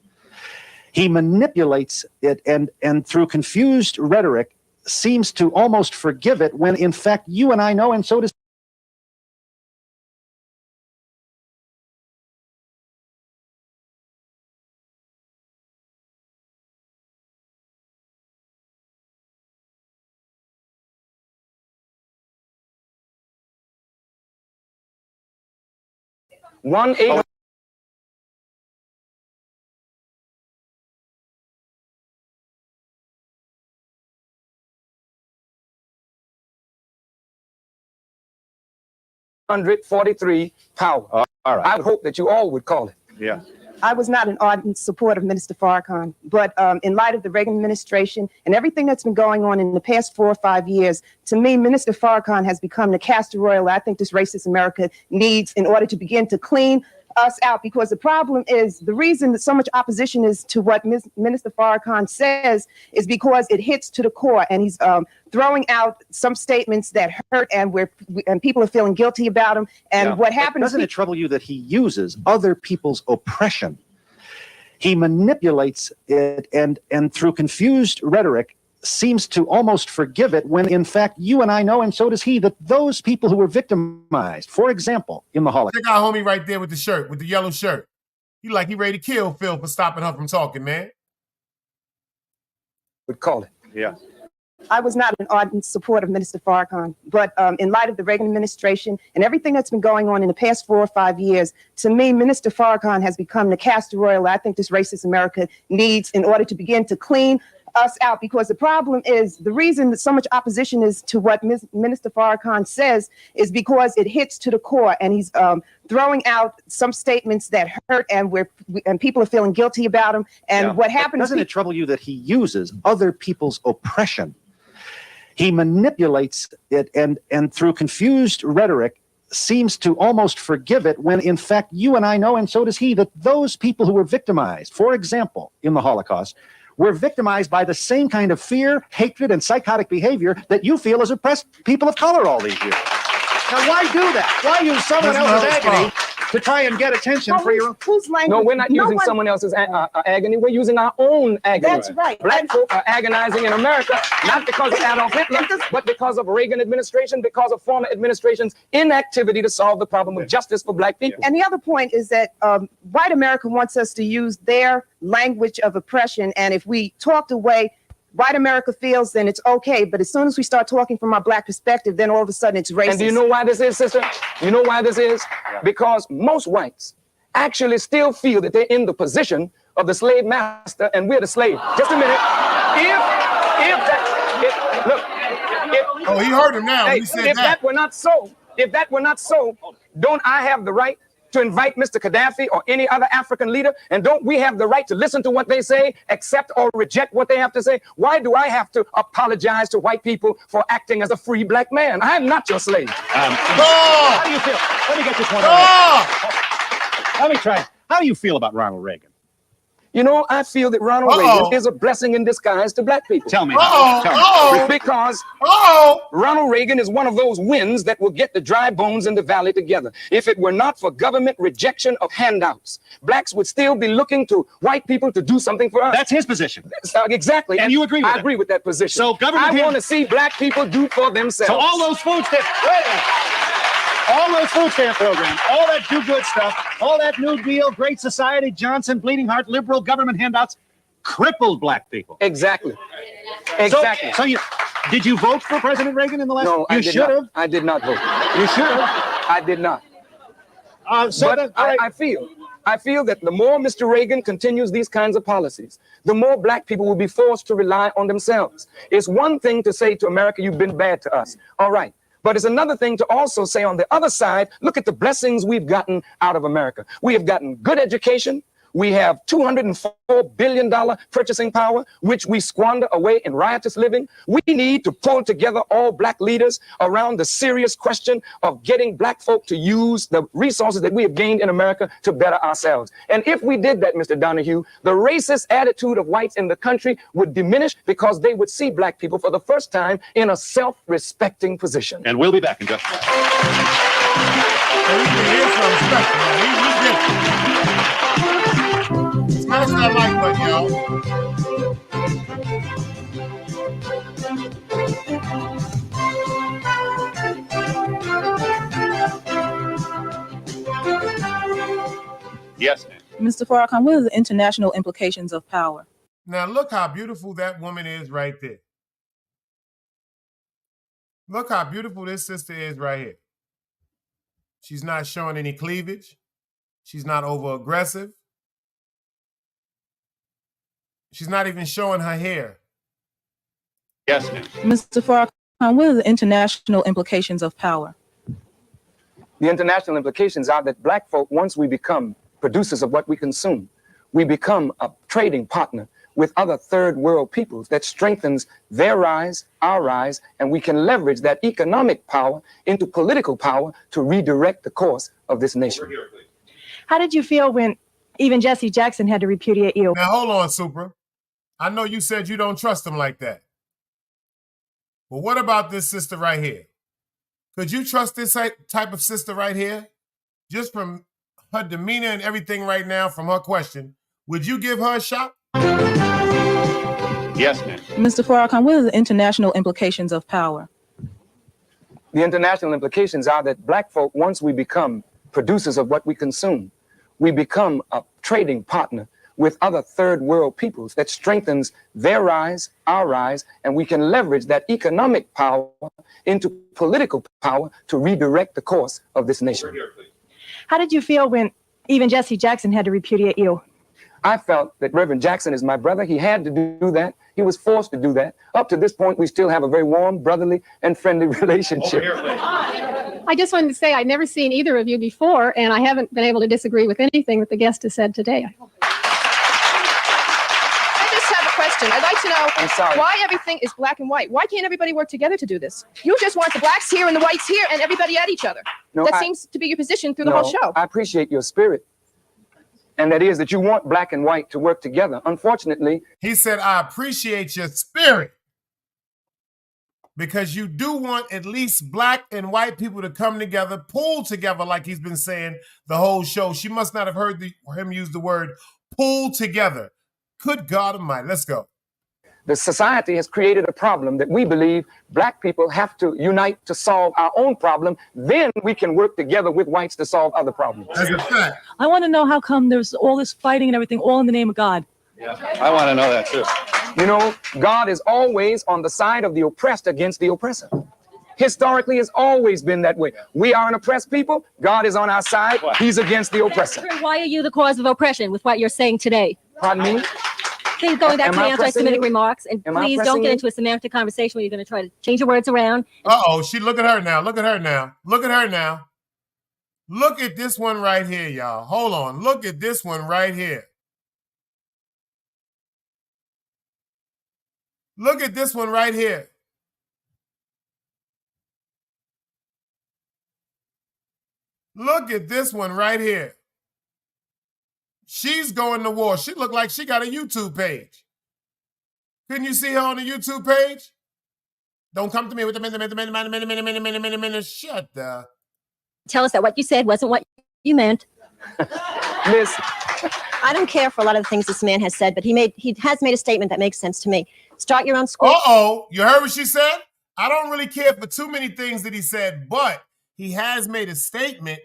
Speaker 5: He manipulates it, and through confused rhetoric seems to almost forgive it, when in fact you and I know, and so does.
Speaker 11: One 800. $143 power.
Speaker 5: All right.
Speaker 11: I would hope that you all would call it.
Speaker 5: Yeah.
Speaker 16: I was not an ardent supporter of Minister Farrakhan, but in light of the Reagan administration and everything that's been going on in the past 4 or 5 years, to me, Minister Farrakhan has become the castor oil I think this racist America needs in order to begin to clean us out. Because the problem is, the reason that so much opposition is to what Minister Farrakhan says is because it hits to the core, and he's throwing out some statements that hurt, and people are feeling guilty about him. And what happens?
Speaker 5: Doesn't it trouble you that he uses other people's oppression? He manipulates it, and through confused rhetoric seems to almost forgive it, when in fact you and I know, and so does he, that those people who were victimized, for example, in the Holocaust.
Speaker 3: Check out homie right there with the shirt, with the yellow shirt. He ready to kill Phil for stopping her from talking, man.
Speaker 11: Would call it.
Speaker 5: Yeah.
Speaker 16: I was not an ardent supporter of Minister Farrakhan, but in light of the Reagan administration and everything that's been going on in the past 4 or 5 years, to me, Minister Farrakhan has become the castor oil I think this racist America needs in order to begin to clean us out. Because the problem is, the reason that so much opposition is to what Minister Farrakhan says is because it hits to the core, and he's throwing out some statements that hurt, and people are feeling guilty about him. And what happens?
Speaker 5: Doesn't it trouble you that he uses other people's oppression? He manipulates it, and through confused rhetoric seems to almost forgive it, when in fact you and I know, and so does he, that those people who were victimized, for example, in the Holocaust, were victimized by the same kind of fear, hatred, and psychotic behavior that you feel has oppressed people of color all these years. Now, why do that? Why use someone else's agony to try and get attention for your own?
Speaker 16: Whose language?
Speaker 11: No, we're not using someone else's agony. We're using our own agony.
Speaker 16: That's right.
Speaker 11: Black folk are agonizing in America, not because of Adolf Hitler, but because of Reagan administration, because of former administration's inactivity to solve the problem of justice for black people.
Speaker 16: And the other point is that white America wants us to use their language of oppression, and if we talked away white America feels, then it's okay. But as soon as we start talking from our black perspective, then all of a sudden it's racist.
Speaker 11: And do you know why this is, sister? You know why this is? Because most whites actually still feel that they're in the position of the slave master and we're the slave. Just a minute.
Speaker 3: Oh, he heard him now.
Speaker 11: Hey,
Speaker 3: He said
Speaker 11: if that were not so, don't I have the right to invite Mr. Gaddafi or any other African leader? And don't we have the right to listen to what they say, accept or reject what they have to say? Why do I have to apologize to white people for acting as a free black man? I am not your slave.
Speaker 5: How do you feel? Let me get this one on. Let me try. How do you feel about Ronald Reagan?
Speaker 11: You know, I feel that Ronald Reagan is a blessing in disguise to black people.
Speaker 5: Tell me.
Speaker 11: Because Ronald Reagan is one of those winds that will get the dry bones in the valley together. If it were not for government rejection of handouts, blacks would still be looking to white people to do something for us.
Speaker 5: That's his position.
Speaker 11: Exactly.
Speaker 5: And you agree with
Speaker 11: I agree with that position.
Speaker 5: So government...
Speaker 11: I want to see black people do for themselves.
Speaker 5: So all those food stamps... All those food stamp programs, all that do-good stuff, all that New Deal, Great Society, Johnson, Bleeding Heart, liberal government handouts, crippled black people.
Speaker 11: Exactly.
Speaker 5: So did you vote for President Reagan in the last?
Speaker 11: No,
Speaker 5: you should have.
Speaker 11: I did not vote.
Speaker 5: You should have.
Speaker 11: I did not. But I feel that the more Mr. Reagan continues these kinds of policies, the more black people will be forced to rely on themselves. It's one thing to say to America, you've been bad to us. All right. But it's another thing to also say on the other side, look at the blessings we've gotten out of America. We have gotten good education. We have $204 billion purchasing power, which we squander away in riotous living. We need to pull together all black leaders around the serious question of getting black folk to use the resources that we have gained in America to better ourselves. And if we did that, Mr. Donahue, the racist attitude of whites in the country would diminish because they would see black people for the first time in a self-respecting position.
Speaker 5: And we'll be back in just a
Speaker 3: Smash that like button, y'all.
Speaker 5: Yes, ma'am.
Speaker 17: Mr. Farrakhan, what are the international implications of power?
Speaker 3: Now look how beautiful that woman is right there. Look how beautiful this sister is right here. She's not showing any cleavage. She's not over aggressive. She's not even showing her hair.
Speaker 5: Yes, ma'am.
Speaker 17: Mr. Farrakhan, what are the international implications of power?
Speaker 11: The international implications are that black folk, once we become producers of what we consume, we become a trading partner with other third world peoples that strengthens their rise, our rise, and we can leverage that economic power into political power to redirect the course of this nation.
Speaker 9: How did you feel when even Jesse Jackson had to repudiate you?
Speaker 3: Now hold on, Supra. I know you said you don't trust him like that. But what about this sister right here? Could you trust this type of sister right here? Just from her demeanor and everything right now, from her question, would you give her a shot?
Speaker 5: Yes, ma'am.
Speaker 17: Mr. Farrakhan, what are the international implications of power?
Speaker 11: The international implications are that black folk, once we become producers of what we consume, we become a trading partner with other third world peoples that strengthens their rise, our rise, and we can leverage that economic power into political power to redirect the course of this nation.
Speaker 9: How did you feel when even Jesse Jackson had to repudiate you?
Speaker 11: I felt that Reverend Jackson is my brother. He had to do that. He was forced to do that. Up to this point, we still have a very warm, brotherly, and friendly relationship.
Speaker 18: I just wanted to say I'd never seen either of you before, and I haven't been able to disagree with anything that the guest has said today.
Speaker 19: I just have a question. I'd like to know why everything is black and white. Why can't everybody work together to do this? You just want the blacks here and the whites here and everybody at each other.
Speaker 11: No,
Speaker 19: that seems to be your position through the whole show.
Speaker 11: I appreciate your spirit. And that is that you want black and white to work together. Unfortunately,
Speaker 3: he said, I appreciate your spirit. Because you do want at least black and white people to come together, pull together, like he's been saying the whole show. She must not have heard him use the word pull together. Good God Almighty. Let's go.
Speaker 11: The society has created a problem that we believe black people have to unite to solve our own problem. Then we can work together with whites to solve other problems.
Speaker 3: That's a fact.
Speaker 17: I want to know how come there's all this fighting and everything, all in the name of God.
Speaker 5: Yeah, I want to know that too.
Speaker 11: You know, God is always on the side of the oppressed against the oppressor. Historically, it's always been that way. We are an oppressed people. God is on our side. He's against the oppressor.
Speaker 9: Why are you the cause of oppression with what you're saying today?
Speaker 11: Pardon me?
Speaker 9: Please, going back
Speaker 11: Am
Speaker 9: to
Speaker 11: I
Speaker 9: anti-Semitic
Speaker 11: pressing you?
Speaker 9: remarks, and
Speaker 11: Am I
Speaker 9: please don't
Speaker 11: pressing
Speaker 9: get
Speaker 11: you?
Speaker 9: into a semantic conversation where you're going to try to change your words around.
Speaker 3: Uh-oh, look at her now. Look at her now. Look at her now. Look at this one right here, y'all. Hold on. Look at this one right here. Look at this one right here. Look at this one right here. She's going to war. She looked like she got a YouTube page. Couldn't you see her on the YouTube page? Don't come to me with the minute. Shut the.
Speaker 9: Tell us that what you said wasn't what you meant.
Speaker 11: Miss,
Speaker 20: I don't care for a lot of the things this man has said, but he has made a statement that makes sense to me. Start your own school.
Speaker 3: Uh-oh, you heard what she said? I don't really care for too many things that he said, but he has made a statement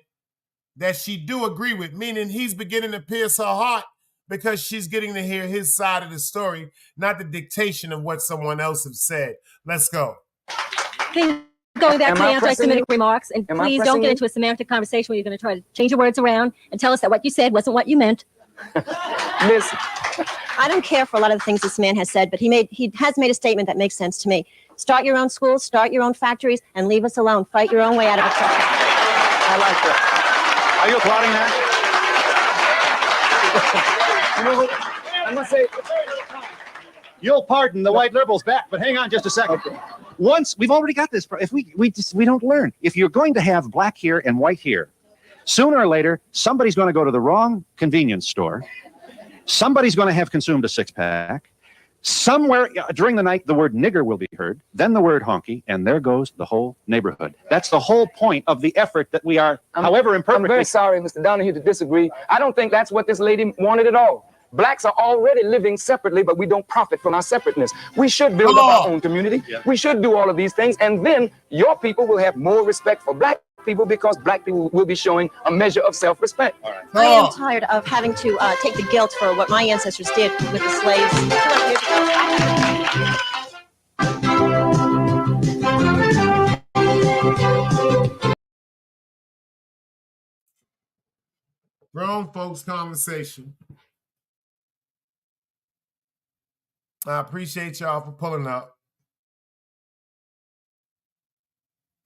Speaker 3: that she do agree with, meaning he's beginning to pierce her heart because she's getting to hear his side of the story, not the dictation of what someone else has said. Let's go.
Speaker 9: Please, going back
Speaker 11: Am
Speaker 9: to
Speaker 11: I
Speaker 9: anti-Semitic
Speaker 11: pressing you?
Speaker 9: remarks, and
Speaker 11: Am I
Speaker 9: please don't
Speaker 11: pressing
Speaker 9: get
Speaker 11: you?
Speaker 9: into a semantic conversation where you're going to try to change your words around and tell us that what you said wasn't what you meant.
Speaker 11: Miss,
Speaker 20: I don't care for a lot of the things this man has said, but he has made a statement that makes sense to me. Start your own schools, start your own factories, and leave us alone. Fight your own way out of oppression.
Speaker 5: I like that. Are you applauding that?
Speaker 11: you know what? I must say,
Speaker 5: You'll pardon the white liberals back, but hang on just a second.
Speaker 11: Okay.
Speaker 5: Once we've already got this. If we don't learn. If you're going to have black here and white here, sooner or later somebody's going to go to the wrong convenience store. Somebody's going to have consumed a six-pack. Somewhere during the night, the word nigger will be heard, then the word honky, and there goes the whole neighborhood. That's the whole point of the effort that we are, however imperfectly.
Speaker 11: I'm very sorry, Mr. Donahue, to disagree. I don't think that's what this lady wanted at all. Blacks are already living separately, but we don't profit from our separateness. We should build up our own community. Yeah. We should do all of these things, and then your people will have more respect for black people because black people will be showing a measure of self-respect.
Speaker 5: All right.
Speaker 20: I am tired of having to take the guilt for what my ancestors did with the slaves 200 years ago.
Speaker 3: Grown folks conversation. I appreciate y'all for pulling up.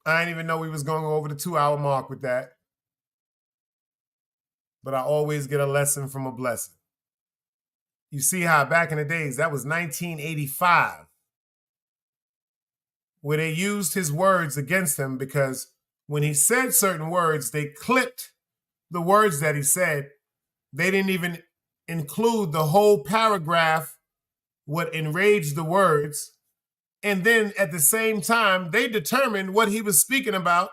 Speaker 3: I didn't even know we was going to go over the 2-hour mark with that. But I always get a lesson from a blessing. You see how back in the days, that was 1985, where they used his words against him because when he said certain words, they clipped the words that he said. They didn't even include the whole paragraph, what enraged the words. And then at the same time, they determined what he was speaking about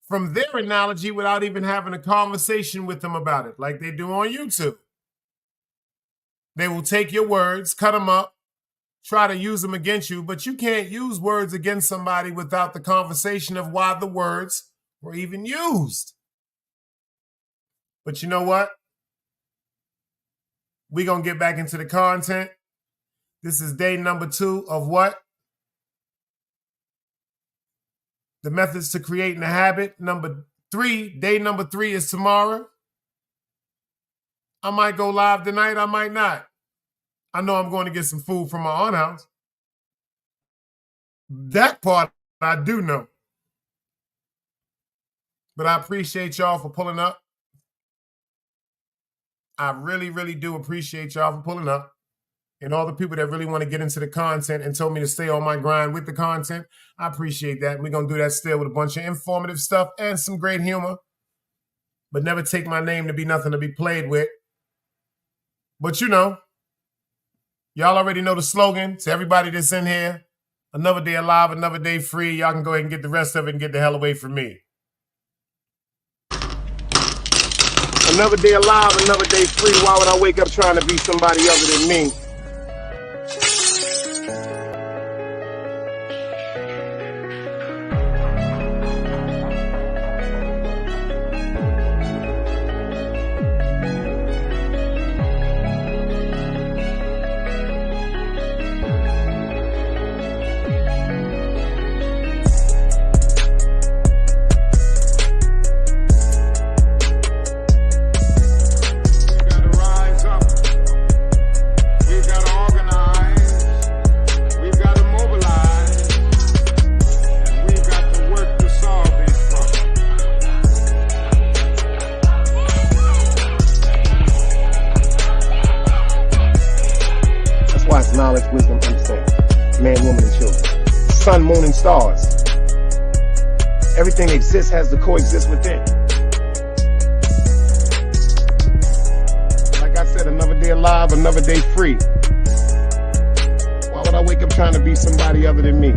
Speaker 3: from their analogy without even having a conversation with them about it, like they do on YouTube. They will take your words, cut them up, try to use them against you, but you can't use words against somebody without the conversation of why the words were even used. But you know what? We're going to get back into the content. This is day number 2 of what? The methods to creating a habit. Day number 3 is tomorrow. I might go live tonight. I might not. I know I'm going to get some food from my aunt house. That part I do know. But I appreciate y'all for pulling up. I really, really do appreciate y'all for pulling up. And all the people that really want to get into the content and told me to stay on my grind with the content, I appreciate that. We're going to do that still with a bunch of informative stuff and some great humor. But never take my name to be nothing to be played with. But you know, y'all already know the slogan to everybody that's in here. Another day alive, another day free. Y'all can go ahead and get the rest of it and get the hell away from me. Another day alive, another day free. Why would I wake up trying to be somebody other than me? knowledge, wisdom, understanding. Man, woman, and children. Sun, moon, and stars. Everything that exists has to coexist within. Like I said, another day alive, another day free. Why would I wake up trying to be somebody other than me?